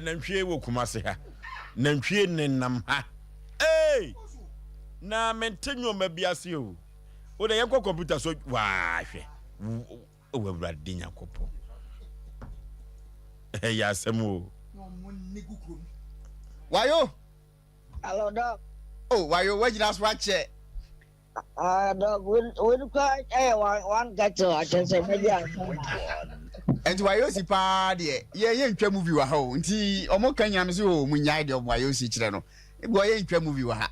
Nantwie wo kumase ha. Nantwie nenam ha. Hey! Na mentenyo mabiase o. O de yanko computer so wa hwe. O wurade nyakopo. Ya semo. Wayo? Hello, dog. Oh, wayo, where did I watch it? Dog, when one get to I just say maybe and wayo si pa de ye ntwa movie wa ha o nti omo kanya me so o munyai de wayo si kire no e bo ye ntwa movie wa ha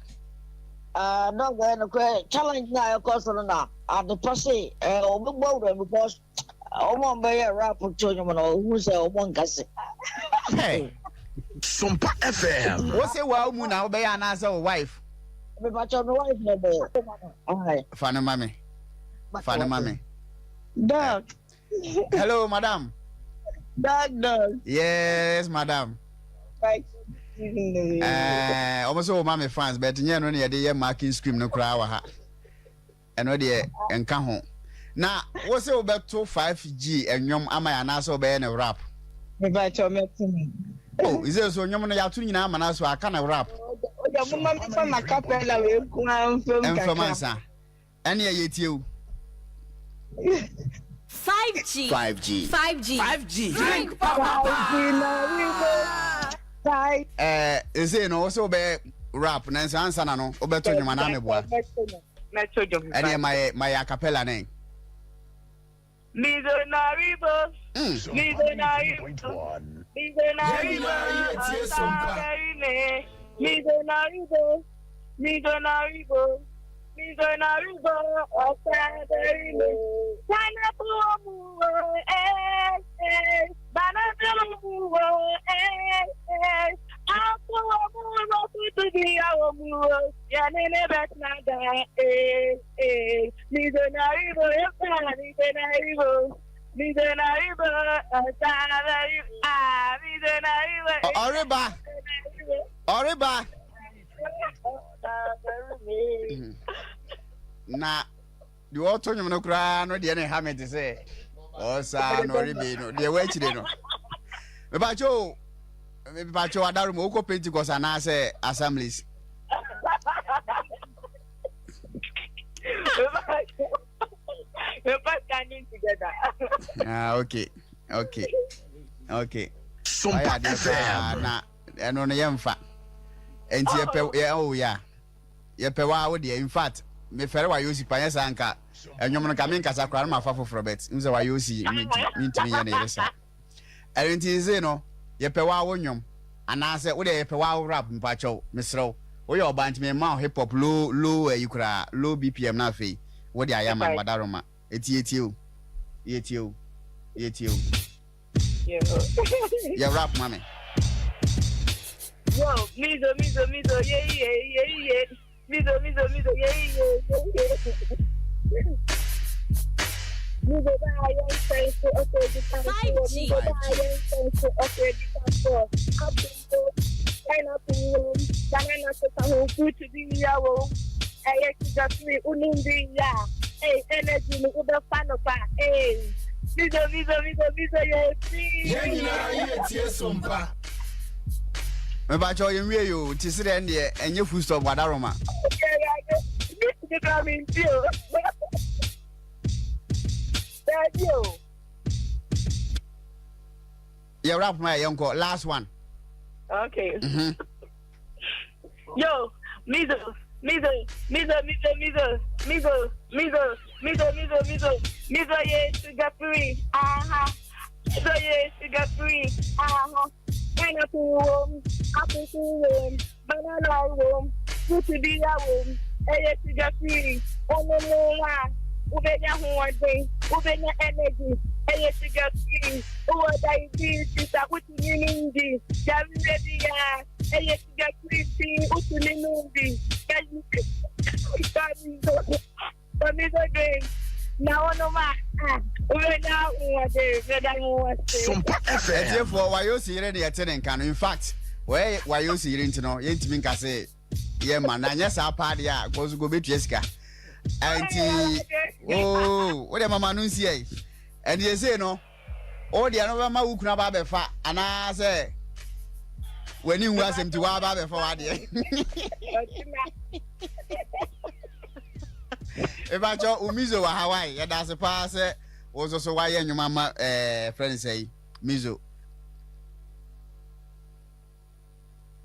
dog when challenge na cause na the person omo because omo be rap to you no who say omo nkase hey Sompa FM what say wa mu na obe ya na say o wife me ba cho me wife no be fana mami dog. Hello, madam. Dog. Yes, madam. Right. Almost all my fans, but you know, the marking scream no cry. And no, dear, and come home. Now, what's it about 5G and yum am I an asso by any rap? Oh, is there so yum no yatuni na man so I can't rap. My capella from answer. And yet you. 5G. Drink Is it also be rap? Nancy answer no. Obeto nyuma na meboa. Any my acapella name. Millionaire. Oriba. Na the auto no kra no de na ha me te say o sa no ribe no de wa chire no me ba cho adaru mo ko Pentecost na say assemblies we're standing together. Okay. Sompa FM na eno no yemfa enti ye pe wa wo de in fact me fere wa yosi pa yesa anka enwom no ka me nkasa kra ma fa foforo bet nze wa yosi mintimi ye na yesa enti ze no ye pe wa wo nwom ana se wo de ye pe wa rap mpa chow misro wo ye obanti me ma hip hop low yikura low bpm na fe wo de ayama wadaroma eti yeah rap mami Yo, mizo, yeah. Mizo, yeah. Mizo, pineapple, banana soda, fruit to be yawo. Hey, just me, unundi ya. Hey, energy, me ube fan of that. Hey, mizo, yes, Sompa. Me ba cho yen wie yo ti sire ndie enye food stop wadaroma. You come in too. Thank you. Yeah, rap my uncle. Last one. Okay. Mm-hmm. Yo, mizo, yeah, sugar free. Mizo, yeah, sugar free. Pineapple, apple, banana, fruit to be yawo. Hey, sugar free. No, ubenya huwade, ubenya energy. Hey, sugar free. Diabetes, utuninindi. Jamredia. Hey, sugar free. Utuninindi. Now, no ma. Ubenya huwade. Sompa FM. Therefore, why you see ready attending can in fact, why you see it no, yentimi nka say, yeah man, na nyesa party a go go betu esika. Auntie, oh, what the mama no see eh? And you say no, all the another ma who kuna ba be fa, ana say when you was him to wa ba be fa wa de. If I cho umizo wa Hawaii, ya da se pa say was also why your mama friend say mizo.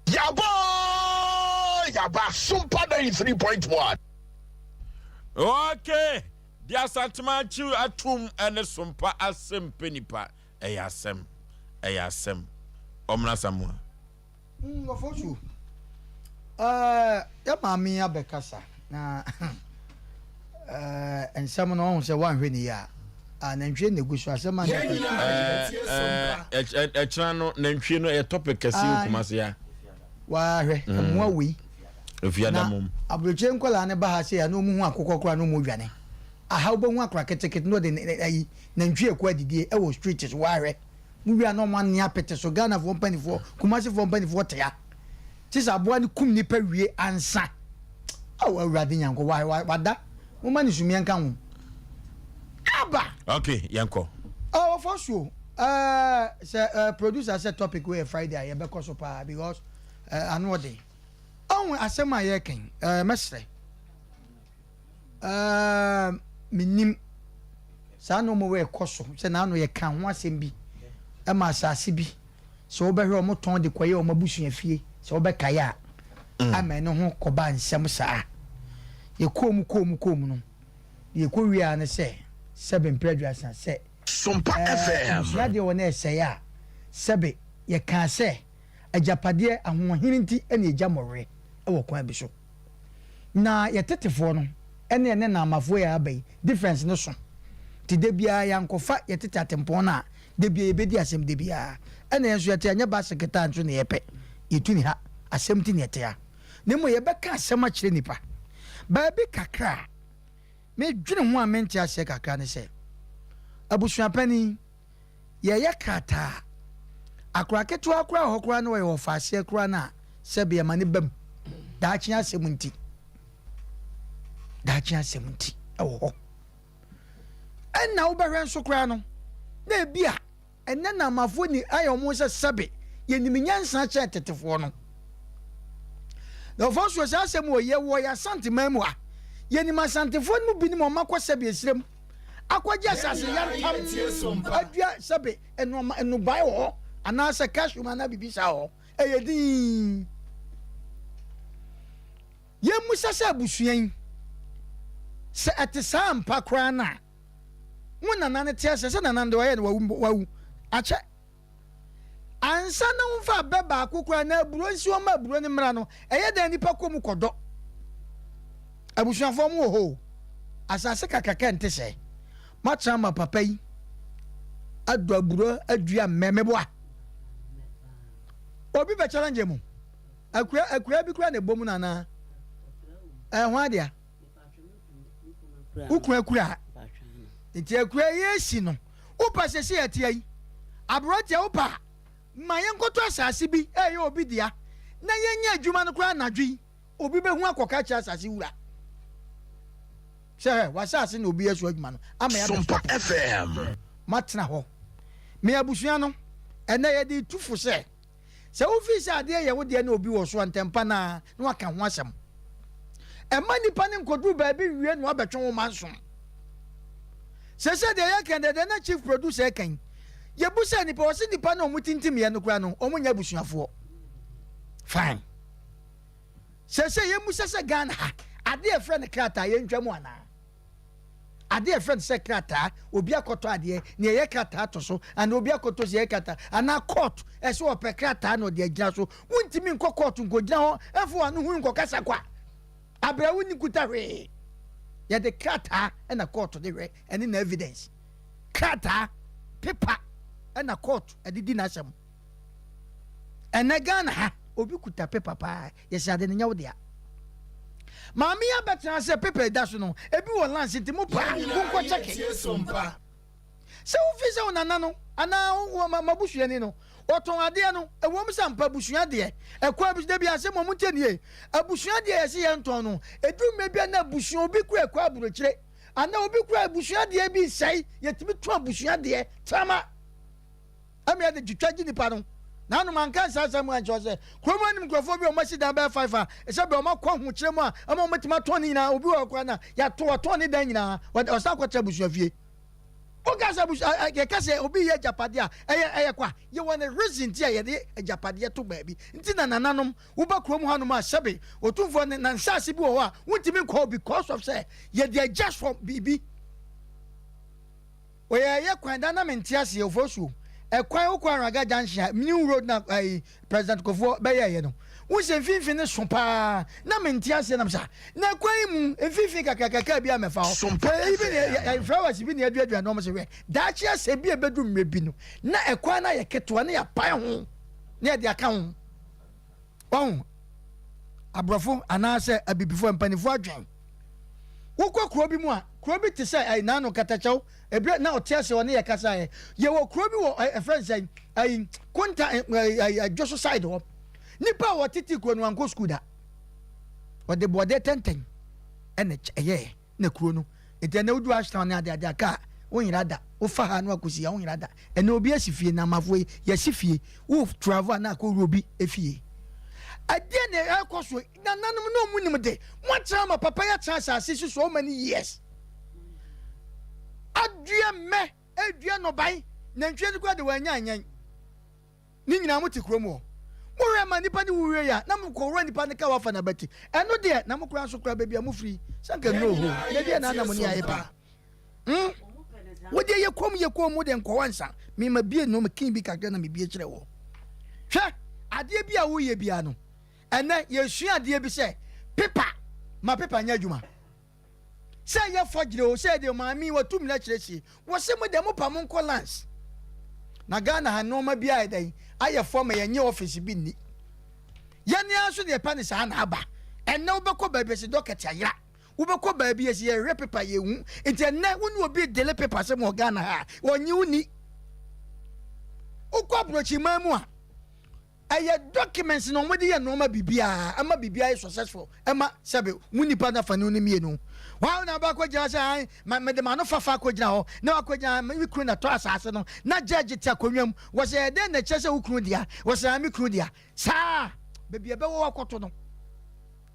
Yaba Sompa 93.1. Okay. Dia Santimachu atum ene Sompa Asem Mpe Nipa. Asem. Omna Samuel. Ofosu. Ya mami abekasa na ensam no ho se wan hwe ni ya. Nantwie negusu asema na echra no nantwie no e topic kasi kumase ya. Wa hwe mo awi. Efiadamum. Abroche nkola ne ba ha se ya no mu hu akokokora no mu dwane. Aha wo hu akora ketekete no de ayi nantwie kwa didie e wo streets wa hwe. Mu wi ano man ne apete so Ghana for mpanifo kumase for mpanifo tea. Tisa aboa ne kum nipa wie ansa. Awo awurade nyanko wada. Mo mani sumia nka ho. Aba. Okay, yanko. Oh, for sure. Producer said topic we Friday I be cause pa because anu de. Oh, asem ayekin. Mesre. Minim. Sa no mo we koso. Se na no ye kan ho asem bi. E ma asase bi. So obehwe o mo ton de koye o mabusu afie. So obekaya. Amen no ho koba nsem saa. Ye kom no. Ye ko wi an se 7 prejudice say Sompa FM. Ya de wona say ya 7 ye kan say ajapade ahohene nti ene eja morwe e wo kwan bi so na ye tetefo no ene na amafo ya abai difference no so ti de bia ya nkofa ye tete atempo na de bia ye bedi asem de bia ene enso ye te anya ba seketa nso na ye pe ye tuni ha asem ti ne te ya nemo ye be ka asem a kire nipa ba bi kakra me dwene ho a mente ase kakra ne se abusuapani ye krata akura ketu akura hokura no ye ofase akura na sebe ye mane bam daachi asemunti ewo ho enna wo behwe nso kura no na bia enna na mafo ni ayo mo se sebe ye niminyansa che tetefo no no fo so asem wo ye wo ya santimamu a ye ni masantefo no bi ni mo makwa sebe esrem akwaji asase yantam adua sebe enu bai wo ana se cashew na bibisa wo eyedin ye musa se abusuan se atesa ampa kra na wona nane te ase se nanande wo ye wawu ache ansa na umfa beba akokra na aburo nsi o ma aburo ni mra no eye da nipa komu kodo abusuanfo mu ho asase kakaka nte se machama papa yi adu aburo adua memeboa obi be challenge mu akura bi kura na bomu nana ho adia ukura nti akura yesi no upa sese atia yi aburo tia upa maye nkoto asase bi ye obi dia na yenya adwuma no kra nadwi obi behu akoka cha asase wura sɛ wasase na obi asu adwuma no ama ya Sompa FM matena ho me abusua no ɛna yɛ de tufo sɛ ofi sɛ ade yɛ wo de na obi wɔ so antempa na waka ho asɛm ɛma nipa ne nkodu baabi wie no abɛtwe wo manso sɛ de yɛ kan de na chief producer kan yɛbu sɛ nipa wɔ sɛ nipa na ɔmo tintim yɛ no kra no ɔmo nya abusuafoɔ fine sɛ yɛmu sɛ Ghana ha ade yɛ frɛ no krata yɛntwa mu ana ade yɛ frɛ no sɛ krata obi akɔtɔ adeɛ ne yɛ krata to so ana obi akɔtɔ sɛ yɛ krata ana court ɛsɛ ɔpɛ krata no de agyina so wontimi nkɔ court nkɔgyina hɔ ɛfo ano hu nkɔkasa kwa abrawo ni kuta hwee yɛde krata ɛna court de hwɛ ɛne na evidence krata paper ɛna court ɛde di n'asɛm ɛnɛ Ghana ha obi kuta paper pa yɛsɛ ade ne nyawo dia maame ya betena sɛ paper da so no ebi wɔ lance ntimo pa nkɔ check Sompa sɛ wo fi sɛ onana no ana wo mabusuani no oton ade no ewom sɛ mpa busua de ekwa bi de bi asɛ mo mutie nie abusua de yɛsɛ yɛ nton no edum bi na busua obi kura ekwa aburokyire ana obi kura abusua de bi sɛi yɛtimi to abusua de tama amia de twitwa nipa no na no man kan sa mu ancho se kromo nim krofo bi o ma sida ba 5 a e se be o ma kwa hu kire mu a ama o matima to ni nyina obi wa kwa na ya to ni dan nyina o sa kwa cha busu afie o ga sa busu ye ka se obi ye japade a eye kwa ye won reason ti ye de japade to ba bi nti na nananom wo ba kromo hanom a sebe otumfo ne na nsase bi wo a wontimi call because of say ye de just from bibi o ye kwan da na mentiase Oforisuo ekwan ukwan raga junction new road na president Kofo be ye no wo se finfin ne so pa na menti ase na msa na kwan mu finfin kakaka bi amefa ho ibi ne flowers bi ne aduadua no mo se we da chi ase bi ebedu mrebi no na ekwan na ye keto na ya pan ho na de aka ho on abrofo anase abibifo mpanifo adwen wo kwa kuro bi mu a kuro bi te se na no katachaw ebre na otiase woni ye kasa ye wo kuro bi wo friend say konta Joshua side ho nipa wo titi kuro no anko school da wo de bode tenten ene ye na kuro no ete na udu ashton na ade aka wo nyira da wo fa ha no akosi ya wo nyira da ene obi asifie na mafo ye sifie wo travel na ko robi efie ade ne akoso na nanom no munim de mo tra ma papa ya tra asase so many years adua me adua no ban na ntwe de kwa de wanya anyan ni nyina mo ti kromo mo hwe ma nipa ni wuwe ya na mo ko ro nipa ne ka wafa na bati eno de na mo kura so kura bebia mo firi sanka no ho na de na mo ni aye pa wo de ye kom mo de nko wansa me ma bie no me kin bi kakra na me bie kire wo hwe ade bia wo ye bia no ene ye sua ade bi se paper ma paper nya adwuma say ye forgere o say de maami watum na kiresi wo se mo de mo pa mo nko lance na Ghana ha no ma bia edan aye form ye nye office bi ni ye ne aso de pa ni sa na aba enne wo bekọ ba bi se docket ayra wo bekọ ba bi se ye re paper ye hu enti ne wo ni obi dele paper se mo Ghana ha wonyi uni ukọ brochi mamu a aye documents no mo de ye no ma bibia ama bibia is successful ema sebe muni pa na fani oni mienu wa na ba ko jina sai me de ma no fafa ko jina ho na wa ko jina mi kru na to asase no na judge ti akonwam wo se de na chese wo kru dia wo se ami kru dia sa bibia be wo akoto no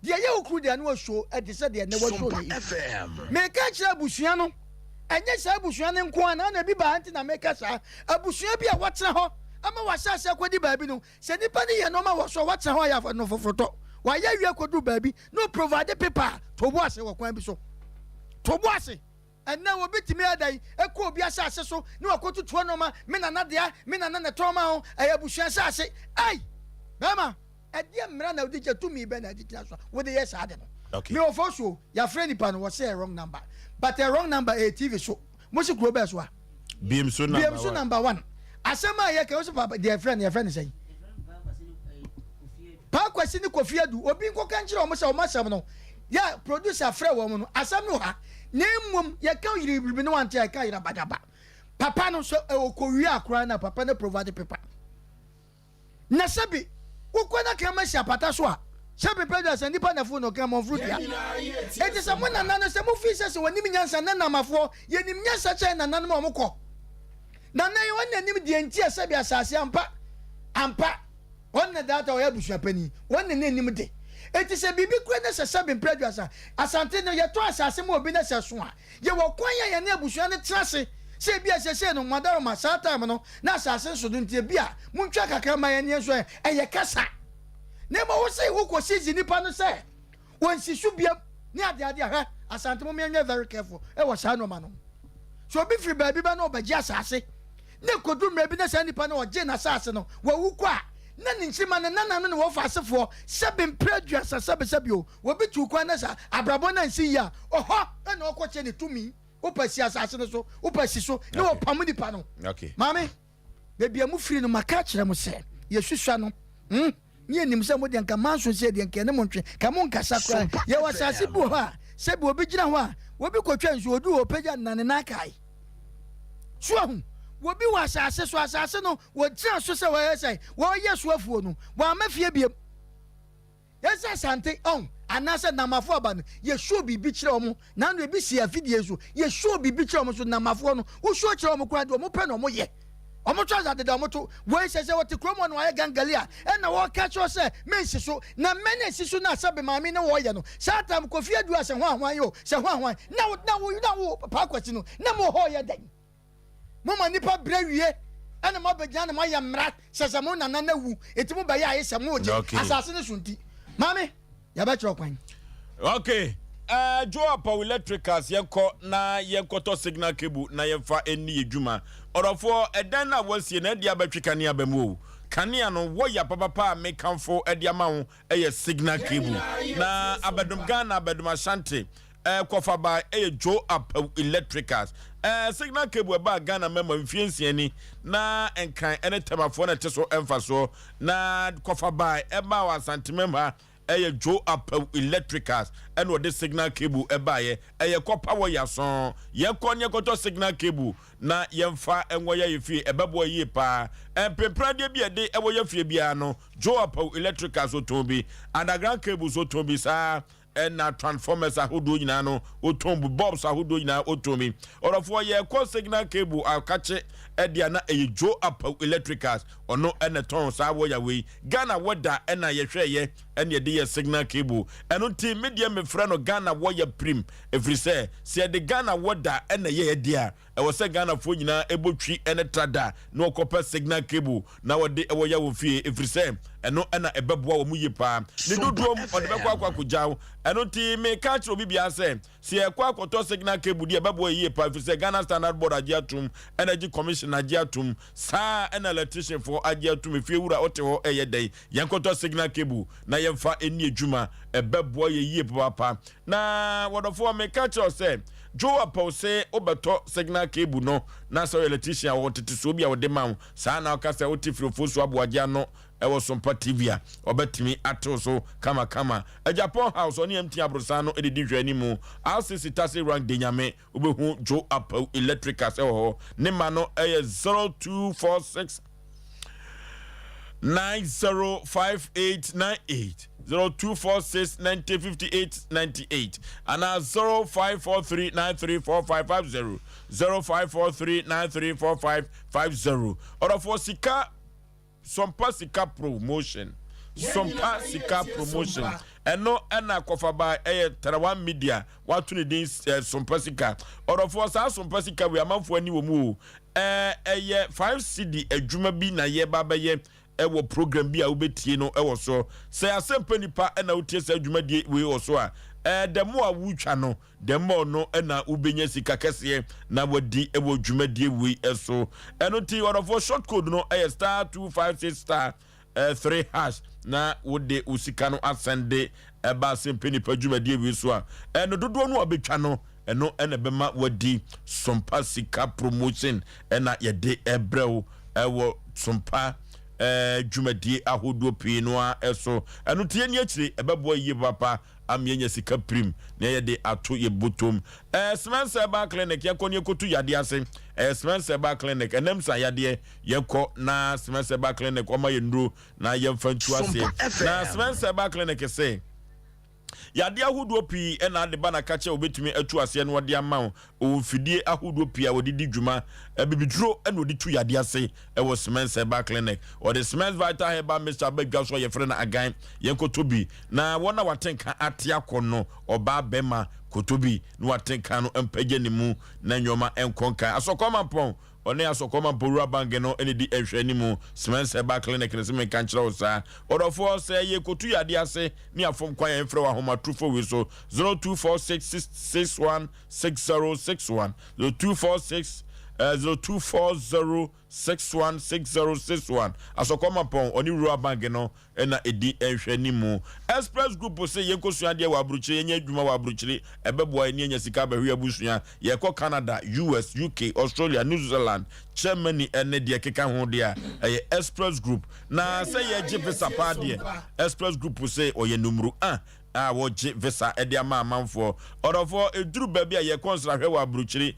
de ye wo kru dia no wo show e de se de ne wo show ni me ka kira busua no enye sa busua ne nko na bi ba anti na me ka sa abusua bi a wo tena ho ama wasase akodi baabi no se nipa ni ye no ma wo so wo tena ho ya no fofoto wa ya wi akodu baabi no provide paper to bo ase wo kwan bi so to bo ase enna wo bitimi adan eko obi asase so ne wakotu to no ma me na dia me na ne to ma ho ayabusua asase ai bema ade mra na odi jetumi be na adi so wo de yes ade no me Oforisuo ya friend nipa no wo say a wrong number but a wrong number a TV so mo se kuro be so a BM number 1 Asem aye ke wo so papa their friend say pa kwasi ni Kofi Adu obi nko kan kire o mo se o masam no ya producer frɛ wo mo no asam no ha na mmom ye ka yiri bibi no wante ya ka yira badaba papa no so okowi akora na papa no provide paper na sabi ukwana kama shapata so Sabe Pedro send nipa na phone okra mo fruit ya. Eti se mo nana se mo fi se woni nyansa na namafo ye nim nyansa che nana no mo kɔ. Nana ye won nanim die nti ase bi asase ampa. Won na data o ya busua pani. Won na nanim de. Eti se bibi kura na se Sabe Pedro asante no ye to asase mo obi na se so a. Ye wo kwan ya na busua ne trase. Se bia se no madaro ma sa time no na asase so do nti bia muntwa kakra ma ye ne so ye kasa. Nema wo say wo kwosizi nipa no say won sisu bia ni ade ha asante mo me very careful e wo sha no ma no so obi free baabi ba no obaji asase ne kodu mra bi na sha nipa no oje na asase no wo wu kwa na ninchima na nana no wo fa asefo Sabe Mpe Sabe wo bi tu kwa na sa abrabo na nsi ya oho na okoche ne tumi wo pasi asase no so wo pasi so ne wo pam nipa no okay mame bebi amu free no maka kire mo se ye hwehwa no ni enim se mo de nka manso se de nka ne mo ntwe ka mo nkasa kra ye wasase bu ho a se bi obi gina ho a wo bi kotwa nso odu o pagya nane na kai so hu wo bi wasase so asase no wo gina so se wo yesai wo yesu afuo no wo amafie biem yesa sante on anase namafo aba no ye show bibi kire omo na no ebi si afidie so ye show bibi kire omo so namafo no wo show kire omo kra de omo pe no omo ye omo twaza de omo to we sese what kromo no aye gangalia e na wo ka cho se mensi so na mene sisu na Sabe maami na wo ye no satam kofi adu ase ho ahwan yo se ho ahwan na wo pa kwati no na mo ho ye den mo ma nipa brawie ana mo begya na mo ye mra sese mo na na wu etimu ba ye aye se mo je asase ne sunti maami ya ba tro kwan okay Joa Power Electricals yenko na yenkoto signal cable na yenfa eni edwuma orofo edan na wasie na dia batwika ne abamu kanea no woya papa me kanfo edi ama ho eye signal cable na abadum Ghana abadum Ashanti kofa ba eye Joa Power Electricals signal cable ba Ghana mema mfiensi ani na enkan ene temafo na teso emfa so na kofa ba eba wa Asante memba eye Joa Power Electricals and what the signal cable ebaye eye ko power yason ye ko nye koto signal cable na yemfa enwoya yefi ebebo yi pa pepradie bi ede ewo yefie bia no Joa Power Electricals otombi underground cables otombi sa na transformers ahodo nyina no otombu bulbs ahodo nyina otombi orofo ye ko signal cable akache edia na eye Joa Power Electricals ono ene ton sa wo ya we Ghana woda ena ye hweye ene de ye signal cable eno ti media me frɛ no Ghana wo ye prim every say de Ghana woda ene ye dia e wo se Ghana fo nyina ebotwi ene trada no okopa signal cable na wo de wo ya wo fie every say eno ena ebeboa wo mu yipa ne dodom ode bekwa akwakujaw eno ti me ka kiro bibia se ekwa akoto signal cable de ebeboa yipa every say Ghana Standard Board agiatum Energy Commission agiatum sa ena electrician for agiatum fie wura oteho eye dai yankoto signal cable na yemfa eni edwuma ebeboa ye yie papa na wodofo me ka kiro se Joa Power say obeto signal cable no na so electrician wo tete so bia wo de ma sa na ka se otifiri Osei Aboagye no ewo Sompa TV a obetimi ato so kama Japan house oni MT abrosa no edidi hwani mu RCC tase rank de nyame obehu Joa Power Electricals ewo ne ma no 0246 905898 0246 905898 and 0543934550 0543934550 or for Sika Sompa Sika promotion and no ana kofa by Tarawan media what to the Sompa Sika or for Sompa Sika we amount any mu 5 CD adwuma bi na ye baba ye ewo program bi a obetie no ewo so say Asem Mpe Nipa na otie say adwumadie we wo so a the more wutwa no the more no na ubenya sika kese na wadi ewo adwumadie we eso eno ti one of short code no star 256 star 3 hash na wode usika no asende eba Asem Mpe Nipa adwumadie we so a eno dodo no obetwa no eno ena bema wadi Sompa Sika promotion ena yede ebrew ewo Sompa dwumadie ahodo pii no a eso eno tie ni akire ebebo yi papa amienya sika prim na ye de ato ye botom Spencer Ba Clinic ye konye kotu yade ase Spencer Ba Clinic enem sa yade ye ko na Spencer Ba Clinic o ma ye nduro na ye mfantu ase na Spencer Ba Clinic say yade ahodo pii na ade ba na kache obetumi atu ase no de ama o fidie ahodo pii a wodidi dwuma bibiduro na wodi tu yade ase wo Spencer Ba Clinic or the Spencer Vital Herbal Mr. Abegwa so ye frɛ na agan ye kotobi na wona watenka ate akono oba bema kotobi no watenka no mpagye ne mu na nyoma enkonka asokoma pon one asokoma borua bange no ene di ehwe ni mu Spencer Ba Clinic ne se men kan kire osa odofo se ye kotu yade ase ni afom kwan ye frɛ wa homa trufo we so 0246616061 0240616061 asokoma pon oni rua bange no ena edi ehwe ni mu Express Group say ye kosua de wa abruchire ye adwuma wa abruchire ebeboa ni enya sika ba hwe abusua ye ko Canada US UK Australia New Zealand Germany ene de keka ho de a Express Group na say ye gye visa pa de Express Group say oye numero 1 woje visa ede ama amanfo odofo eduru ba bia ye konsra hwe wa abruchire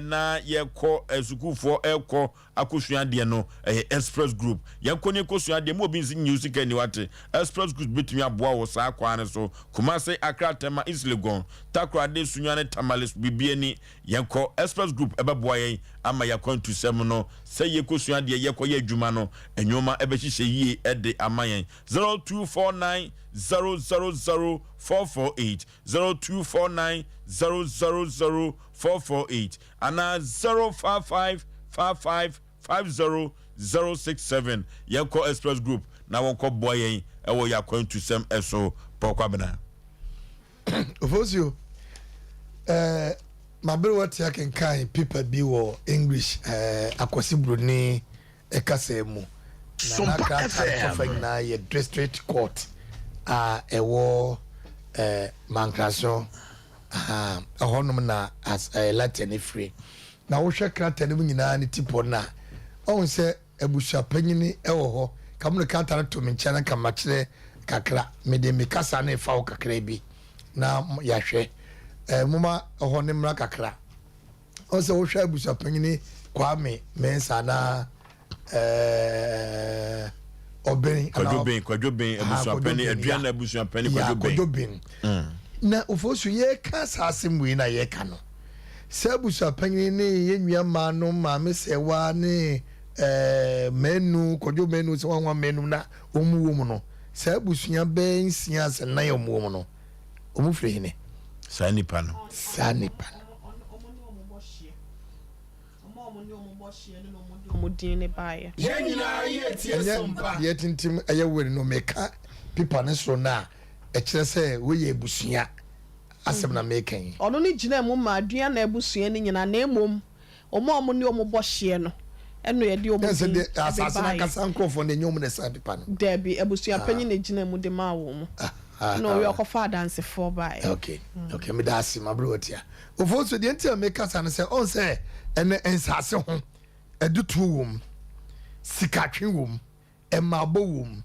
na ye ko esukufo ekọ akosua de no Express Group ye konye kosua de mo bi nsi music ani wate Express Group betumi aboa wo sa akwa ne so Kumasi Accra Tema Islegon Takra de sunyane Tamales bibieni ye ko Express Group ebeboa ye ama ya kwantu sem no se ye kosua de ye ko ye adwuma no enwoma ebehihye yie ede ama yen 0249 000-448 0249-000-448 ana 055-55-50-067 Yanko Express Group na wonko boyen ewo ya kwantu sem eso pokwabena Oforisuo mabere what ya can kai people be wo English akwasi broni ekasemu na ka na ye district court ewo mankraso ahonom na as Latin free na wo hwe krata ne nyina ne tipo na on se ebusha panyini ewo ho kamno kanta to me nchana kamakire kakra me de me kasa na efa wo kakra bi na ya hwe muma ho ne mra kakra on se wo hwe ebusha panyini Kwame Mensa na Kwadwobin abusuapani aduana abusuapani Kwadwobin na Oforisuo ye ka asem wi na ye ka no se abusuapani ne ye nwia ma no ma me sewa ne menu Kwadwobin se wanwa menu na omuwo mu no se abusua be nsia se na ye omuwo mu no omufre hine Sanipa Mudine baye ye tintim aye wori no meka pipa ne so na e kire se we ye busua asem na mekan ono ni gina mu ma adua na abusua ni nyina na emom omo ni omo bohye no eno ye de omo de asase na kasa nkofo na nyom ne sa pipa no debi abusua panyi na gina mu de ma wo mu no we okofa dance for baye okay me da asi ma bro tia Oforisuo de ntia meka sa ne se on se ene ensase ho edutu wom sikatwe wom emabo wom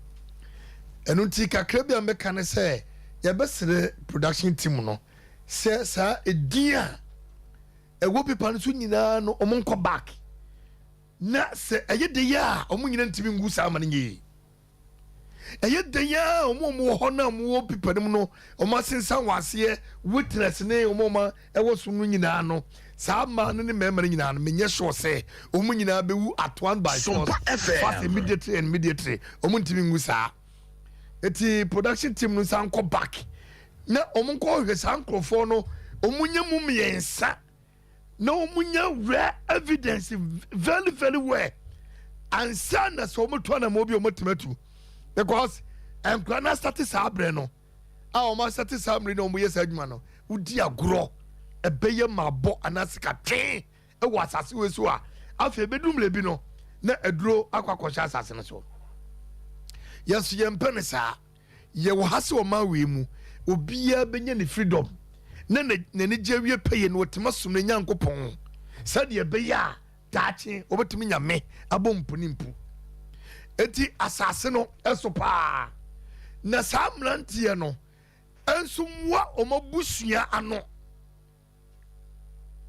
enu ti kakra bia meka ne se ye besere production team no se sa edia ewo pipa no so nyina no omonko back na se eye de ya omo nyina ntimi ngu sa amane nyi eye de ya omo ho na mo pipa no omo sensan wase witness ne omo ma ewo so no nyina no sa man ne memere nyina no menye sure say omu nyina bewu at one by force fast immediately omu ntimi ngu sa eti production team no san ko back na omu ko hwe san krofo no omu nyemu miensa na omu nya rare evidence very very well and sana so omu to na mo bi omu tematu because na start sabre no a omu start sabre no omu yes adwuma no udi agro ebeye mabo anasika twen ewo asase we so a afi bedum lebi no na eduro akwakosha asase no so yesu ye mpene sa ye wo hase o ma we mu obia benya ne freedom na ne jewie peye no otema sum na nyankopon sade ebeya daache obetumi nyame abompuni mpu eti asase no eso pa na saa mmeranteɛ no enso mmoa ɔmo busua ano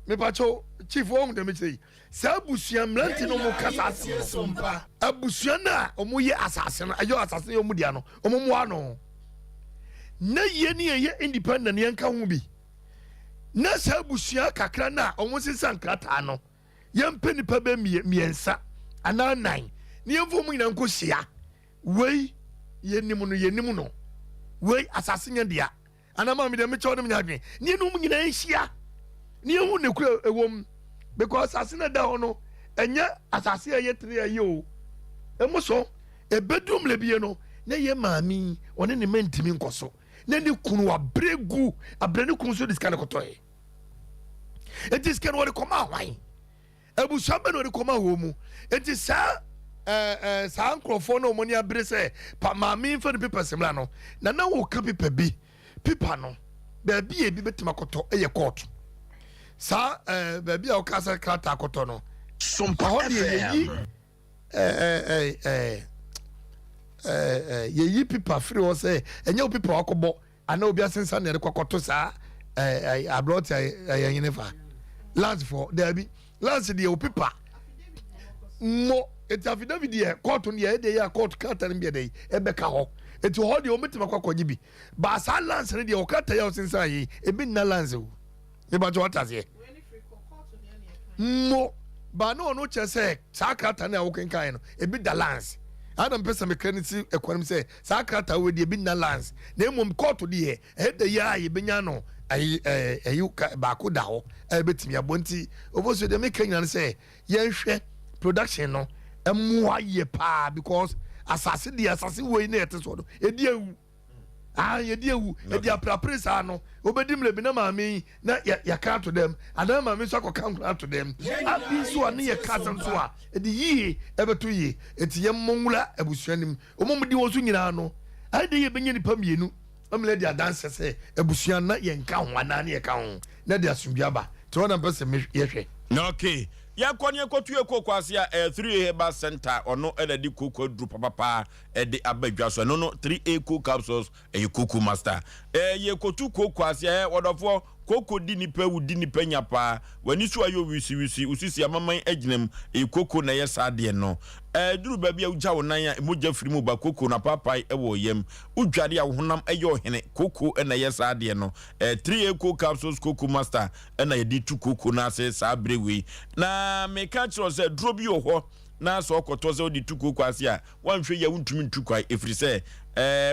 mepacho chief wo dem kyerɛ saa busua mmeranteɛ no mo kasa asompa abusua na ɔmo yɛ asase no ayo asase no ɔmo dia no ɔmo mmoa no na yie ne yɛ independent yɛn ka ho bi na saa busua kakra na ɔmo sisan krata no yɛn pɛ nipa bɛ miɛnsa anaa 9 ne yɛn fo mu nyina nko hyia wei yɛnim no wei asase nya dia anama mi de me kyɛw dem nya adwen ne yɛn mu nyina hyia ne yɛn hu ne kura ewom because asase na da hɔ no ɛnyɛ asase a yɛ tere ayi o emu so ebedum le bie no na yɛ maami ɔne ne mentimi nkɔso na ne kunu abregu abrɛ ne kunu so diska ne kɔtɔɛ eti sika no wɔde kɔma ahwan abusua bɛ na wɔde kɔma wɔ mu eti saa saa nkurɔfoɔ no ɔmo ne abere sɛ pa maame nfa ne pepa semla no na wɔka pepa bi pepa no baabi ebi bɛtuma kɔtɔ ɛyɛ court saa baabi a wɔka sɛ krata akɔtɔ no Sompa hɔ deɛ yɛyi pepa firi hɔ sɛ ɛnyɛ wo pepa wakɔbɔ anaa obi asensa ne yɛde kɔkɔto saa abrɔte yɛnyene fa lance for daabi lance deɛ wo pepa mmɔ eti affidavit deɛ court no deɛ ɛde yɛ court krata no bi ɛde ɛbɛka hɔ eti hɔ deɛ wɔmɛtumi akɔkɔgye bi baasa lance no deɛ wɔkrata yɛ ɔsensa yi ebi nna lance o ebatɔ wataseɛ mmɔ ba na ɔno kyerɛ sɛ saa krata no a wokenkan no ebi da lance adam pesa me kranisi ekwanim sɛ saa krata wo de ebi nna lance na emom court deɛ ɛde yɛ a yɛbɛnya no ayi baako da hɔ ɛbɛtumi abɔnti oboso de me kanya no sɛ yɛnhwɛ production no ɛmoa yɛ paa because asase deɛ asase wei na yɛte so no ɛdi ewu yɛdi ewu ɛdi aprapre saa no obɛdi mmerɛ bi na maame na yɛka to dɛm anaa maame nso akɔka nkora to dɛm abi nso a ne yɛ kasa nso a ɛde yie ɛbɛto yie eti yɛn mmɔnwura abusua nim ɔmo di wɔn so nyinaa no ayɛ de yɛbɛnya nipa mmienu ɔmo de adanse sɛ abusua na yɛnka ho anaa ne yɛka ho na de asomdua ba te wɔn na mpɛ sɛ yɛhwɛ. Okay. Yakɔne kɔtu ekoko ase a 3A Herbal Center ono ɛde koko dru papa ɛde abadwa so no 3A cocoa capsules ɛyɛ koko master ye kotu koko ase wɔdɔfo koko di nipa wu di nipa nyapa wani so ayo wisi usisi amaman aginam koko na yɛ saade no duru ba bia ugya wonan a mogya firi mu ba koko na papai ɛwɔ yam udware a honam ɛyɛ ohene koko na yɛ saade no 3A cocoa capsules koko master na yɛ di tu koko na ase saa brewe na me ka kyerɛ sɛ duro bi wɔ hɔ na so kɔtɔ sɛ odi tu koko ase a wanhwɛ yɛ wontumi ntu kwai efiri sɛ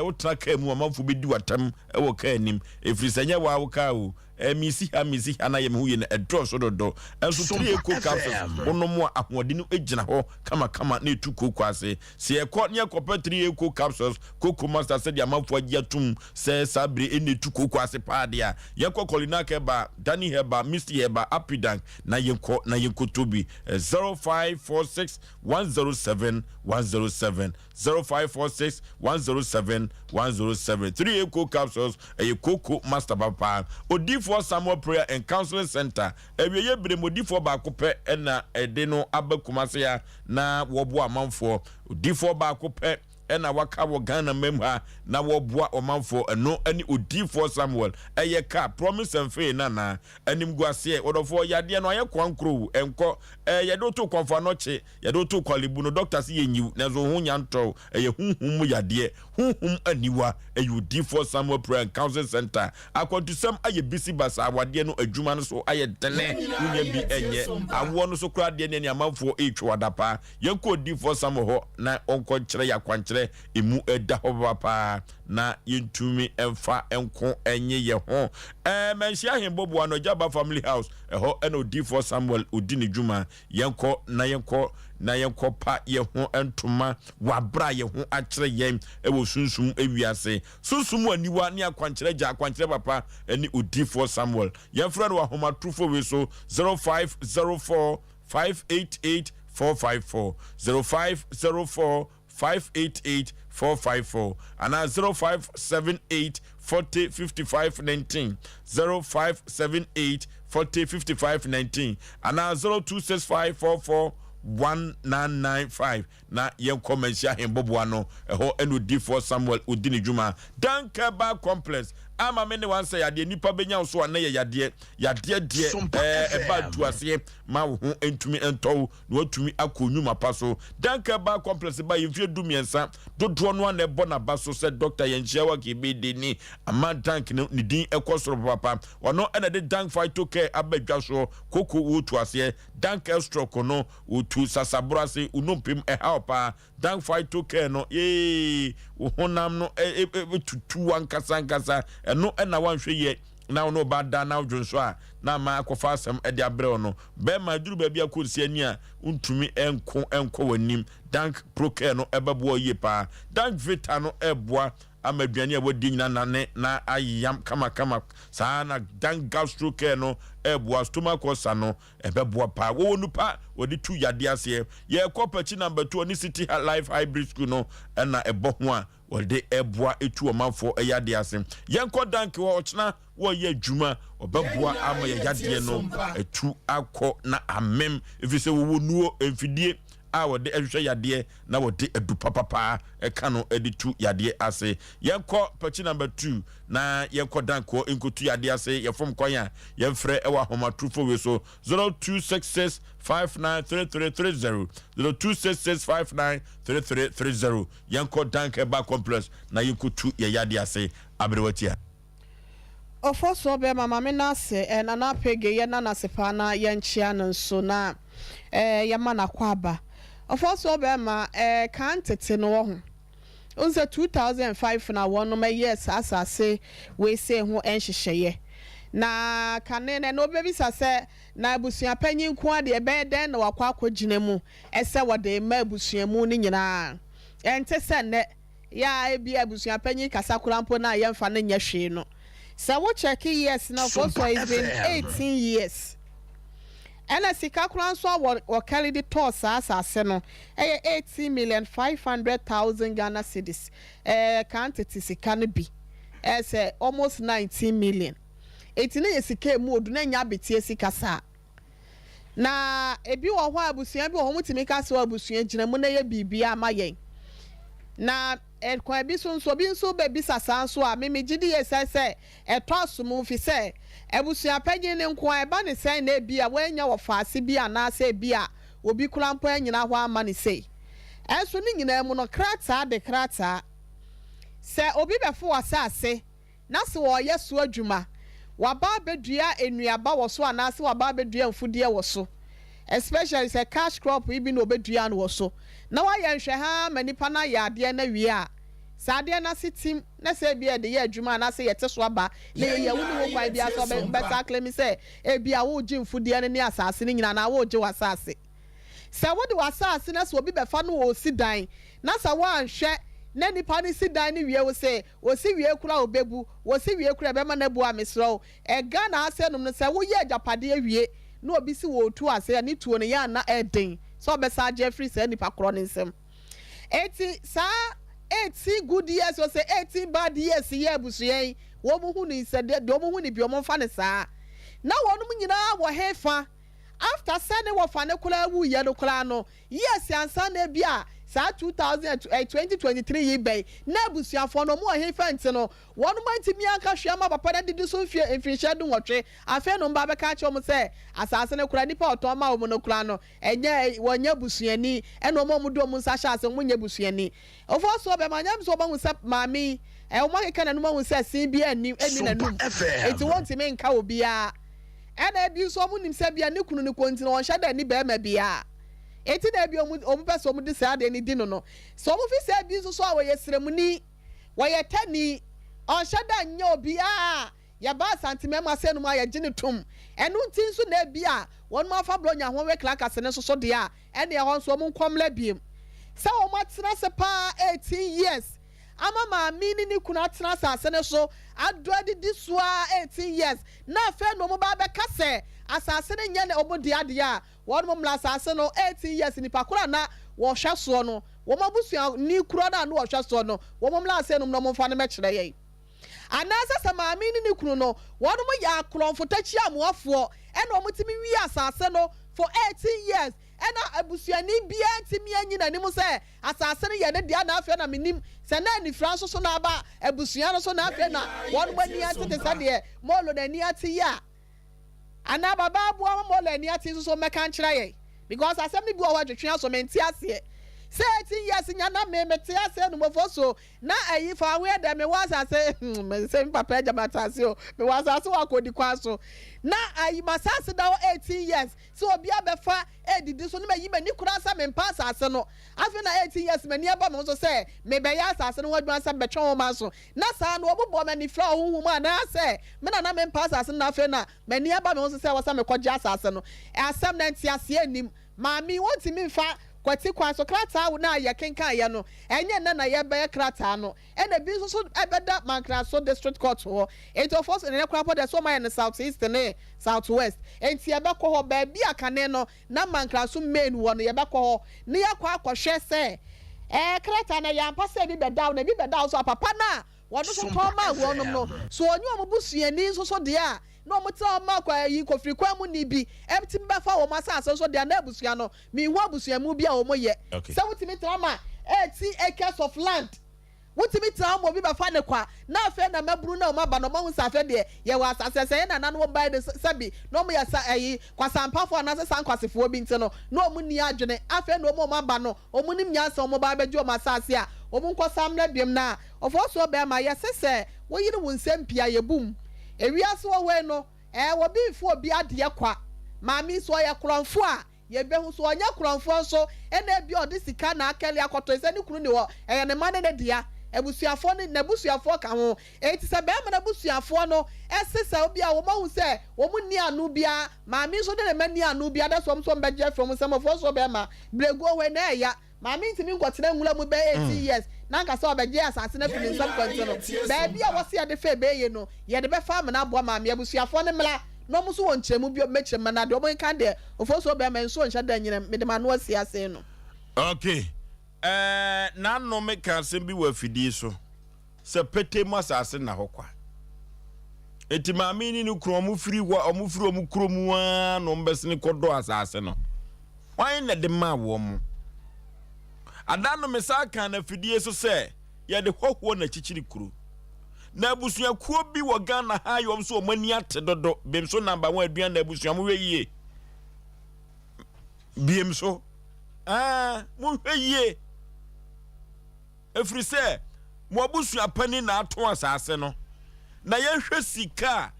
wotra ka mu amanfo bedi watam ɛwɔ ka anim efiri sɛ nyɛ wa wo ka o misi ha na yɛ me hu yɛ na ɛdɔ so dodo ɛnso 3A cocoa capsules wonom a ahoɔden no egyina hɔ kama na etu koko ase sɛ ɛkɔ ne ɛkɔpɛ 3A cocoa capsules koko master sɛ de amanfo agye atum sɛ sabre ɛna etu koko ase paade a yɛkɔ kolina kɛba dani heba misty heba apidank na yɛnkɔ tobi 0546 107 107 0546 107 107 3A cocoa capsules ɛyɛ koko master papa odi for Samuel Prayer and Counseling Center. Ewiye bremodi for ba kopɛ ɛna ɛde no abakumase ya na wɔboa amanfo odi for ba kopɛ ɛna waka wɔ Ghana memha na wɔboa ɔmanfo ɛno ɛne odi for Samuel ɛyɛ ka promise and faith nana ɛnim guase wɔdɔfo yadeɛ no ayɛ kwankro ɛnkɔ yɛdo to kwamfa no kye yɛdo to kwalibu no doctor se yɛnyiw na zo ho nyantɔ ɛyɛ hunhum yadeɛ hunhum aniwa ɛyɛ odi for Samuel Prayer and Counseling Center akɔntusɛm ayɛ bisi basa awadeɛ no adwuma no so ayɛ dene unya bi ɛnyɛ awo no so kora deɛ ne amanfo etwa wadapa yɛnkɔ odi for Samuel hɔ na ɔnkɔ kyerɛ yakwankyerɛ emu ɛda hɔ papa na yɛntumi ɛmfa ɛnko ɛnye yɛ ho menhyia ahemboboa no Jaba Family House ɛhɔ ɛna odi for Samuel odi ne dwuma yɛnkɔ na yɛnkɔ pa yɛ ho ɛntoma wabra yɛ ho akyerɛ yɛn ɛwɔ sunsum ewiase sunsum aniwa ne akwankyerɛ gya akwankyerɛ papa ɛne odi for Samuel yɛmfrɛ no ahoma trufo we so 0504 588 454 0504 588 454 and 0578 40 55 19 0578 40 55 19 and 0265 44 1995 na yen komensia hemboboa no eho eno D4 Samuel Odini Juma Dankeba complex ama me ne wan say yade nipa benya so na yade de eba duase ma wo ho entumi ento na watumi akonnwuma paso Dankeba complex ba yefie dumiensa dodo no na ebo na baso se Dr. Yaw Osei Aboagye ni ama dank ni din ekosoro papa ono ena de dank fight care abadwa so koko wo tuase dank stroke no tu sasabrase unompem helpa dank fight care no wo honam no tutu ankasa eno na wanhwe ye na no bada na odwonso a na ma akofa asem e de abre no be ma duru ba bia kosi ani a untumi enko wanim dank pro care no ebebo ye pa dank vita no eboa amaduane a wodi nyina na ayam kama saa dank gastro care no eboa stomach ulcer no ebeboa pa wo nupa wodi tu yade ase ye kopachi number 2 ni City Life Hybrid School no na ebo ho a wode eboa etu omanfo eyade ase yenko dank wo ochna wo ye adwuma obeboa ama ye yade no etu akọ na amem efise wo nuo emfidie a wode ehwe yade na wode edu papa eka no editu yade ase yenko pachi number 2 na yenko danko enkotu yade ase yefom kwanya yemfre ewa homatrufo we so 0266593330 0266593330 yenko danke ba complex na yenkotu yade ase abrewatia Ofoso be mama me na se na na pege ye na na sepa na ye nchia no nso na ye ma na kwaba Ofoso be ma kan tete no ho unse 2005 na wono ma yes asase we say ho enhyehyeye na kanene no bebi sase na abusua panyin ko ade be den na wakwa akogina mu ese wode ma abusua mu ni nyina ente se ne ya ebi abusua panyin kasakura mpo na ye mfa ne nya hwe no so we check years now for so it's been 18 years and as ikakura so wo carry the toss asase no 18,500,000 Ghana cedis quantity sika no bi almost 19 million etina yesika mu odu na nya betie sika sa na ebi wo ho abusua bi wo mutimi ka se abusua gina mu na ye bibia amayen na kwa bi so bi so be bi sasa so a meme gidi yesese etoso mu fi se abusua pagye ne nko eba ne sai na bi a wanya wo faase bi ana se bi a obi kurampo anyina ho ama ne sei enso ne nyina mu no krata de krata se obi befo asase na se wo yeso adwuma waba bedua enuaba wo so ana se waba bedua mfudie wo so especially se cash crop ibi no bedua no wo so na wa ye nhwe ha manipa na ya ade na wie a saade na sitim na se bia de ye adwuma na se yete so aba na ye wuni wo kwan bia so beta claim se e bia wo ji mfudie ne asase ne nyina na wo ji wasase se wo de wasase na so obi befa no wo si dan na sa wo anhwe na nipa ni si dan ni wie wo se wo si wie kura obebu wo si wie kura be ma na bu amesro ga na ase no se wo ye ajapade awie na obi si wo tu ase ni tuo ne ya na eden so be sa Jeffrey se nipa kro ne nsem eti sa 80 good years or say 18 bad years ye abusua wo mu hu ni se de wo mu hu ni bi o mo fa ne sa na wo no nyina wo hefa after sane wo fa ne kula wu ye no kula no yes ansa na bia sa 2023 ye bay na abusua fo no mo hefa nti no wo no mantimi aka hwe ama papa na didi so fie emfinsha du nwotwe afa no mba be ka che o mo se asase ne kula nipa oto ma wo no kula no enye wo nya busuani eno mo do mo nsa sha ase mo nya busuani ofo so be manyam so ba hu se mami o ma keka na no mo hu se sin bia ani na num eti won ti me nka obi a ena bi so mo nim se bia ne kunu ne konti no won hya da ni be ma bia eti na bi omu pese omu de sa de ni di no so omu fi se bi so a wo yesremu ni wo ye tani on hya da nya obi a ya ba santimem ase no ma ya gine tum enu ntin so na bi a won ma fa blo nya ho we klaka se ne so de a ene ho so omu nkomla biem se o ma tena se pa 18 years ama ma mini ni kuna tena sa ne so adodi disua 18 years na fe no mo ba be kase asase ne nya ne obo de ade a won mo mla asase no 18 years ni pakura na wo hwa so no wo mabusu ni kura na no wo hwa so no wo mo mla ase no mo fa ne me kire ye anasa sa ma mini ni kunu no won mo ya klonfo tachi amoafo e no mo timi wi asase no for 18 years ɛna abusuani bia ntimi anyi na nim sɛ asase no yɛ ne dia na afɛ na menim sɛ na nifra so na aba abusua no so na afɛ na wɔn bani ate te sɛ deɛ mɔlo na ni ate ya ana baba aboa mɔlo ani ate so mɛka nkyerɛ yɛ because asɛm ni bi wɔ hɔ so menti aseɛ say 18 years nyana me mete ase no mofo so na ayi fa we da me was ase me say papa jamata ase o me was ase wa kodi kwa so na ayi masase da 18 years so obi abefa edidi so no me yi mani kura sa me pass ase no afi na 18 years mani aba me so say me be ya ase no wadwan sa betwon ma so na sa no obobo mani fra huhum ana say me na me pass ase na afi na mani aba me so say wasa me kwaji ase no asem na ntia ase anim maami wonti me fa kwati kwa so krata wo na ya kenkan ya no enye na ya be krata no e na bi so ebeda mankraso district court ho ento force ne kwapa de so my in south east ne south west enti ya be ko ho ba bi akane no na mankraso main wo no ya be ko ho ne ya kwa akohwe se krata na ya mpase bi be down na bi be down so papa na wo so koma wo no so onyu omubusuani so de a no mutsa ma kwa yi kofri kwa mu ni bi empty be fa wo masase so de na abusua no mi hu abusua mu bi a wo moye se wutimi trama 80 acres of land wutimi trama bi be fa ne kwa na afa na mabru na o maba no ma hu safe de ye wa asase se na nanu buy de sabi no mo ya sa ayi kwa sampafo na se sankwasefo bi nti no no mu ni adwene afa na o mo maba no o mu nim nyansa o mo ba beju o masase a o mu nkosamra biem na ofo so be ma ye sese wo yiri wo nsempia ye bum ewiase wo we no wo bi fu obi ade kwa maami so ye kronfo a ye be hu so onya kronfo so na bi ode sika na akele akoto ise ni kunu ni wo ne mane ne dia ebusuafo ni nabusuafo ka ho enti se be ma nabusuafo no esese obi a wo ma hu se wo mu ni anu bia maami so de mani anu bia da so mso mbeje from some of so be ma brego we na ya maami ntimi nkotena nwula mu be 80 years nanka so obeje asase na fini nsam kwanto no ba bia wo se de fe be ye no ye de be fa ma na abo maami abusuafo ne mla no mo so won kyeremu bi mekyrema na de omo kan de ofo so be ma nso nhya da nyina me de ma no asiase no okay na no me ka se bi wa fidi so se pete mo asase na hokwa eti maami ni no kro mo firi wa omo firi omo kro mu a no mbesene kodo asase no wan na de ma wo mo adano mesaka na fidie so se ye de hoho na chichiri kuru na abusua kuo bi wo Ghana ha yom so mani ate dodo bem so number 1 aduan na abusua mo hweyie biem so mo hweyie efri se mo abusua pani na ato asase no na ye hwe sika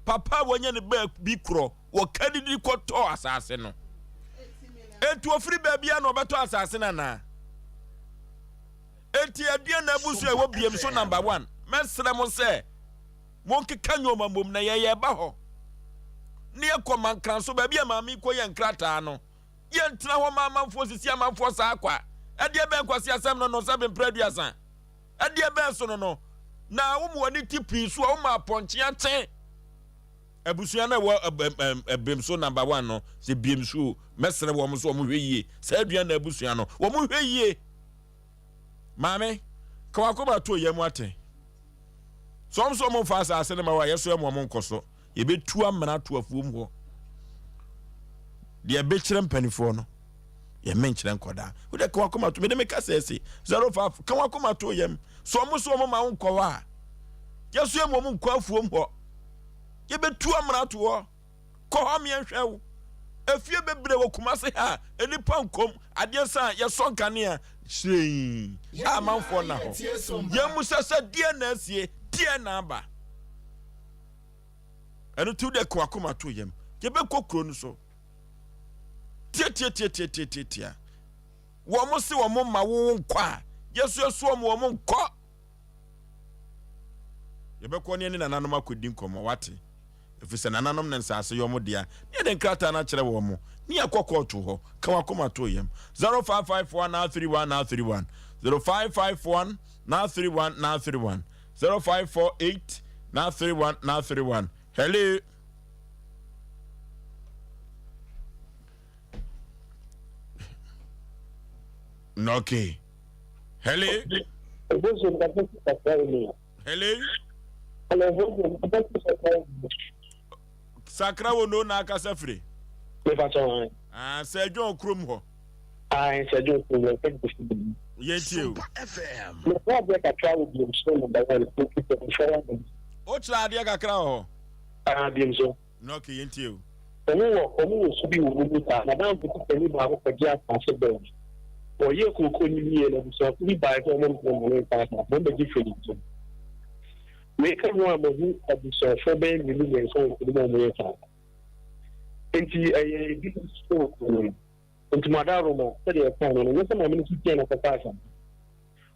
papa wonye ne ba bi kro wo kadidi koto asase no etu ofri ba bia no beto asase na eti aduan na abusua wo biem so number 1 mesre mo se mo keka nyoma mom na ye ba ho ne ekoma nkran so ba bia maami ko ye nkrata no ye ntra ho maamfo sisi amanfo sa akwa ade be nkwasi asem no sabe mpraduasa ade be so no na wo mo ni tipi so wo ma ponche aten abusua na wo bem so number 1 no se biem so mesre wo mo so mo hweyie se aduan na abusua no wo mo hweyie maame ka wakoba to yemu aten so mo fa asase ne ma wa yeso mo nkoso ye betu amana to afuom ho de be kire mpanifo no ye menkire nkoda wo de ka wakoma to me de me ka sese 05 ka wakoma to yem so mo ma nkowa yeso mo nko afuom ho ye betu amana to ho ko ho me nhwew efie bebre wo kumase ha enipa nkom ade san ye sonkane a shrei amanfo na ho ye musasa die na asie die na ba enu tu de kwa kuma to yem ye be kokro no so tie wo mo se wo mo ma wo nkwa yesu wo mo nkọ ye be ko ne ni nananom akodi nkomo wate efise nananom ne nsase yo mo dia ne de nkrata na kire wo mo ni akokọ to ho ka wakoma to yem 0551931931 0551931931 0548931931 hello okay hello hello sakra wo no na aka safre Say John Krum ho. Say John Krum. Yes, you. FM. The project I travel to so the Ocha dia kakra ho. Bim so. No ke yentie o. Omo so bi wo mu ta na dan ko tani ba ko dia pass be. O ye ko ko ni ye na so bi ba ko mo ko ta na mo be different. We can know about who at the so be ni ni so ko mo mo ta. Enti this is so cool. Enti madaro mo se de pa no no se mo mi ti na ka ta.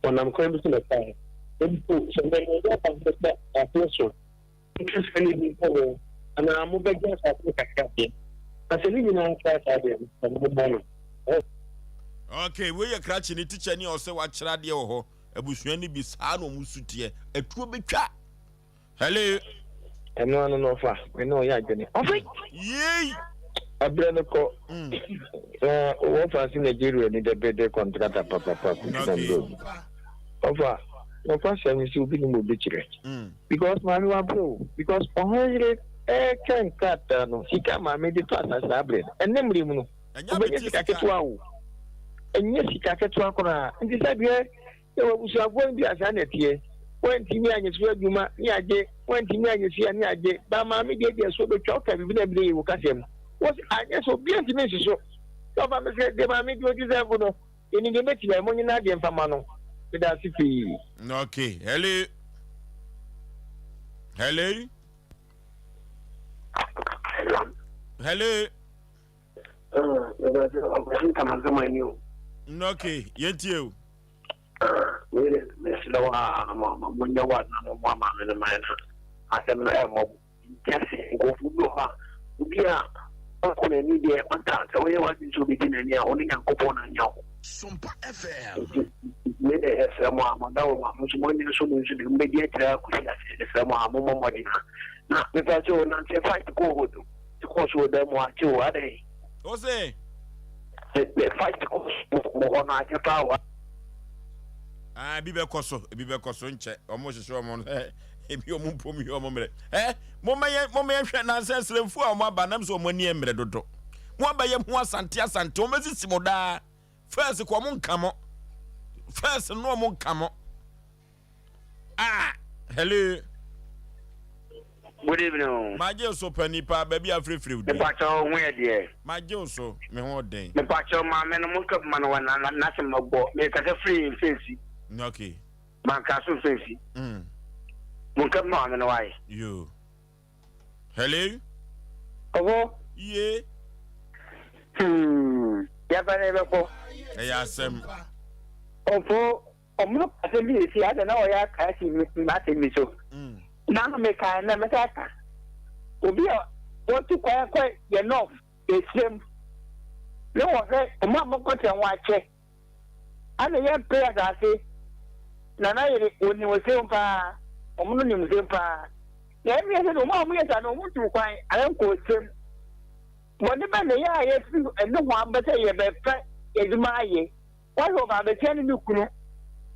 Onam ko mi se na ta. Enti so be no ya pa se ta person. Interest any people and I'm moving just as a cat. I said, you know, okay, we are catching it. Teacher, you also watch radio. A bushani be sano musutia, a true bitcha. Hello, and no far. We know you're going to. Yay! A brand of call. What was in Nigeria need a better contract. Papa. No question is you being moved because man was broke. Because 100 can cut no. She come and made it fast as a blade. And then we move. And yes, she can't get one. And this idea, there was a going to be a sanity here. When Timmy and his word, you might, when Timmy and his year, but mammy gave you so the chalk and every day you catch him. What I guess so be a dimension. So, Papa said, the mammy do deserve no. In the meeting, I'm only not the infamano. Okay, hello. Okay, yet you. Sompa FM. Mede FM amadawo amusumoni so mu nsu de media tira ku FM amomomodi na me fa jo na se fight ko hodo ko so da mo achi o ade o se the fight ko mo na achi pa wa bi be koso nche omo hwehwe omo ebi omo mpomi omo mre mo meye hwe na senslemfu a omo aba nam so omo ni emre dodo mo abaye ho asante o mezi simoda first ko mo nkamo first no mo nkamo hello good evening maje so panipa baby afrefre udi me pacho hu e de maje so me ho den me pacho ma me no mo nkap ma no na se magbo me ka se free face okay man ka so face mo nkap ma me no why you hello yeah ya bane be ko Asem. Omo asemi esi ada na oya ka si ma temi so. Na no me ka na me ka. Obi o tu kwa ye no esem. Le wo se omo amoko te nwa che. Ana ye prayer da se. Na ye oni wo se mpa. Omo no ni mo se mpa. Ya mi se omo ye ta no mo tu kwa ala ko sem. Woni ba ne ya ye fi eno ho ambete ye be fa eduma ye. Why ho ba be tani ni kunu.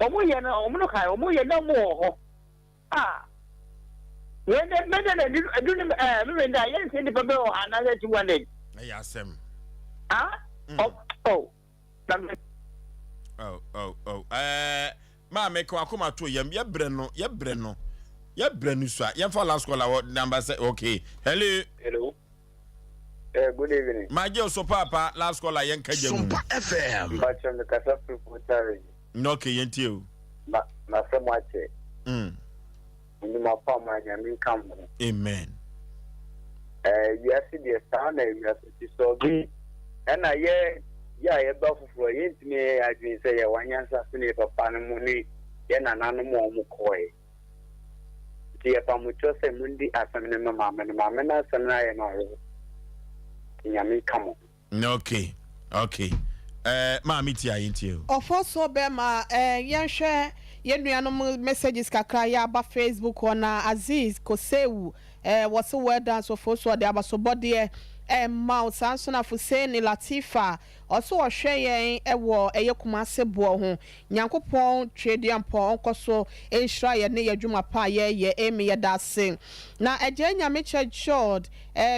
Omo ye na omo no kai omo ye na mo ho. When the better than me da ye se di pa be o another 200. Asem. Ma me ko akoma to ye bre no so ye fa last call number say okay. Hello. Good evening. My dear so papa last call yen ka jam. Sompa FM. But on the casa prepotary. No ke yentie. Na so much. Ni ma pa ma nyame kam. Amen. You see the star na you see so good. And ye ba fufu ye ntime adwin say ye wanyansa so ne papa no mu ni ye nananu mu koe. Ti ye pa mu cho se mundi asam ne mama na asam na ye no. Nyame kamo. Okay. Ma miti ayinti o. Ofoso be ma yenhwe yenuanom messages kakra ya ba Facebook ona Aziz Kosewu what's the word dance ofoso de abasobode mouse ansona Fuseni Latifa also ohwe yen ewo eyekumase bo ho Nyankopon twede ampo onkoso enhira ye ne yadwuma pa ye emi ye dase na eje nyame che Jord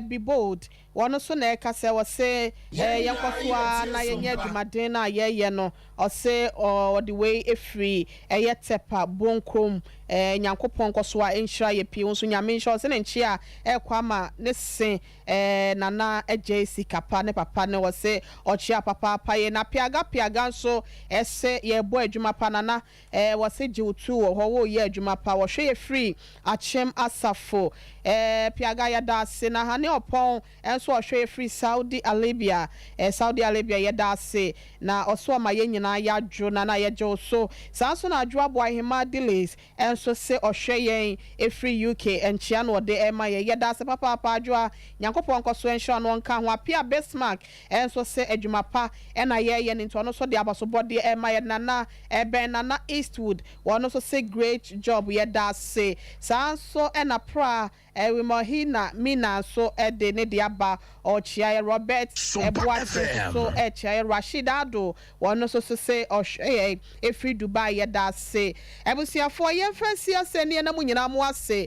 be bold wɔn so na ɛka sɛ wɔsɛ yɛnkɔsoa na yɛnyɛ adwumaden na yɛyɛ no ɔsɛ ɔde wei efiri ɛyɛ tepa bonkrom nyankopɔn nkɔsoa nhyira yɛ pii nso nyame nhyɛ ɔsɛ ne nkyi a ɛkɔ ama ne se nana ɛgye sikapa ne papa ne wɔsɛ ɔkyia papa yɛ na piaga nso ɛsɛ yɛbɔ adwuma pa nana wɔsɛ gye utu wɔ hɔ wɔyɛ adwuma pa wɔhwɛ yɛ free akyem asafo piaga yɛda ase na ha ne ɔpɔn ɛnso ɔhwɛ yɛ free Saudi Arabia yɛda ase na ɔso ama yɛ nyinaa yɛadwo na yɛgye so saa nso na adwo aboa hema delays ɛnso sɛ ɔhwɛ yɛn efiri UK ɛnkyia no ɔde ɛma yɛda ase papa adwo a nyankopɔn nkɔ so ɛnhyɛ no nka ho apia Bismarck ɛnso sɛ adwuma pa ɛna yɛyɛ ne ntono so de abasobɔde ɛma yɛ nana ɛbɛn nana Eastwood wɔn nso sɛ great job yɛda ase saa nso ɛna pra Wimahina Mina so de ne de aba ɔkyia Robert Ebuate so ɛkyia Rashid Ado wɔn nso so sɛ ɔhwɛ efiri Dubai yɛda ase ebusuafoɔ yɛmfa nsia ne na mu nyinaa mo ase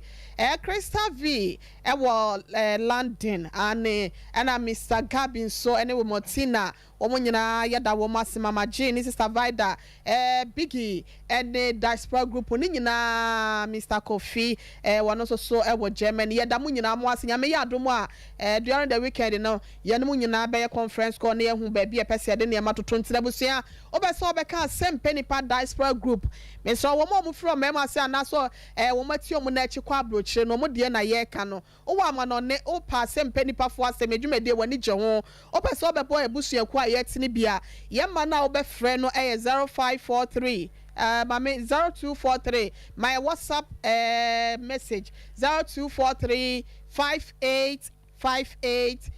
Crystal V ɛwɔ London ane ɛna Mr. Gabin so ɛne wɔ Martina wɔn nyinaa yɛda wɔn ase Mama Jane ne Sister Vida Biggie ɛne Diaspora Group ne nyinaa Mr. Kofi wɔn nso so ɛwɔ Germany yɛda mo nyinaa mo ase nyame yɛ adom a during the weekend no yɛn mo nyinaa bɛyɛ conference call ne yɛhu baabi ɛpɛsɛ yɛde nneɛma toto ntina busua obɛsɛ ɔbɛka Asem Mpe Nipa Diaspora Group mesɛ wɔn a wɔn firi ɔmɛma ase anaso wɔn ati wɔn n'akyi kɔ aburokyire no wɔn deɛ na yɛka no wɔwɔ ama no ne ɔpa Asem Mpe Nipa fo asɛm edwumadie wɔn ani gye ho ɔbɛsɛ ɔbɛbɔ ebusuaku a yɛtene bia yɛma na ɔbɛfrɛ no ɛyɛ 0543 mame 0243 my WhatsApp message 0243 585878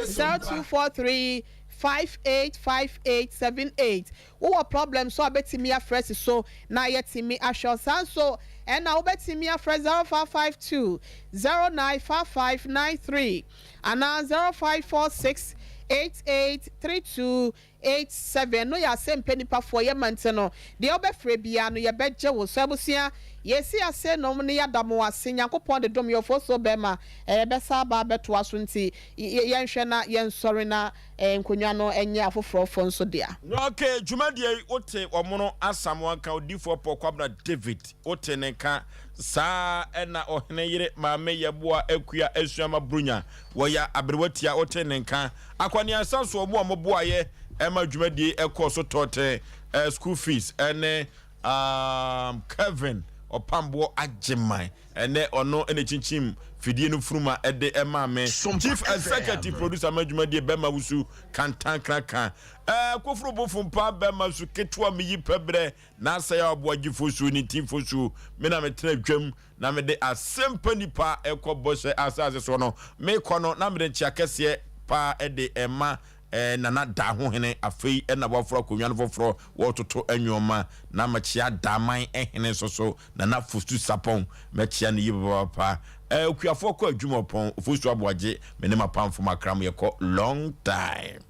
0243 585878 what problem so abetimi afresh so na yetimi ahwe san so and now betimi afresh 0552 095593 and now 0546 883287 no ya Asem Mpe Nipa for ye manteno de obefre bia no ye beje wo so abusia yesi ase no ne yadamo ase Nyankopon de dom yofo so bema besa ba beto aso nti yenhwe na yensori na nkonwa no enye afoforo fo nso dia okay dwumadie ote omono asamwa ka odifo pokwabra David ote ne ka saa ena ohene yire maame yeboa akua asuama brunya woya abrewatia ote ne ka akwani asanso omo omoboa ye ema dwumadie ekoso tote school fees ene Kevin opambo ajeman ene ono ene chinchim fidie no fruma ede emame chief executive producer madwumadie bema wusu kantan kraka kofro bofumpa bema su ketwa meyi pebre na Osei Aboagye Oforisuo ni team fosu me na metena dwam na me de Asem Mpe Nipa ekobose asase so no me kono na me de chiakese pa ede ema nana da ho hene afei na wafro konwa no foforo wototo anwoma na machia daman hene so nana fostu sapon machia ne yiba pa okuafo ko adwuma pon Osei Aboagye me ne mapamfo makram ye ko long time